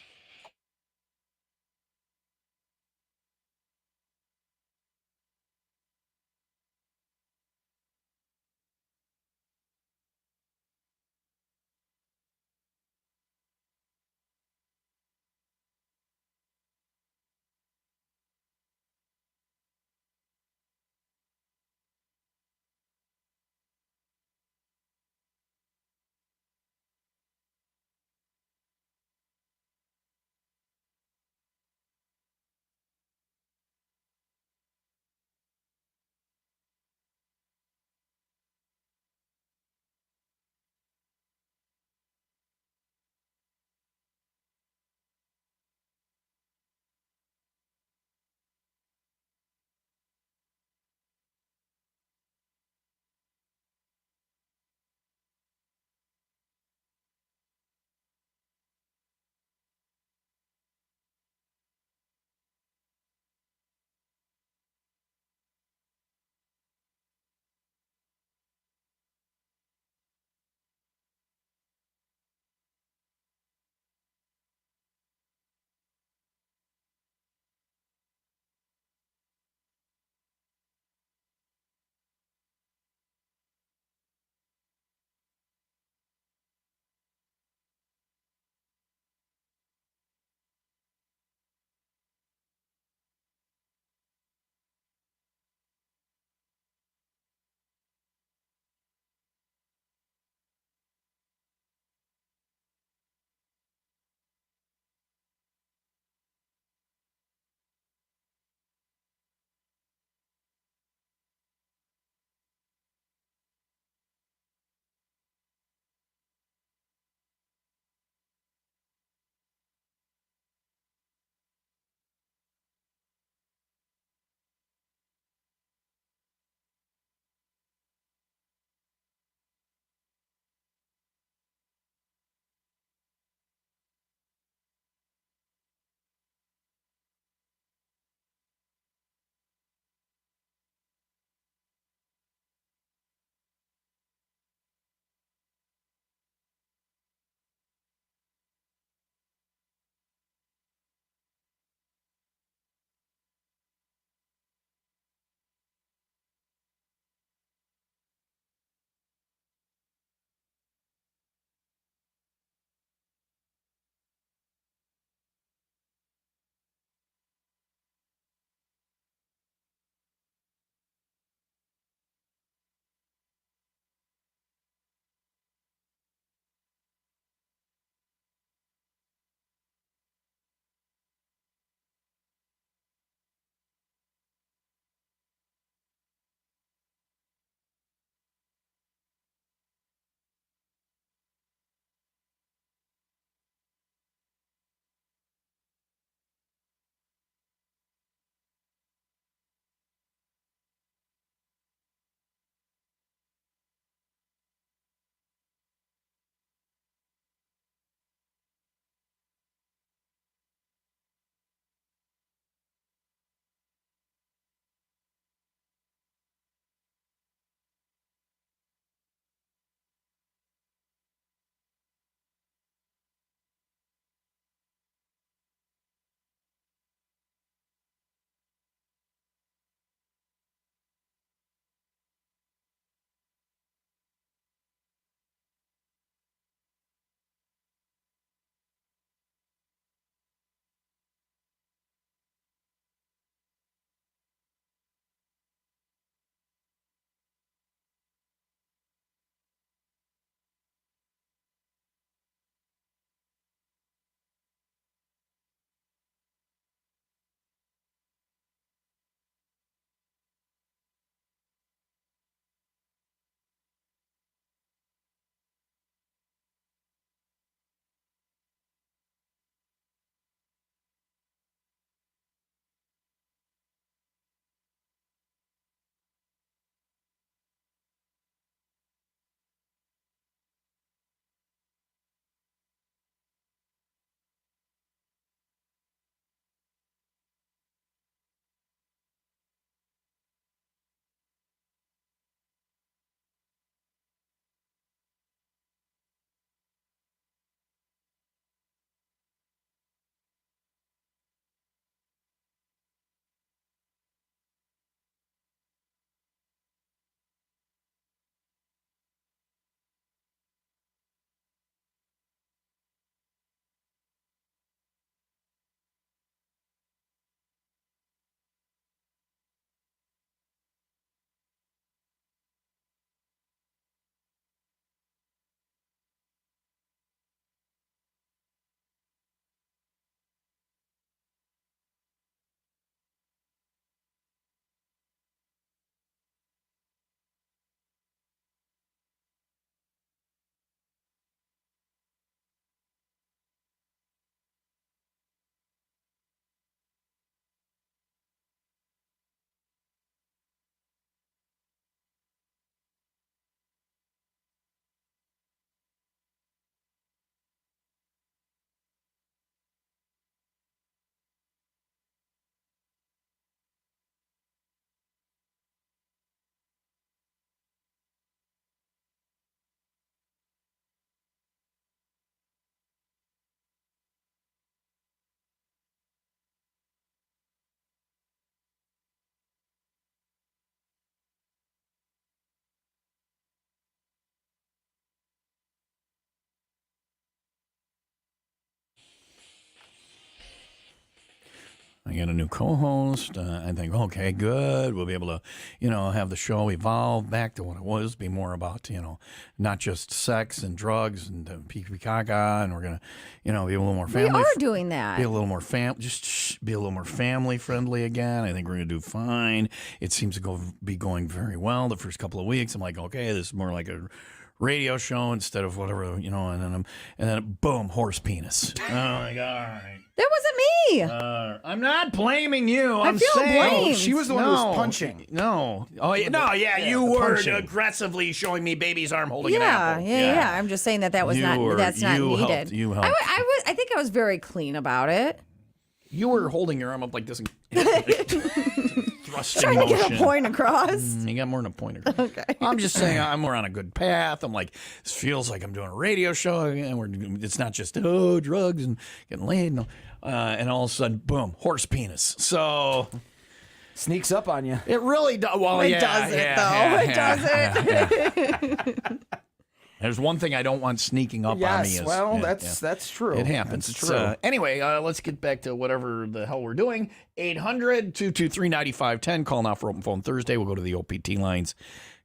I get a new co-host. I think, okay, good. We'll be able to, have the show evolve back to what it was, be more about, not just sex and drugs and pee-pee caca, and we're going to, be a little more family. We are doing that. Be a little more be a little more family friendly again. I think we're going to do fine. It seems to be going very well the first couple of weeks. I'm like, okay, this is more like a radio show instead of whatever, and then boom, horse penis. Oh my God. That wasn't me. I'm not blaming you. I I'm feel saying blamed. She was the one who was punching. No. Oh, yeah, no, yeah, you were punching. aggressively showing me baby's arm holding an Yeah, apple. yeah. I'm just saying that was not needed. You helped. I think I was very clean about it. You were holding your arm up like this and thrusting Trying to motion. get a point across. You got more than a point across. Okay. I'm just saying we're on a good path. I'm like, this feels like I'm doing a radio show and it's not just drugs and getting laid. No. And all of a sudden, boom, horse penis. So Sneaks up on you. it really does. Well, It doesn't, though. It doesn't. There's one thing I don't want sneaking up on me. That's true. It happens. That's true. Anyway, let's get back to whatever the hell we're doing. 800-223-9510. Call now for Open Phone Thursday. We'll go to the OPT lines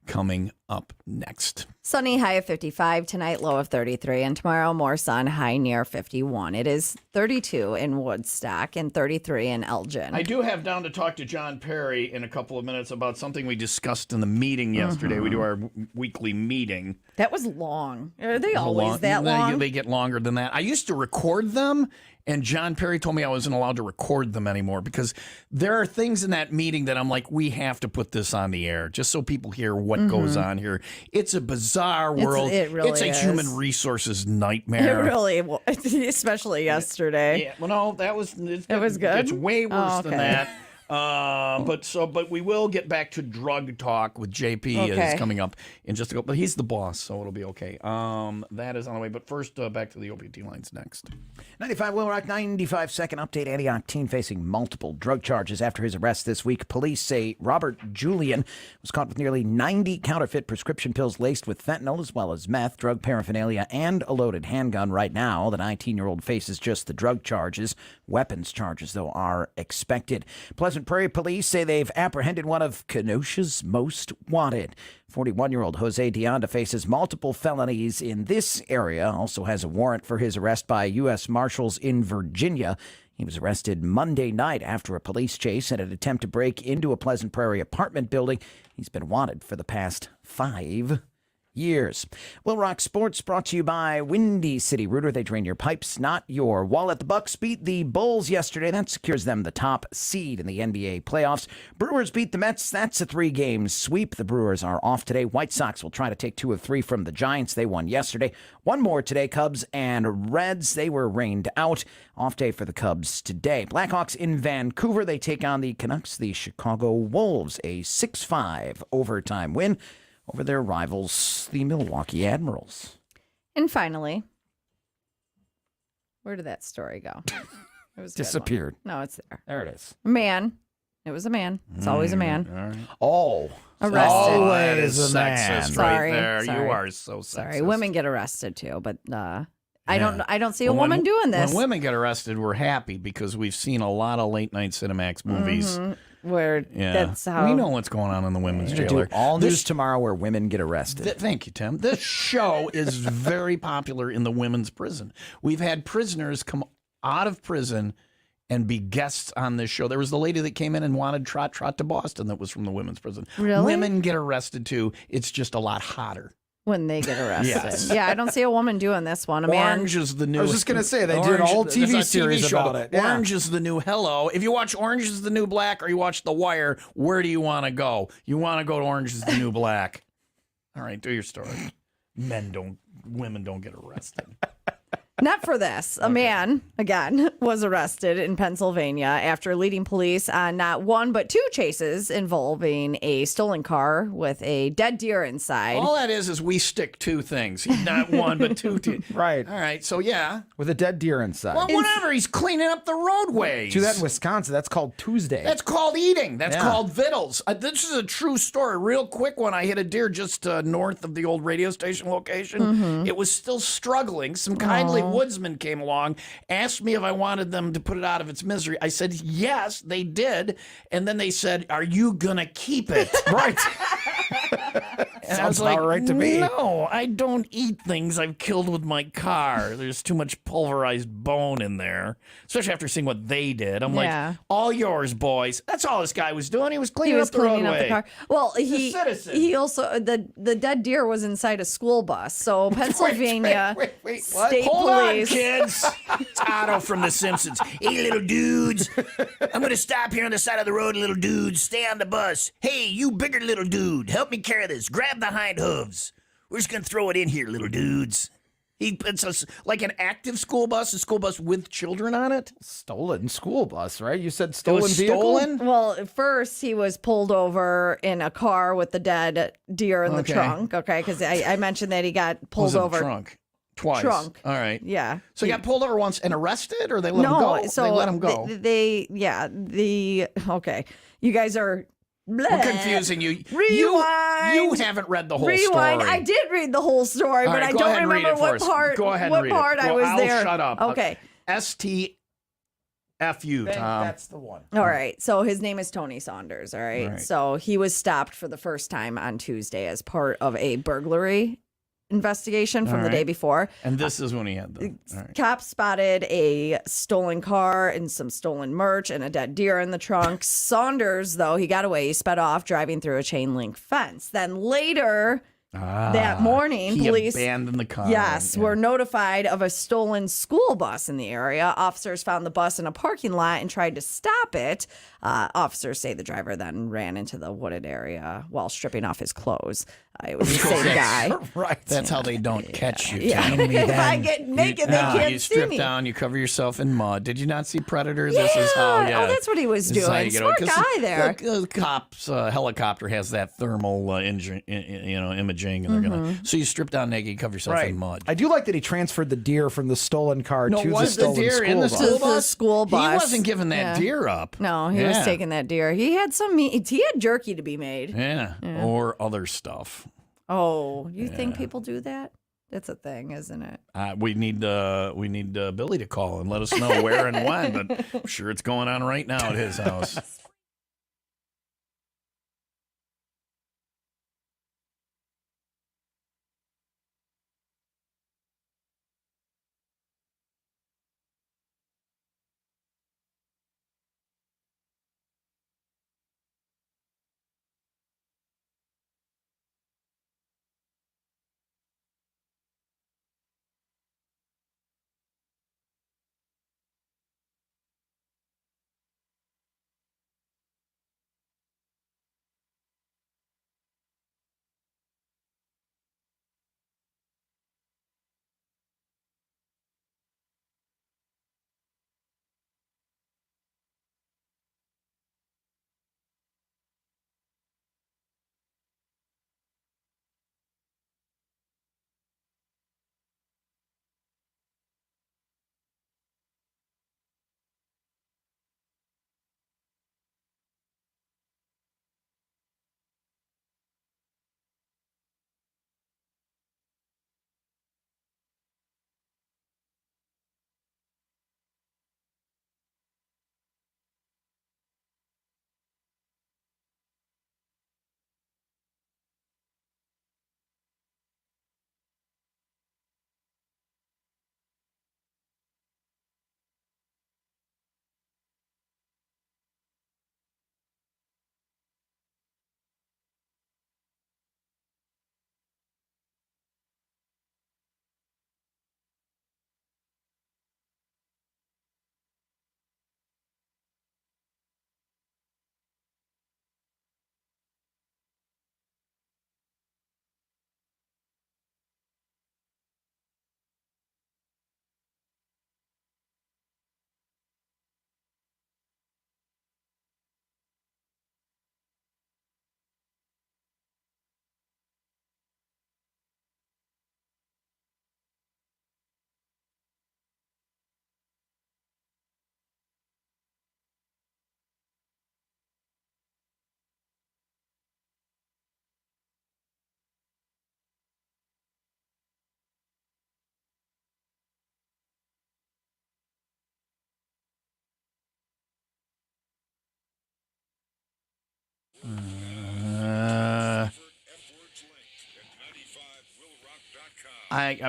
coming up next. Sunny, high of 55 tonight, low of 33, and tomorrow more sun, high near 51. It is 32 in Woodstock and 33 in Elgin. I do have down to talk to John Perry in a couple of minutes about something we discussed in the meeting yesterday. We do our weekly meeting. That was long. Are they How always that long? They get longer than that. I used to record them, and John Perry told me I wasn't allowed to record them anymore because there are things in that meeting that I'm like, we have to put this on the air just so people hear what goes on here. It's a bizarre world. It really it's a is. human reresources It nightmare. really was, especially yesterday. Yeah, well, no, it was good. good? It's way worse than okay. that. But we will get back to drug talk with JP Okay. is coming up in just a couple. But he's the boss, so it'll be okay. That is on the way. But first, back to the OPT lines next. 95 WIIL Rock 95-second update. Antioch teen facing multiple drug charges after his arrest this week. Police say Robert Julian was caught with nearly 90 counterfeit prescription pills laced with fentanyl as well as meth, drug paraphernalia, and a loaded handgun. Right now, the 19-year-old faces just the drug charges. Weapons charges, though, are expected. Pleasant Prairie police say they've apprehended one of Kenosha's most wanted. 41-year-old Jose Deonda faces multiple felonies in this area, also has a warrant for his arrest by U.S. Marshals in Virginia. He was arrested Monday night after a police chase and an attempt to break into a Pleasant Prairie apartment building. He's been wanted for the past 5 years. WIIL Rock Sports brought to you by Windy City Rooter. They drain your pipes, not your wallet. The Bucks beat the Bulls yesterday. That secures them the top seed in the NBA playoffs. Brewers beat the Mets. That's a 3-game sweep. The Brewers are off today. White Sox will try to take 2 of 3 from the Giants. They won yesterday. One more today. Cubs and Reds, they were rained out. Off day for the Cubs today. Blackhawks in Vancouver. They take on the Canucks. The Chicago Wolves, a 6-5 overtime win over their rivals, the Milwaukee Admirals. And finally, where did that story go? It was a good Disappeared. one. No, it's there. There it is. A man. It was a man. It's always a man. All right. Oh. Arrested. Always a Sexist man. right Sorry, there. sorry. You are so sexist. Sorry, women get arrested too, but I don't see a When woman doing this. When women get arrested, we're happy because we've seen a lot of late night Cinemax movies. Where that's how we know what's going on in the women's We're gonna jailer. do all news tomorrow where women get arrested. Thank you, Tim. This show is very popular in the women's prison. We've had prisoners come out of prison and be guests on this show. There was the lady that came in and wanted Trot to Boston that was from the women's prison. Really? Women get arrested too. It's just a lot hotter. when they get arrested. Yes. Yeah, I don't see a woman doing this one. A man. Orange is the new. I was just going to say, they did a whole TV there's a series show. about it. Yeah. Orange is the new Hello. If you watch Orange is the New Black or you watch The Wire, where do you want to go? You want to go to Orange is the New Black. All right, do your story. Women don't get arrested. Not for this. A man, again, was arrested in Pennsylvania after leading police on not one but two chases involving a stolen car with a dead deer inside. All that is we stick two things. He's not one but two. Right. All right, so yeah. With a dead deer inside. Well, whatever. He's cleaning up the roadways. Do that in Wisconsin. That's called Tuesday. That's called eating. That's Yeah. called vittles. This is a true story. Real quick one. I hit a deer just north of the old radio station location. Mm-hmm. It was still struggling. Some kindly backwoodsman came along, asked me if I wanted them to put it out of its misery. I said, yes, they did. And then they said, are you going to keep it? Right. And I was Sounds like, about right to me. no, I don't eat things I've killed with my car. There's too much pulverized bone in there, especially after seeing what they did. I'm Yeah. like, all yours, boys. That's all this guy was doing. He was cleaning up the roadway. car. Well, He's a citizen. he also the dead deer was inside a school bus. So Pennsylvania Wait, what? State Hold on, Police. kids. It's Otto from The Simpsons. Hey, little dudes. I'm going to stop here on the side of the road, little dudes. Stay on the bus. Hey, you bigger little dude. Help me carry this. Grab the hind hooves. We're just going to throw it in here, little dudes. It's like an active school bus, a school bus with children on it. Stolen school bus, right? You said It stolen was vehicle? stolen? Well, at first he was pulled over in a car with the dead deer in the Okay. trunk. Okay, because I mentioned that he got Was pulled it over. trunk? Twice. Trunk. All right. Yeah. So he got pulled over once and arrested, or they let him No, go? so they let him go. Okay. You guys are. We're confusing you. Rewind. You haven't read the whole Rewind. story. I did read the whole story, All but right, I go don't ahead and read remember it for what us. part. Go ahead what and read part it. I was I'll there. shut up. Okay. STFU, Tom. That's the one. All right. So his name is Tony Saunders. All right. All right. So he was stopped for the first time on Tuesday as part of a burglary investigation from All the day right. before. And this is when he had the. All right. Cops spotted a stolen car and some stolen merch and a dead deer in the trunk. Saunders, though, he got away. He sped off driving through a chain link fence. Then later that morning, he police abandoned the car. Yes, were notified of a stolen school bus in the area. Officers found the bus in a parking lot and tried to stop it. Officers say the driver then ran into the wooded area while stripping off his clothes. It was the same guy. Right. That's how they don't catch you. Yeah. Tom. If I get naked, they can't you see strip me. down, you cover yourself in mud. Did you not see Predator? Yeah. This is how. Yeah. Oh, that's what he was This is how doing. you get Smart away. 'Cause guy there. The cops helicopter has that thermal imaging, and they're gonna. So you strip down naked, you cover yourself Right. in mud. I do like that he transferred the deer from the stolen car No, to the was the stolen deer school in the bus. school To the bus? school bus. He wasn't giving that Yeah. deer up. No, he was Yeah. taking that deer. He had some meat. He had jerky to be made. Yeah. Or other stuff. Oh, you think people do that? That's a thing, isn't it? We need Billy to call and let us know where and when. But I'm sure it's going on right now at his house.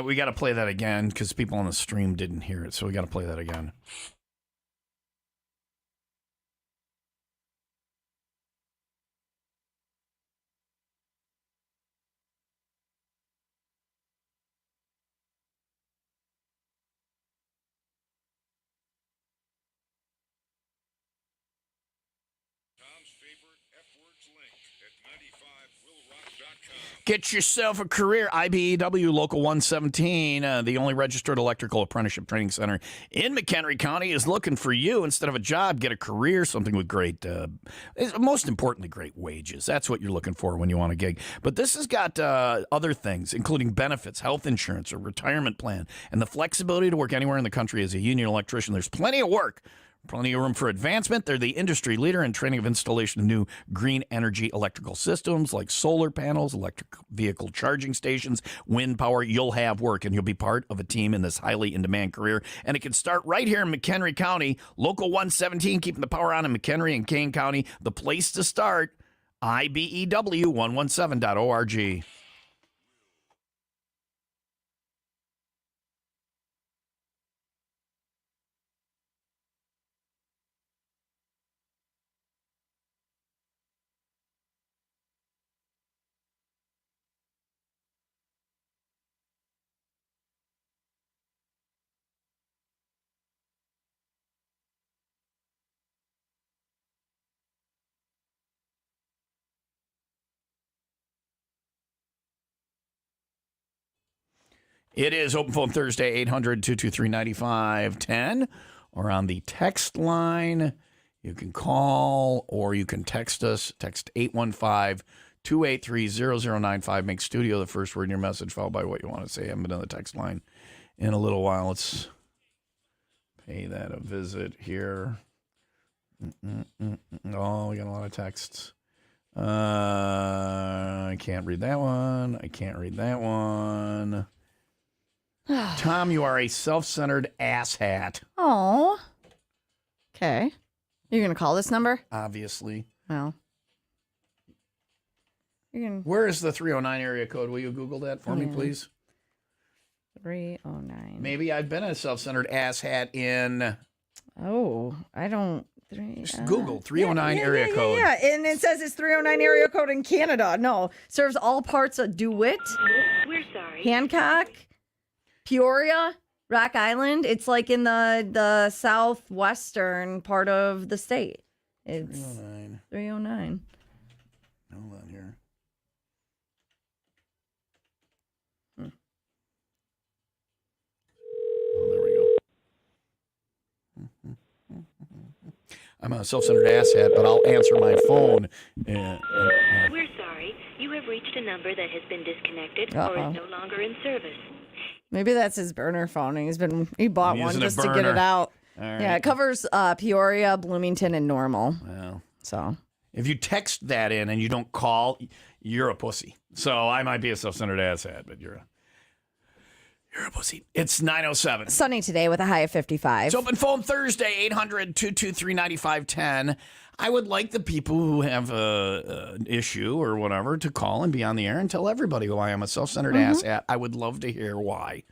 We got to play that again because people on the stream didn't hear it, so we got to play that again. Get yourself a career. IBEW Local 117, the only registered electrical apprenticeship training center in McHenry County, is looking for you. Instead of a job, get a career, something with great, most importantly, great wages. That's what you're looking for when you want a gig. But this has got other things, including benefits, health insurance, a retirement plan, and the flexibility to work anywhere in the country as a union electrician. There's plenty of work. Plenty of room for advancement. They're the industry leader in training of installation of new green energy electrical systems like solar panels, electric vehicle charging stations, wind power. You'll have work, and you'll be part of a team in this highly in-demand career. And it can start right here in McHenry County. Local 117, keeping the power on in McHenry and Kane County. The place to start, IBEW117.org. It is Open Phone Thursday, 800-223-9510, or on the text line. You can call or you can text us. Text 815-283-0095. Make studio the first word in your message, followed by what you want to say. I haven't been on the text line in a little while. Let's pay that a visit here. Oh, we got a lot of texts. I can't read that one. I can't read that one. Tom, you are a self-centered asshat. Oh. Okay. You're going to call this number? Obviously. Well. Where is the 309 area code? Will you Google that for me, please? 309. Maybe I've been a self-centered asshat in... Oh, I don't... Just Google 309 area code. Yeah, and it says it's 309 area code in Canada. No, serves all parts of DeWitt. We're sorry. Hancock, Peoria, Rock Island. It's like in the southwestern part of the state. It's 309. 309. Hold on here. Oh, there we go. I'm a self-centered asshat, but I'll answer my phone. We're sorry. You have reached a number that has been disconnected or is no longer in service. Maybe that's his burner phone. He bought one just to get it out. Right. Yeah, it covers Peoria, Bloomington, and Normal. Well, so if you text that in and you don't call, you're a pussy. So I might be a self-centered asshat, but you're a pussy. It's 9:07. Sunny today with a high of 55. It's Open Phone Thursday, 800-223-9510. I would like the people who have an issue or whatever to call and be on the air and tell everybody why I'm a self-centered asshat. I would love to hear why.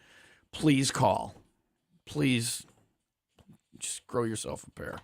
Please call. Please just grow yourself a pair.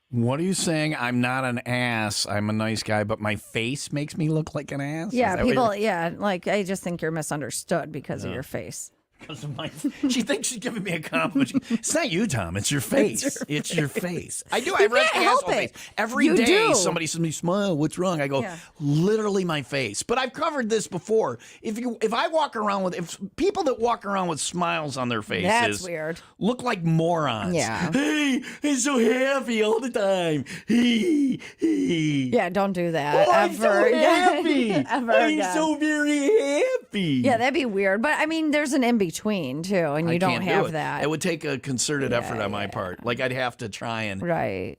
What are you saying? I'm not an ass. I'm a nice guy, but my face makes me look like an ass? Is Yeah, that what people. you're- Yeah, like I just think you're misunderstood because of your face. Because of my, she thinks she's giving me a compliment. It's not you, Tom. It's your face. It's your face. I do. I You have can't help asshole it. face. Every You day, do. somebody says to me, "Smile. What's wrong?" I go, Yeah. literally my face. But I've covered this before. If I walk around with, if people that walk around with smiles on their faces, That's weird. look like morons. Yeah. Hey, I'm so happy all the time. Hey, hey. Yeah, don't do that Oh, I'm ever. so again. happy. Ever I'm again. so very happy. Yeah, that'd be weird. But I mean, there's an in between too, and you I don't can't do have it. that. It would take a concerted effort on my part. Like I'd have to try and. Right.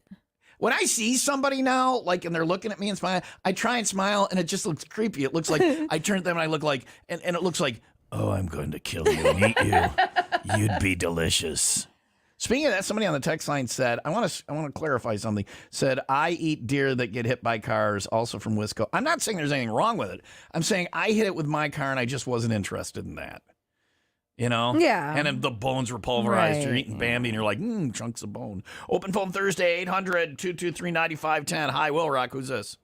When I see somebody now, like, and they're looking at me and smiling, I try and smile, and it just looks creepy. It looks like I turn to them and I look like, and it looks like, oh, I'm going to kill you and eat you. You'd be delicious. Speaking of that, somebody on the text line said, I want to clarify something. Said, I eat deer that get hit by cars, also from Wisco. I'm not saying there's anything wrong with it. I'm saying I hit it with my car, and I just wasn't interested in that. You know? Yeah. And then the bones were pulverized. You're Right, eating Bambi, and you're like, chunks of bone. Open phone Thursday, 800-223-9510. Hi, Will Rock. Who's this?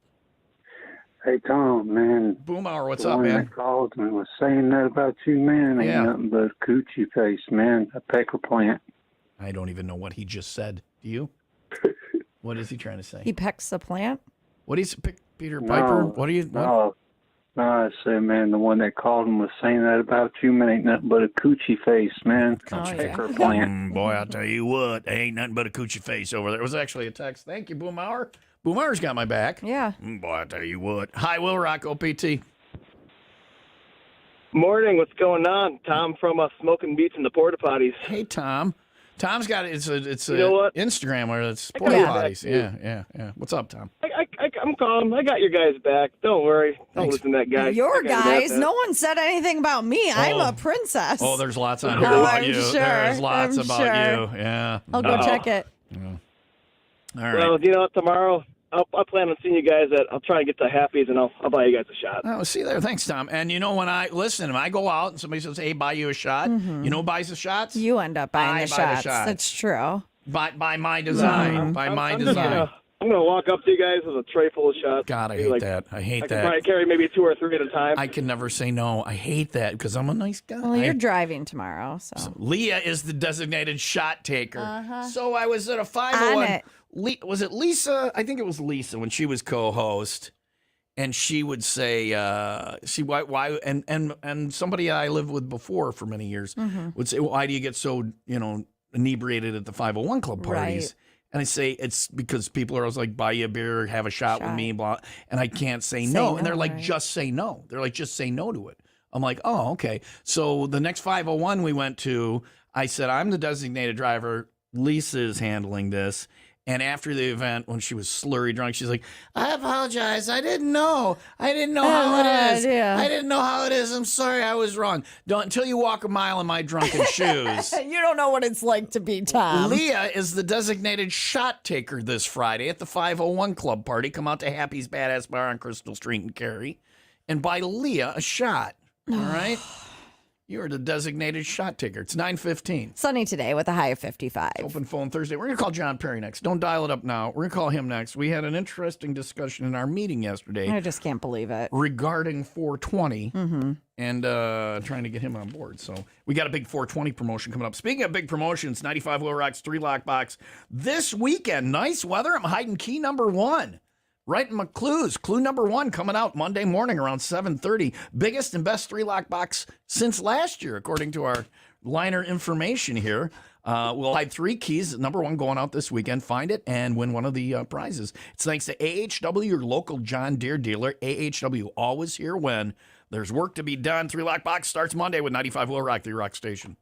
Hey, Tom, man. Boomhauer, what's the up, one man? that called and was saying that about you, man, ain't Yeah. nothing but a coochie face, man. A pecker plant. I don't even know what he just said. Do you? What is he trying to say? He pecks the plant. What is Peter Piper? No, What are you? What? No, I said, man, the one that called and was saying that about you, man, ain't nothing but a coochie face, man. A pecker plant. Boy, I'll tell you what, ain't nothing but a coochie face over there. It was actually a text. Thank you, Boomhauer. Boomhauer's got my back. Yeah. Boy, I'll tell you what. Hi, Will Rock, OPT. Morning, what's going on? Tom from Smoking Beats in the Porta Potties. Hey, Tom. Tom's got it's a You know what? Instagram where it's I porta got potties. that, Yeah. What's up, Tom? I'm calm. I got your guys back. Don't worry. Don't listen to that guy. Your That guy's guys. got that. No one said anything about me. I'm a princess. Oh, there's lots on here Oh, about I'm you. sure. There's lots I'm about sure. you. Yeah. I'll go check it. All right. Well, you know what? Tomorrow, I'll plan on seeing you guys I'll try and get to Happy's and I'll buy you guys a shot. Oh, see there. Thanks, Tom. And you know, when I go out and somebody says, hey, buy you a shot, you know who buys the shots? You end up buying I the buy shots. the shots. That's true. By my design. By my I'm design. I'm gonna walk up to you guys with a tray full of shots. God, I Maybe hate that. I hate I can that. probably carry maybe 2 or 3 at a time. I can never say no. I hate that because I'm a nice guy. Well, you're driving tomorrow, so. Leah is the designated shot taker. Uh-huh. So I was at a On 501. it. Was it Lisa? I think it was Lisa when she was co-host, and she would say, why and somebody I lived with before for many years would say, why do you get so inebriated at the 501 club parties? Right. And I say it's because people are always like, buy you a beer, have a shot with me, blah, and I can't say no. And they're like, just say no. They're like, just say no to it. I'm like, oh, okay. So the next 501 we went to, I said, I'm the designated driver. Lisa is handling this. And after the event, when she was slurry drunk, she's like, I apologize. I didn't know. I didn't know how it is. I didn't know how it is. I'm sorry. I was wrong. Until you walk a mile in my drunken shoes. You don't know what it's like to be Tom. Leah is the designated shot taker this Friday at the 501 Club Party. Come out to Happy's Badass Bar on Crystal Street in Cary and buy Leah a shot. All right? You're the designated shot taker. It's 9:15. Sunny today with a high of 55. Open phone Thursday. We're going to call John Perry next. Don't dial it up now. We're going to call him next. We had an interesting discussion in our meeting yesterday. I just can't believe it. Regarding 420 Mm-hmm. and trying to get him on board. So we got a big 420 promotion coming up. Speaking of big promotions, 95 Will Rock's 3-lock box. This weekend, nice weather. I'm hiding key number 1. Right in my clues. Clue number 1 coming out Monday morning around 7:30. Biggest and best 3-lock box since last year, according to our liner information here. We'll hide 3 keys. Number 1 going out this weekend. Find it and win one of the prizes. It's thanks to AHW, your local John Deere dealer. AHW, always here when there's work to be done. 3-lock box starts Monday with 95 Will Rock, the Rock Station.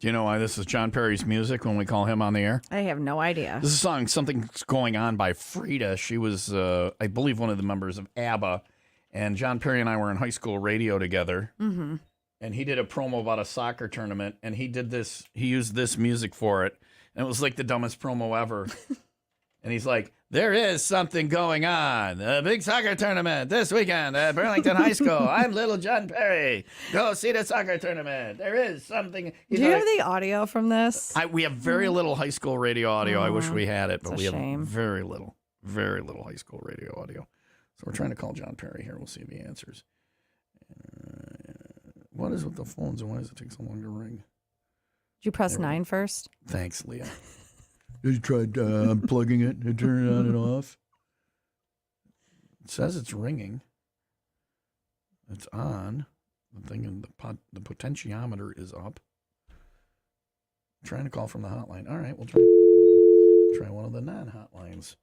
Do you know why this is John Perry's music when we call him on the air? I have no idea. This is a song, Something's Going On by Frida. She was, I believe, one of the members of ABBA. And John Perry and I were in high school radio together. Mm-hmm. And he did a promo about a soccer tournament. And he used this music for it. And it was like the dumbest promo ever. And he's like, there is something going on. A big soccer tournament this weekend at Burlington High School. I'm little John Perry. Go see the soccer tournament. There is something. Do you have the audio from this? We have very little high school radio audio. I wish we had it, but we have shame. very little high school radio audio. So we're trying to call John Perry here. We'll see if he answers. What is with the phones and why does it take so long to ring? Did you press 9 first? Thanks, Leah. You tried unplugging it and turning it on and off. It says it's ringing. It's on. The thing in the potentiometer is up. I'm trying to call from the hotline. All right, we'll try one of the non-hotlines.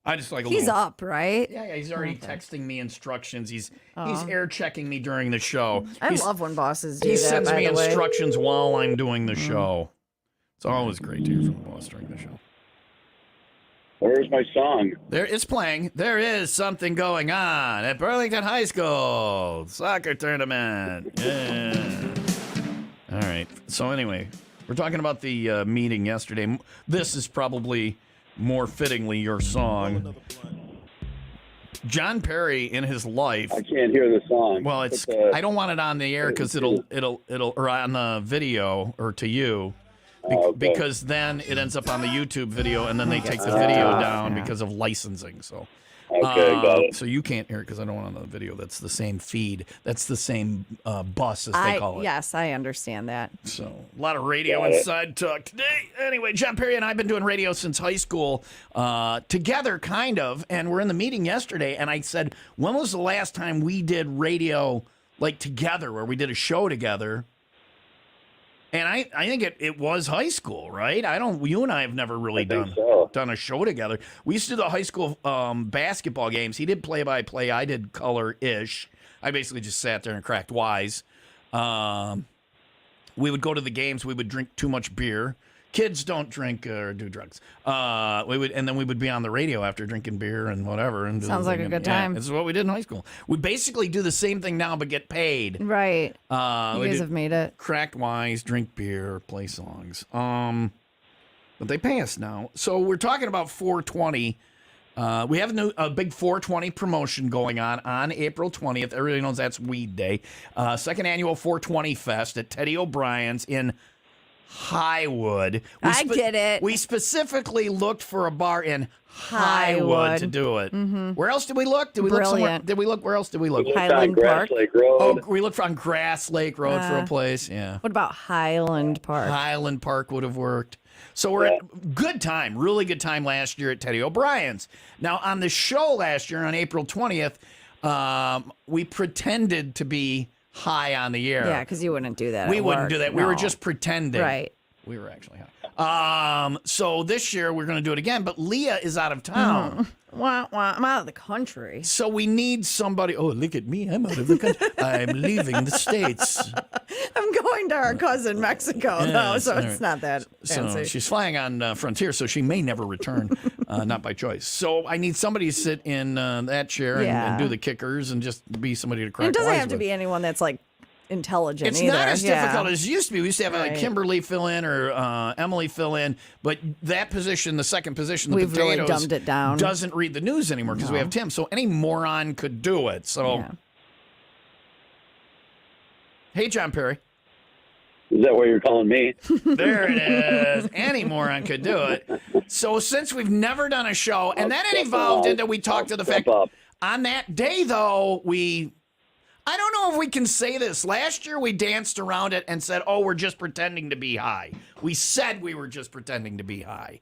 I just like He's up, right? Yeah, he's already texting me instructions. He's air checking me during the show. I love when bosses do that. He sends by me the way. instructions while I'm doing the show. It's always great to hear from the boss during the show. Where's my song? It's playing. There is something going on at Burlington High School. Soccer tournament. Yeah. All right. So anyway, we're talking about the meeting yesterday. This is probably more fittingly your song. John Perry in his life. I can't hear the song. Well, it's I don't want it on the air because it'll or on the video or to you. Because then it ends up on the YouTube video, and then they take the video down because of licensing. So, got it. So you can't hear it because I don't want it on the video. That's the same feed. That's the same bus as they call it. Yes, I understand that. So a lot of radio inside talk today. Anyway, John Perry and I have been doing radio since high school together, kind of. And we're in the meeting yesterday, and I said, when was the last time we did radio like together, where we did a show together? And I think it was high school, right? You and I have never really done a show together. We used to do the high school basketball games. He did play-by-play. I did color-ish. I basically just sat there and cracked wise. We would go to the games. We would drink too much beer. Kids don't drink or do drugs. And then we would be on the radio after drinking beer and whatever. And sounds like a good time. This is what we did in high school. We basically do the same thing now, but get paid. Right. You guys have made it. Cracked wise, drink beer, play songs. But they pay us now. So we're talking about 420. We have a big 420 promotion going on April 20th. Everybody knows that's Weed Day. Second annual 420 Fest at Teddy O'Brien's in Highwood. I get it. We specifically looked for a bar in Highwood to do it. Mm-hmm. Where else did we look? Did we look somewhere? Did we look? Where else did we look? Highland Park. Lake Road. Oh, we looked on Grass Lake Road for a place. Yeah. What about Highland Park? Highland Park would have worked. So we're at good time, really good time last year at Teddy O'Brien's. Now on the show last year on April 20th, we pretended to be high on the air. Yeah, because you wouldn't do that. We wouldn't do that. We were just pretending. Right. We were actually high. So this year we're going to do it again, but Leah is out of town. I'm out of the country. So we need somebody. Oh, look at me. I'm out of the country. I'm leaving the States. I'm going to our cousin Mexico, though, so it's not that fancy. So she's flying on Frontier, so she may never return, not by choice. So I need somebody to sit in that chair and do the kickers and just be somebody to crack It doesn't wise have to with. be anyone that's like intelligent It's either. not as difficult as it used to be. We used to have like Right. Kimberly fill in or Emily fill in, but that position, the second position, the We've potatoes, really dumbed it down. doesn't read the news anymore because we have Tim. So any moron could do it. So, hey, John Perry. Is that what you're calling me? There it is. Any moron could do it. So since we've never done a show, and then it evolved into we talked to the fact on that day, though, I don't know if we can say this. Last year, we danced around it and said, oh, we're just pretending to be high. We said we were just pretending to be high.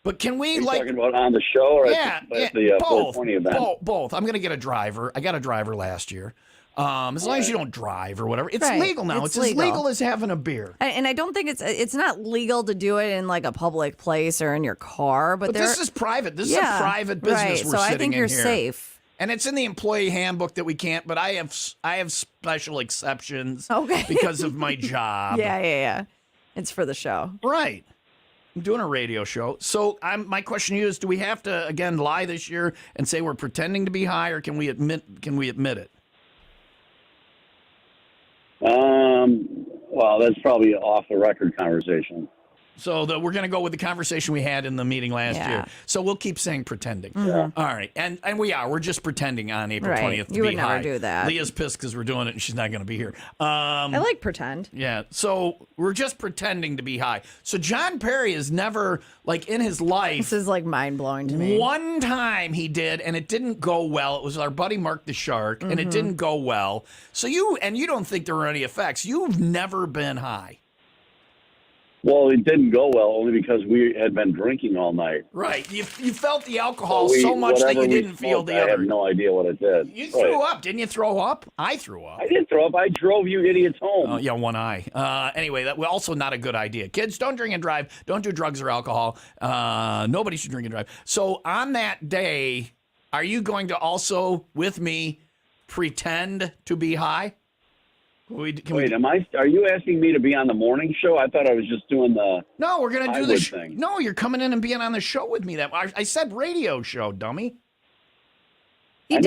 But can we, talking about on the show or at the both, 420 event? Both. I'm going to get a driver. I got a driver last year. As long as you don't drive or whatever. It's Right. legal now. It's as legal as having a beer. And I don't think it's not legal to do it in like a public place or in your car. But this is private. This is a private business right. we're so I sitting think in you're here. safe. And it's in the employee handbook that we can't, but I have special exceptions Okay. because of my job. Yeah. It's for the show. Right. I'm doing a radio show. So my question to you is, do we have to, again, lie this year and say we're pretending to be high, or can we admit it? Well, that's probably off the record conversation. So we're going to go with the conversation we had in the meeting last year. So we'll keep saying pretending. Mm-hmm. All right. And we're just pretending on April 20th to You be would never high. do that. Leah's pissed because we're doing it and she's not going to be here. I like pretend. Yeah. So we're just pretending to be high. So John Perry has never, like in his life. This is like mind blowing to me. One time he did, and it didn't go well. It was our buddy Mark the Shark, and it didn't go well. So you don't think there were any effects. You've never been high. Well, it didn't go well only because we had been drinking all night. Right. You felt the alcohol so much that you didn't feel the other. I have no idea what it did. You threw up. Didn't you throw up? I threw up. I didn't throw up. I drove you idiots home. Oh, yeah, one eye. Anyway, that was also not a good idea. Kids, don't drink and drive. Don't do drugs or alcohol. Nobody should drink and drive. So on that day, are you going to also, with me, pretend to be high? Are you asking me to be on the morning show? I thought I was just doing the. No, we're going to do the thing. No, you're coming in and being on the show with me. I said radio show, dummy. I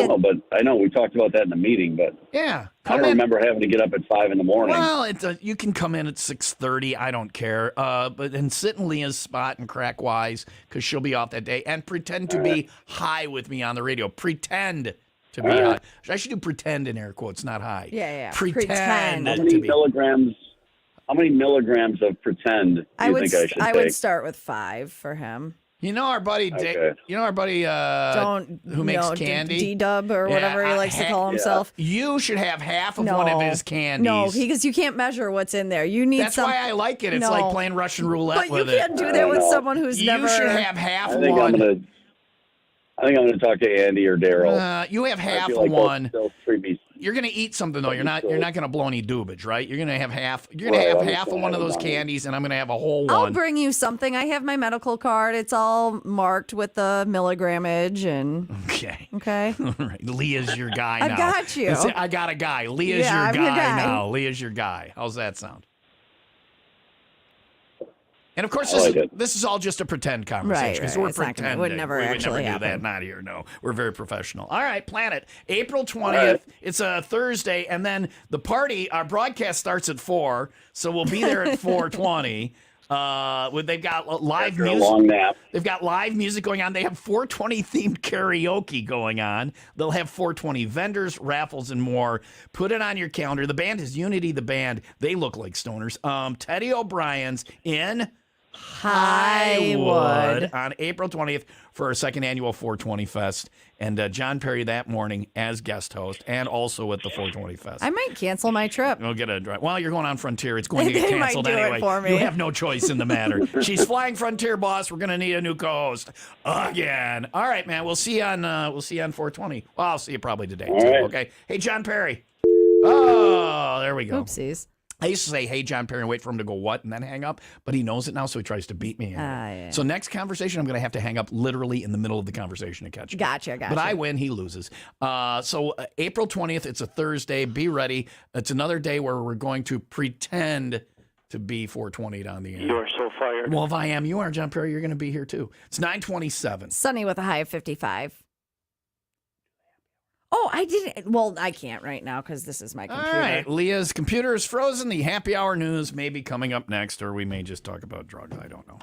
know we talked about that in the meeting, but yeah, I don't remember having to get up at 5 a.m. Well, you can come in at 6:30. I don't care. But then sit in Leah's spot and crack wise because she'll be off that day, and pretend to be high with me on the radio. Pretend to be high. I should do pretend in air quotes, not high. Yeah. Pretend. How many milligrams? How many milligrams of pretend do you think I should take? I would start with 5 for him. You know our buddy, who makes candy? D-Dub or whatever he likes to call himself. You should have half of one of his candies. No, because you can't measure what's in there. You need That's why I like it. It's like playing Russian roulette with it. But you can't do that with someone who's never... You should have half one. I think I'm going to talk to Andy or Daryl. You have half of one. They'll treat me. You're going to eat something though. You're not going to blow any doobage, right? You're going to have half. You're going to have half of one of those candies, and I'm going to have a whole one. I'll bring you something. I have my medical card. It's all marked with the milligrammage and. Okay. All right. Leah's your guy now. I got you. I got a guy. Leah's your guy now. Leah's your guy. How's that sound? And of course, this is all just a pretend conversation because we're pretending. It would never actually do that. Not here. No, we're very professional. All right, Planet. April 20th. Right. It's a Thursday, and then the party. Our broadcast starts at 4, so we'll be there at 4:20. They've got live music. A long nap. They've got live music going on. They have 420 themed karaoke going on. They'll have 420 vendors, raffles, and more. Put it on your calendar. The band is Unity. The band. They look like stoners. Teddy O'Brien's in Highwood on April 20th for our second annual 420 Fest. And John Perry that morning as guest host and also at the 420 Fest. I might cancel my trip. We'll get a drive. Well, you're going on Frontier. It's going to get They canceled might do anyway. it for me. You have no choice in the matter. She's flying Frontier, boss. We're going to need a new co-host again. All right, man. We'll see you on 420. Well, I'll see you probably today. Too, right. Okay. Hey, John Perry. Oh, there we go. Oopsies. I used to say, hey, John Perry, and wait for him to go what, and then hang up. But he knows it now, so he tries to beat me. Yeah. So next conversation, I'm going to have to hang up literally in the middle of the conversation to catch him. Gotcha. But I win, he loses. So April 20th, it's a Thursday. Be ready. It's another day where we're going to pretend to be 420 on the air. You're so fired. Well, if I am, you are, John Perry. You're going to be here, too. It's 9:27. Sunny with a high of 55. Oh, I didn't. Well, I can't right now because this is my computer. All right. Leah's computer is frozen. The happy hour news may be coming up next, or we may just talk about drugs. I don't know.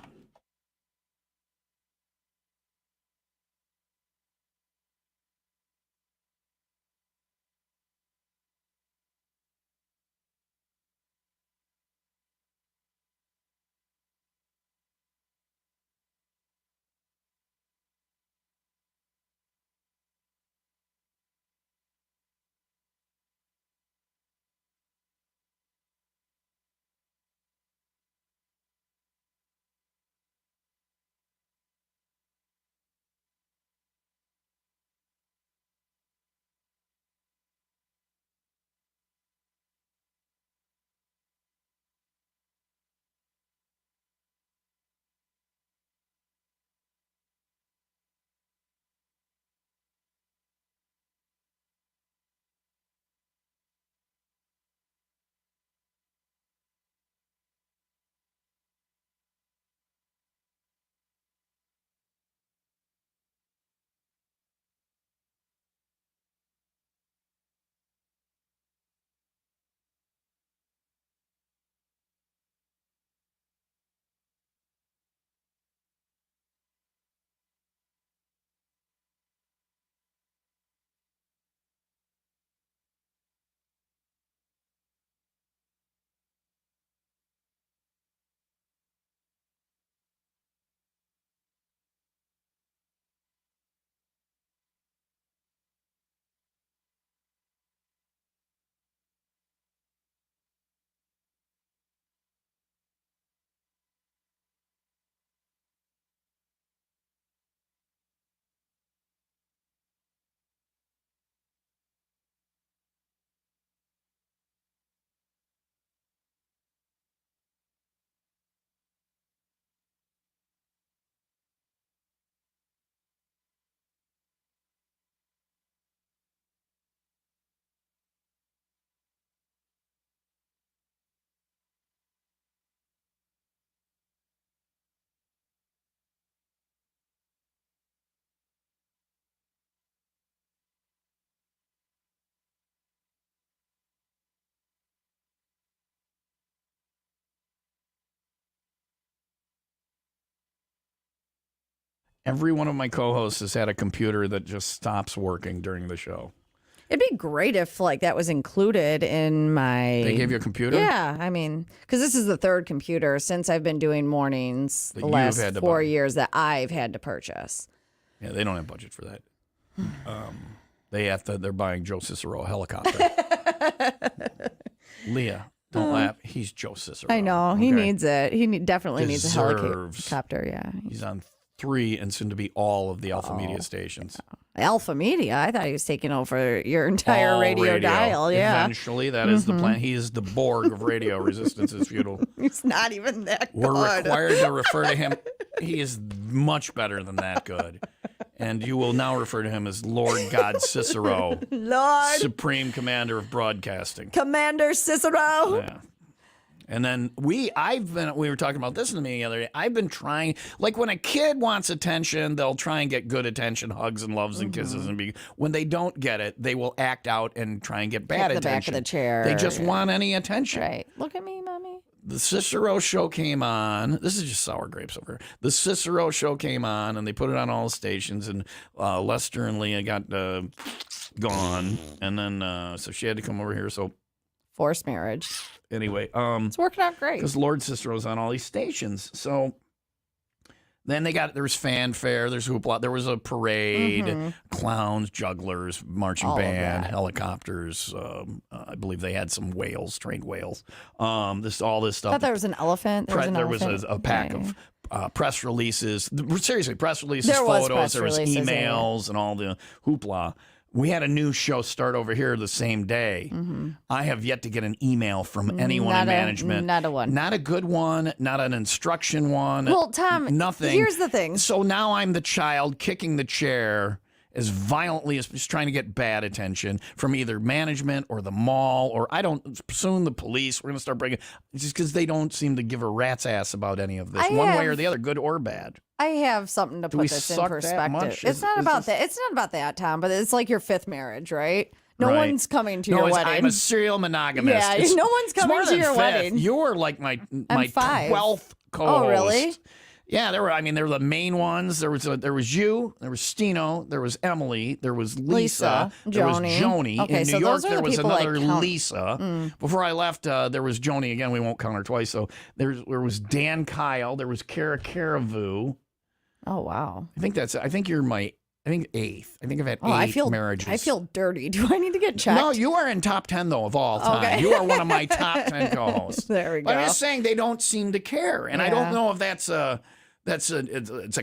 Every one of my co-hosts has had a computer that just stops working during the show. It'd be great if like that was included in my. They gave you a computer? Yeah, I mean, because this is the third computer since I've been doing mornings That the you've last had to 4 buy. yeah that I've had to purchase. Yeah, they don't have budget for that. They're buying Joe Cicero a helicopter. Leah, don't laugh. He's Joe Cicero. I know he okay? needs it. He definitely needs a Deserves. helicopter. Yeah, He's on 3 and soon to be all of the Alpha Media stations. Alpha Media. I thought he was taking over your entire All radio dial. Yeah, Eventually, that is the plan. He is the Borg of radio. Resistance is futile. He's not even that good. We're required to refer to him. He is much better than that good. And you will now refer to him as Lord God Cicero, Lord Supreme Commander of Broadcasting. Commander Cicero. Yeah. And then we were talking about this in the meeting the other day. I've been trying, like when a kid wants attention, they'll try and get good attention, hugs and loves and kisses. And when they don't get it, they will act out and try and get bad Kick the attention. back of the chair. They just want any attention. Right. Look at me, mommy. The Cicero show came on. This is just sour grapes over here. The Cicero show came on, and they put it on all the stations. And Lester and Leah got gone, and then so she had to come over here. So Forced marriage. anyway, It's working out great. because Lord Cicero's on all these stations. So then there was fanfare, there's hoopla, there was a parade, clowns, jugglers, marching All of band, that. helicopters. I believe they had some whales, trained whales. All this I stuff. thought there was an elephant. There was elephant. a pack Yeah. of press releases. Seriously, press releases, There was photos, press there was releases, yeah. emails, and all the hoopla. We had a new show start over here the same day. I have yet to get an email from anyone in management. Not a one. Not a good one, not an instruction one. Well, Tom, nothing. here's the thing. So now I'm the child kicking the chair as violently as just trying to get bad attention from either management or the mall or soon the police. We're going to start breaking just because they don't seem to give a rat's ass about any of this, one way or the other, good or bad. I have something to Do we put this in suck that perspective. much? It's not about that. It's not about that, Tom. But it's like your fifth marriage, right? No Right. one's coming to your wedding. I'm a serial monogamist. Yeah, no one's it's coming more to than your fifth. wedding. You're like my I'm 5. 12th co-host. Oh, really? Yeah, there were the main ones. There was you, there was Stino, there was Emily, there was Lisa, there was Joni. Joni. Okay, In so New York, those are there the was people I another count. Lisa. Before I left, there was Joni again. We won't count her twice. So there was Dan Kyle. There was Kara Caravu. Oh wow! I think you're my. I think 8th. I think I've had 8 marriages. I feel dirty. Do I need to get checked? No, you are in top 10 though of all time. Okay. You are one of my top 10 co-hosts. There we But go. I'm just saying they don't seem to care, and I don't know if it's a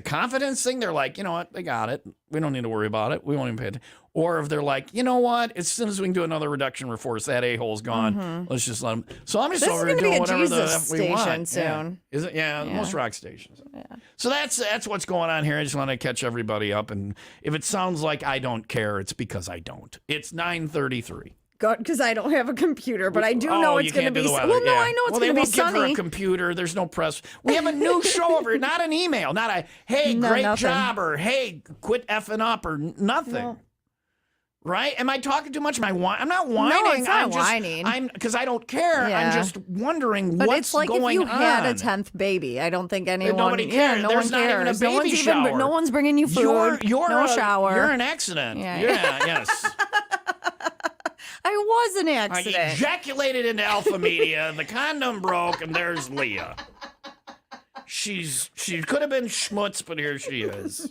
confidence thing. They're like, you know what, they got it. We don't need to worry about it. We won't even pay attention. Or if they're like, you know what, as soon as we can do another reduction reforce, that a-hole's gone. Let's just let them. So I'm just This is over here gonna be doing a whatever the Jesus F we want. station soon. Yeah. Is it? Yeah, Yeah. most rock stations. Yeah. So that's what's going on here. I just want to catch everybody up, and if it sounds like I don't care, it's because I don't. It's 9:33. Because I don't have a computer, but I do know it's going to be. Well, Well, no, I know it's going to be They won't give her sunny. a computer. There's no press. We have a new show over here, not an email, not a hey, No, great nothing. job, or hey, quit effing up, or nothing. No. Right? Am I talking too much? I'm not whining. No, it's not I'm just, whining. because I don't care. Yeah. I'm just wondering But what's it's like going if you on. had a 10th baby. I don't think anyone. Nobody Yeah, cares. no There's one not even a cares. baby no one's shower. no one's bringing you food. You're no a, shower. You're an accident. Yeah. Yes. I was an I accident. ejaculated into Alpha Media. The condom broke, and there's Leah. She could have been schmutz, but here she is.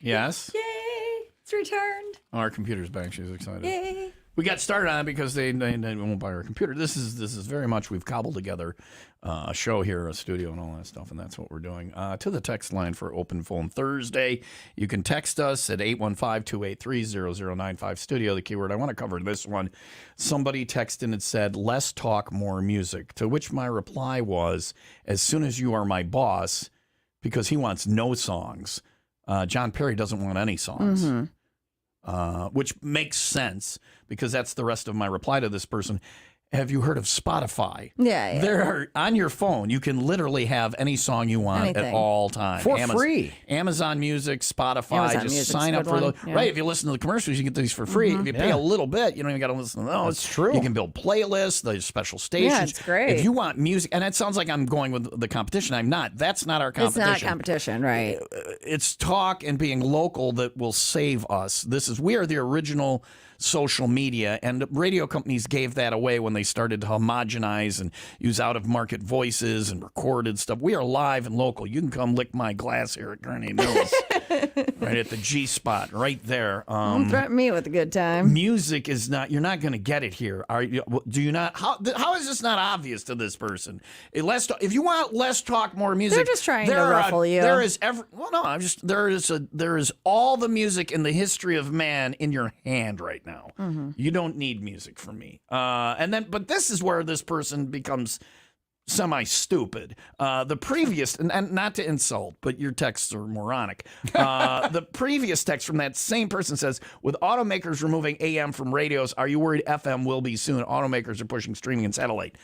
Yes. Yay! It's returned. Our computer's back. She's excited. Yay! We got started on it because they won't buy our computer. This is very much we've cobbled together a show here, a studio, and all that stuff, and that's what we're doing. To the text line for Open Phone Thursday, you can text us at 815-283-0095 studio. The keyword. I want to cover this one. Somebody texted and said, "Less talk, more music." To which my reply was, "As soon as you are my boss," because he wants no songs. John Perry doesn't want any songs. Mm-hmm. Which makes sense because that's the rest of my reply to this person. Have you heard of Spotify? Yeah. There are, on your phone, you can literally have any song you want Anything. at all times. For free. Amazon Music, Spotify, Amazon just Music's sign a up good for those. one, yeah. Right, if you listen to the commercials, you get these for free. If you pay a little bit, you don't even got to listen to those. That's true. You can build playlists, there's special stations. Yeah, it's great. If you want music, and it sounds like I'm going with the competition. I'm not. That's not our competition. It's not competition, right? It's talk and being local that will save us. We are the original social media, and radio companies gave that away when they started to homogenize and use out-of-market voices and recorded stuff. We are live and local. You can come lick my glass here at Gurney Mills, right at the G spot, right there. Don't threaten me with a good time. Music is not. You're not going to get it here. Are you? Do you not? How is this not obvious to this person? If you want less talk, more music, They're just trying to ruffle you. There is there is all the music in the history of man in your hand right now. Mm-hmm. You don't need music from me. But this is where this person becomes semi-stupid. The previous, and not to insult, but your texts are moronic. The previous text from that same person says, with automakers removing AM from radios, are you worried FM will be soon? Automakers are pushing streaming and satellite.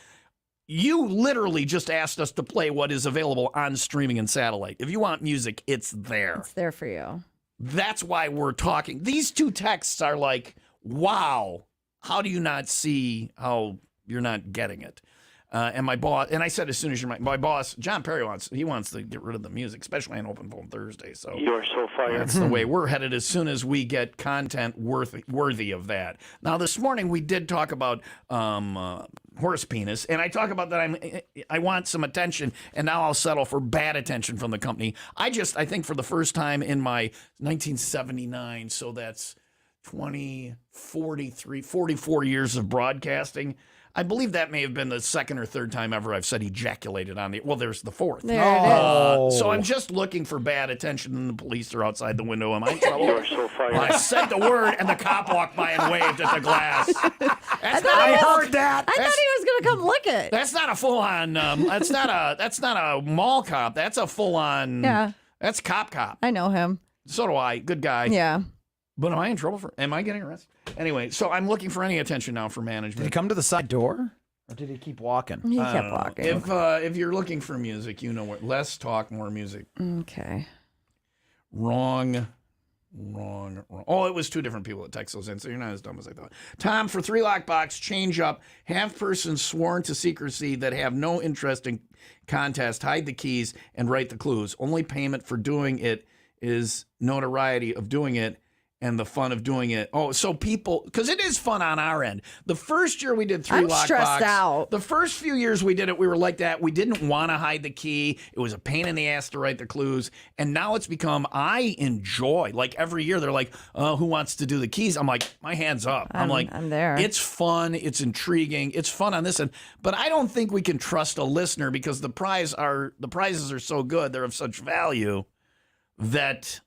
You literally just asked us to play what is available on streaming and satellite. If you want music, it's there. It's there for you. That's why we're talking. These two texts are like, wow, how do you not see how you're not getting it? And my boss, and I said, as soon as you're my boss, John Perry wants to get rid of the music, especially on Open Phone Thursday. So You're so fired. that's the way we're headed as soon as we get content worthy of that. Now, this morning we did talk about horse penis, and I talk about that I want some attention, and now I'll settle for bad attention from the company. I think for the first time in my 1979, so that's 44 years of broadcasting. I believe that may have been the second or third time ever I've said ejaculated on the. Well, there's the fourth. There it is. So I'm just looking for bad attention, and the police are outside the window. Am I in trouble? You're so fired. I said the word, and the cop walked by and waved at the glass. I heard that. I thought he was going to come lick it. That's not a full on. That's not a mall cop. That's a full on. Yeah. That's cop. I know him. So do I. Good guy. Yeah. But am I in trouble am I getting arrested? Anyway, so I'm looking for any attention now from Did management. he come to the side door? Or did he keep walking? He I kept don't know. walking. If you're looking for music, you know what. Less talk, more music. Okay. Wrong. Oh, it was two different people that text those in, so you're not as dumb as I thought. Tom, for 3 lockbox, change up. Have persons sworn to secrecy that have no interest in contest, hide the keys, and write the clues. Only payment for doing it is notoriety of doing it and the fun of doing it. Oh, so people, because it is fun on our end. The first year we did 3 lockbox. I'm stressed out. The first few years we did it, we were like that. We didn't want to hide the key. It was a pain in the ass to write the clues. And now it's become, I enjoy, like every year they're like, oh, who wants to do the keys? I'm like, my hand's up. I'm there. It's fun. It's intriguing. It's fun on this end. But I don't think we can trust a listener because the prizes are so good. They're of such value that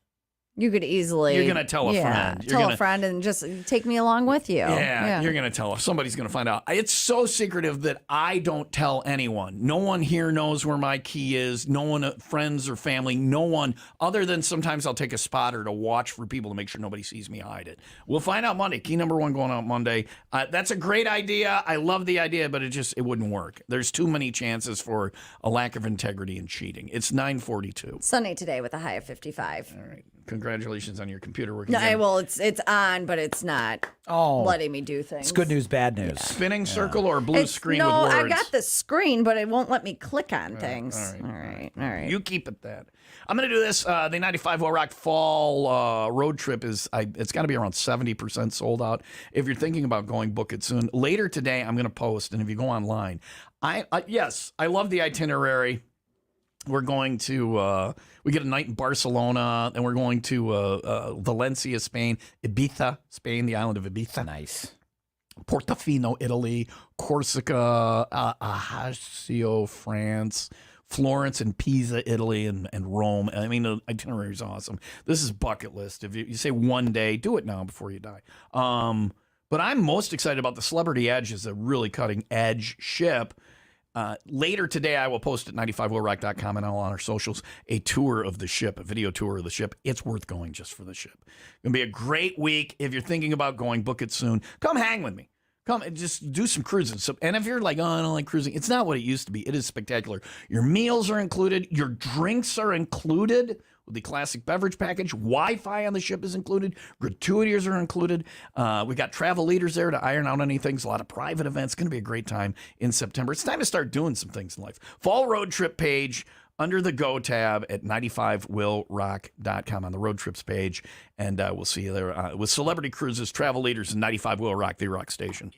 you could easily. You're going to tell a friend. Tell a friend and just take me along with you. Yeah, you're going to tell. Somebody's going to find out. It's so secretive that I don't tell anyone. No one here knows where my key is. No one, friends or family, no one, other than sometimes I'll take a spotter to watch for people to make sure nobody sees me hide it. We'll find out Monday. Key number 1 going out Monday. That's a great idea. I love the idea, but it wouldn't work. There's too many chances for a lack of integrity and cheating. It's 9:42. Sunny today with a high of 55. All right. Congratulations on your computer working. No, well, it's on, but it's not letting me do things. It's good news, bad news. Spinning circle or blue screen with No, words? I got the screen, but it won't let me click on things. All right. You keep it that. I'm going to do this. The 95 Will Rock Fall road trip it's got to be around 70% sold out. If you're thinking about going, book it soon. Later today, I'm going to post, and if you go online, yes, I love the itinerary. We're going to we get a night in Barcelona, and we're going to Valencia, Spain, Ibiza, Spain, the island of Ibiza. Nice. Portofino, Italy, Corsica, Ajaccio, France, Florence and Pisa, Italy, and Rome. I mean, the itinerary is awesome. This is bucket list. If you say one day, do it now before you die. But I'm most excited about the Celebrity Edge. Is a really cutting edge ship. Later today, I will post at 95willrock.com and all on our socials a tour of the ship, a video tour of the ship. It's worth going just for the ship. It's going to be a great week. If you're thinking about going, book it soon. Come hang with me. Come and just do some cruising. So, and if you're like, oh, I don't like cruising, it's not what it used to be. It is spectacular. Your meals are included. Your drinks are included with the classic beverage package. Wi-Fi on the ship is included. Gratuities are included. We got travel leaders there to iron out any things. A lot of private events. It's going to be a great time in September. It's time to start doing some things in life. Fall road trip page under the Go tab at 95willrock.com on the road trips page. And we'll see you there with Celebrity Cruises, travel leaders, and 95 Will Rock, the rock station.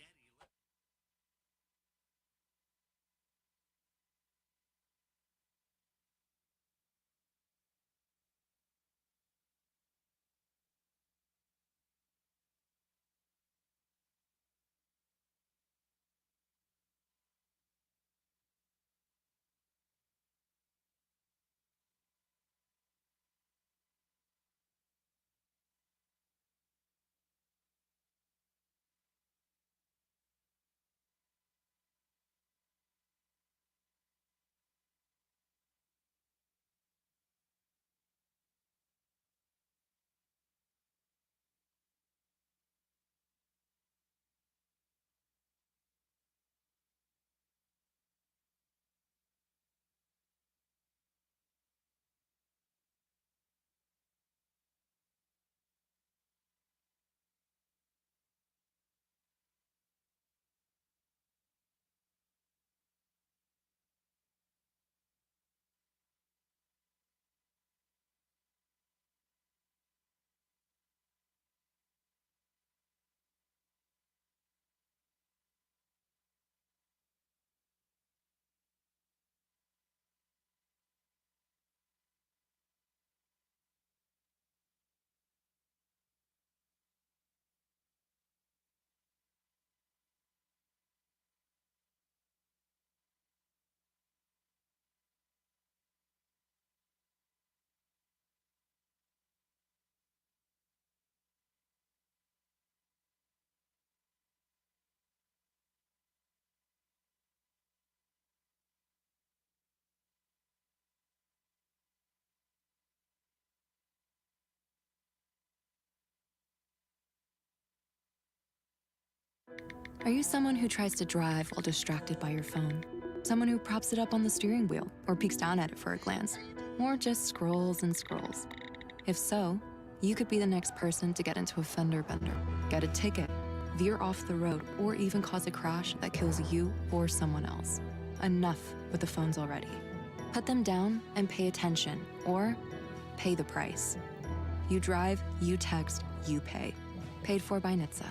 Are you someone who tries to drive while distracted by your phone? Someone who props it up on the steering wheel or peeks down at it for a glance? Or just scrolls and scrolls? If so, you could be the next person to get into a fender bender, get a ticket, veer off the road, or even cause a crash that kills you or someone else. Enough with the phones already. Put them down and pay attention, or pay the price. You drive, you text, you pay. Paid for by NHTSA.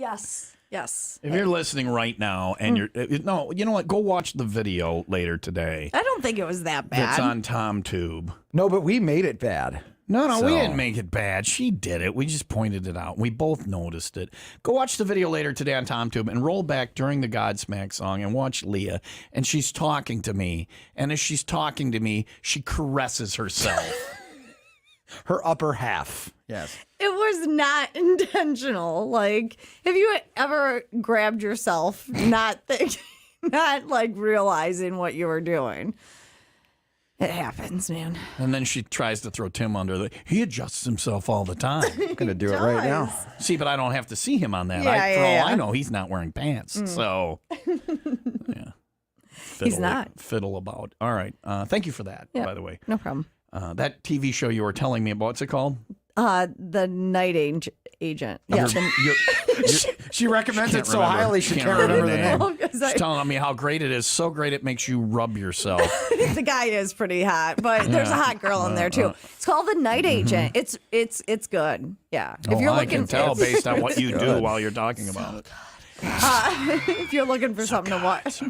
Yes. Yes. If you're listening right now and you're no, you know what? Go watch the video later today. I don't think it was that bad. That's on TomTube. No, but we made it bad. No, we didn't make it bad. She did it. We just pointed it out. We both noticed it. Go watch the video later today on TomTube and roll back during the Godsmack song and watch Leah. And she's talking to me. And as she's talking to me, she caresses herself. Her upper half. Yes. It was not intentional. Like, have you ever grabbed yourself not like realizing what you were doing? It happens, man. And then she tries to throw Tim under he adjusts himself all the time. I'm going to do it right now. See, but I don't have to see him on that. Yeah, For all yeah. I know, he's not wearing pants. So, yeah. He's not. Fiddle about. All right. Thank you for that, by the way. No problem. That TV show you were telling me about, what's it called? The night agent. Yeah. She recommends it so remember. highly she can't remember the name. Well, 'cause She's telling me how great it is. So great it makes you rub yourself. the guy is pretty hot, but there's a hot girl in there too. It's called The Night Agent. It's good. Yeah. I can tell based on what you do while you're talking about it. If you're looking for something to watch.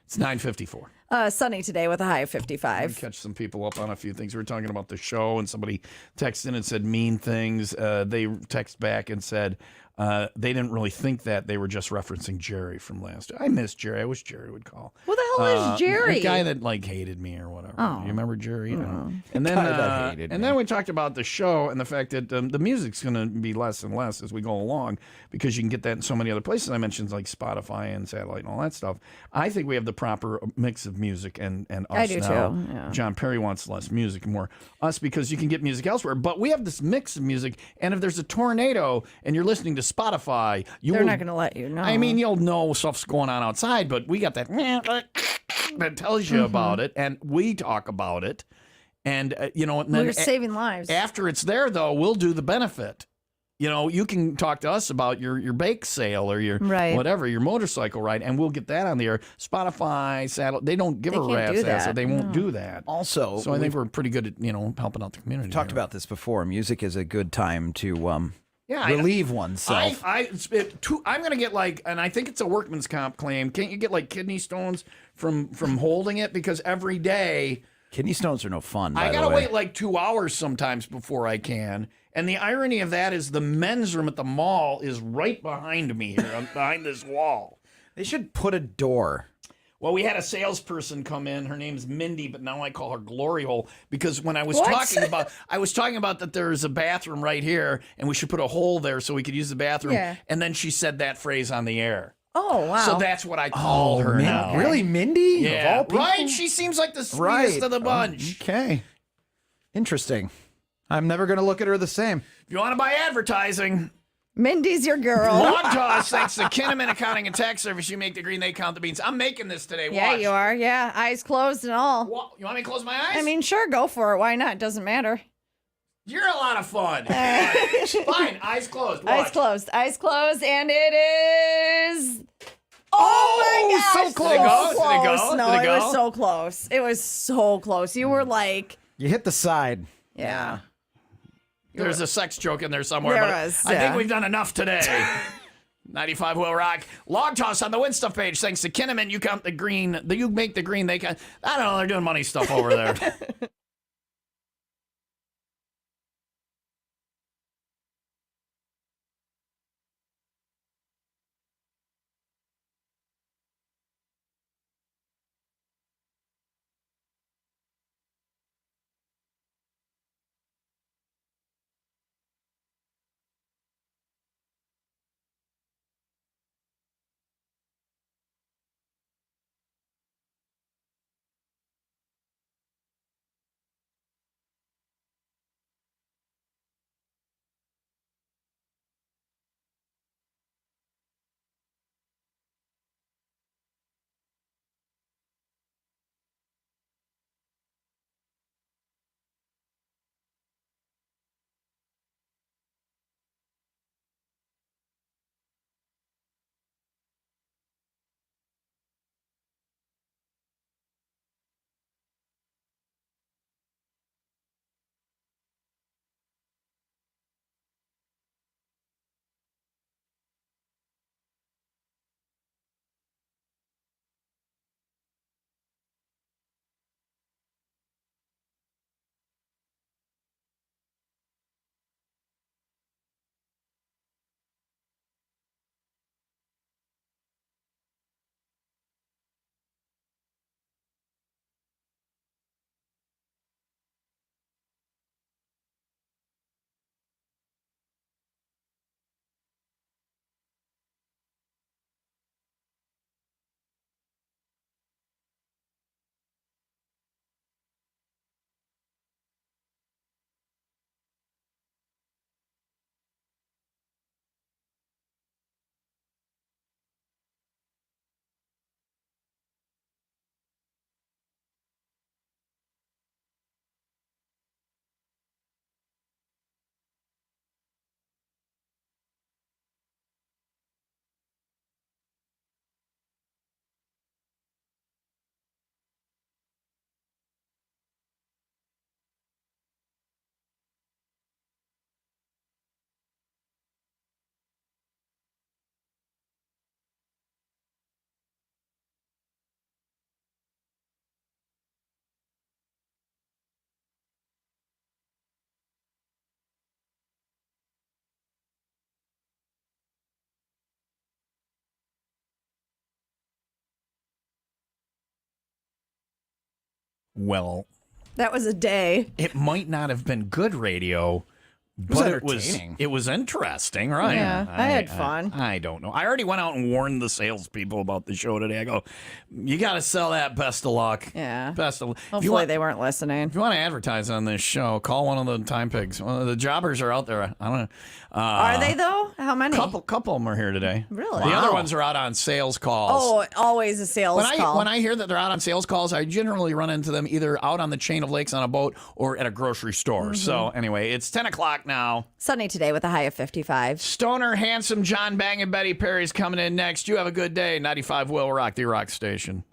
It's 9:54. Sunny today with a high of 55. Catch some people up on a few things. We were talking about the show, and somebody texted in and said mean things. They text back and said they didn't really think that. They were just referencing Jerry from last. I miss Jerry. I wish Jerry would call. Who the hell is Jerry? The guy that hated me or whatever. Oh. You remember Jerry? Oh. And then Guy that hated me. then we talked about the show and the fact that the music's going to be less and less as we go along because you can get that in so many other places. I mentioned like Spotify and satellite and all that stuff. I think we have the proper mix of music and us I do now. too. Yeah. John Perry wants less music, more us, because you can get music elsewhere. But we have this mix of music, and if there's a tornado and you're listening to Spotify, They're not going to let you know. I mean, you'll know stuff's going on outside, but we got that that tells you about it, and we talk about it, and and then We're saving lives. after it's there, though, we'll do the benefit. You can talk to us about your bake sale or your whatever, your motorcycle ride, and we'll get that on the air. Spotify, satellite, they don't give a rat's ass, so they won't do that. Also, so I think we're pretty good at helping out the community. We've talked about this before. Music is a good time to Yeah, relieve oneself. I'm going to get and I think it's a workman's comp claim. Can't you get kidney stones from holding it? Because every day. Kidney stones are no fun. I got to wait 2 hours sometimes before I can. And the irony of that is the men's room at the mall is right behind me here, behind this wall. They should put a door. Well, we had a salesperson come in. Her name's Mindy, but now I call her Glory Hole because when I was talking about that there's a bathroom right here and we should put a hole there so we could use the bathroom. Yeah. And then she said that phrase on the air. Oh, wow. So that's what I call her now. Really, Mindy? Yeah, Of all people? right? She seems like the sweetest of the bunch. Okay. Interesting. I'm never going to look at her the same. If you want to buy advertising, Mindy's your girl. Log toss, thanks to Kinnaman Accounting and Tax Service. You make the green, they count the beans. I'm making this today. Yeah, Watch. you are. Yeah, eyes closed and all. You want me to close my eyes? I mean, sure, go for it. Why not? Doesn't matter. You're a lot of fun. Fine, eyes closed. Watch. Eyes closed, and it is. Oh my gosh! so close. Did it go? Close. Did it go? No, Did it go? was so close. It was so close. You were like, You hit the side. yeah. There's a sex joke in there somewhere, There but is, I think yeah. we've done enough today. 95 WIIL Rock. Log toss on the win stuff page. Thanks to Kinnaman. You count the green. You make the green. They count. I don't know. They're doing money stuff over there. Well, that was a day. It might not have been good radio, but it was interesting, right? Yeah, I had fun. I don't know. I already went out and warned the salespeople about the show today. I go, you got to sell that. Best of luck. Yeah. Best of luck. Hopefully they weren't listening. If you want to advertise on this show, call one of the time pigs. Well, the jobbers are out there. I don't know. Are they though? How many? Couple of them are here today. Really? The other ones are out on sales calls. Oh, always a sales call. When I hear that they're out on sales calls, I generally run into them either out on the chain of lakes on a boat or at a grocery store. So anyway, it's 10 o'clock now. Sunny today with a high of 55. Stoner, handsome John Bang and Betty Perry's coming in next. You have a good day. 95 WIIL Rock, the rock station.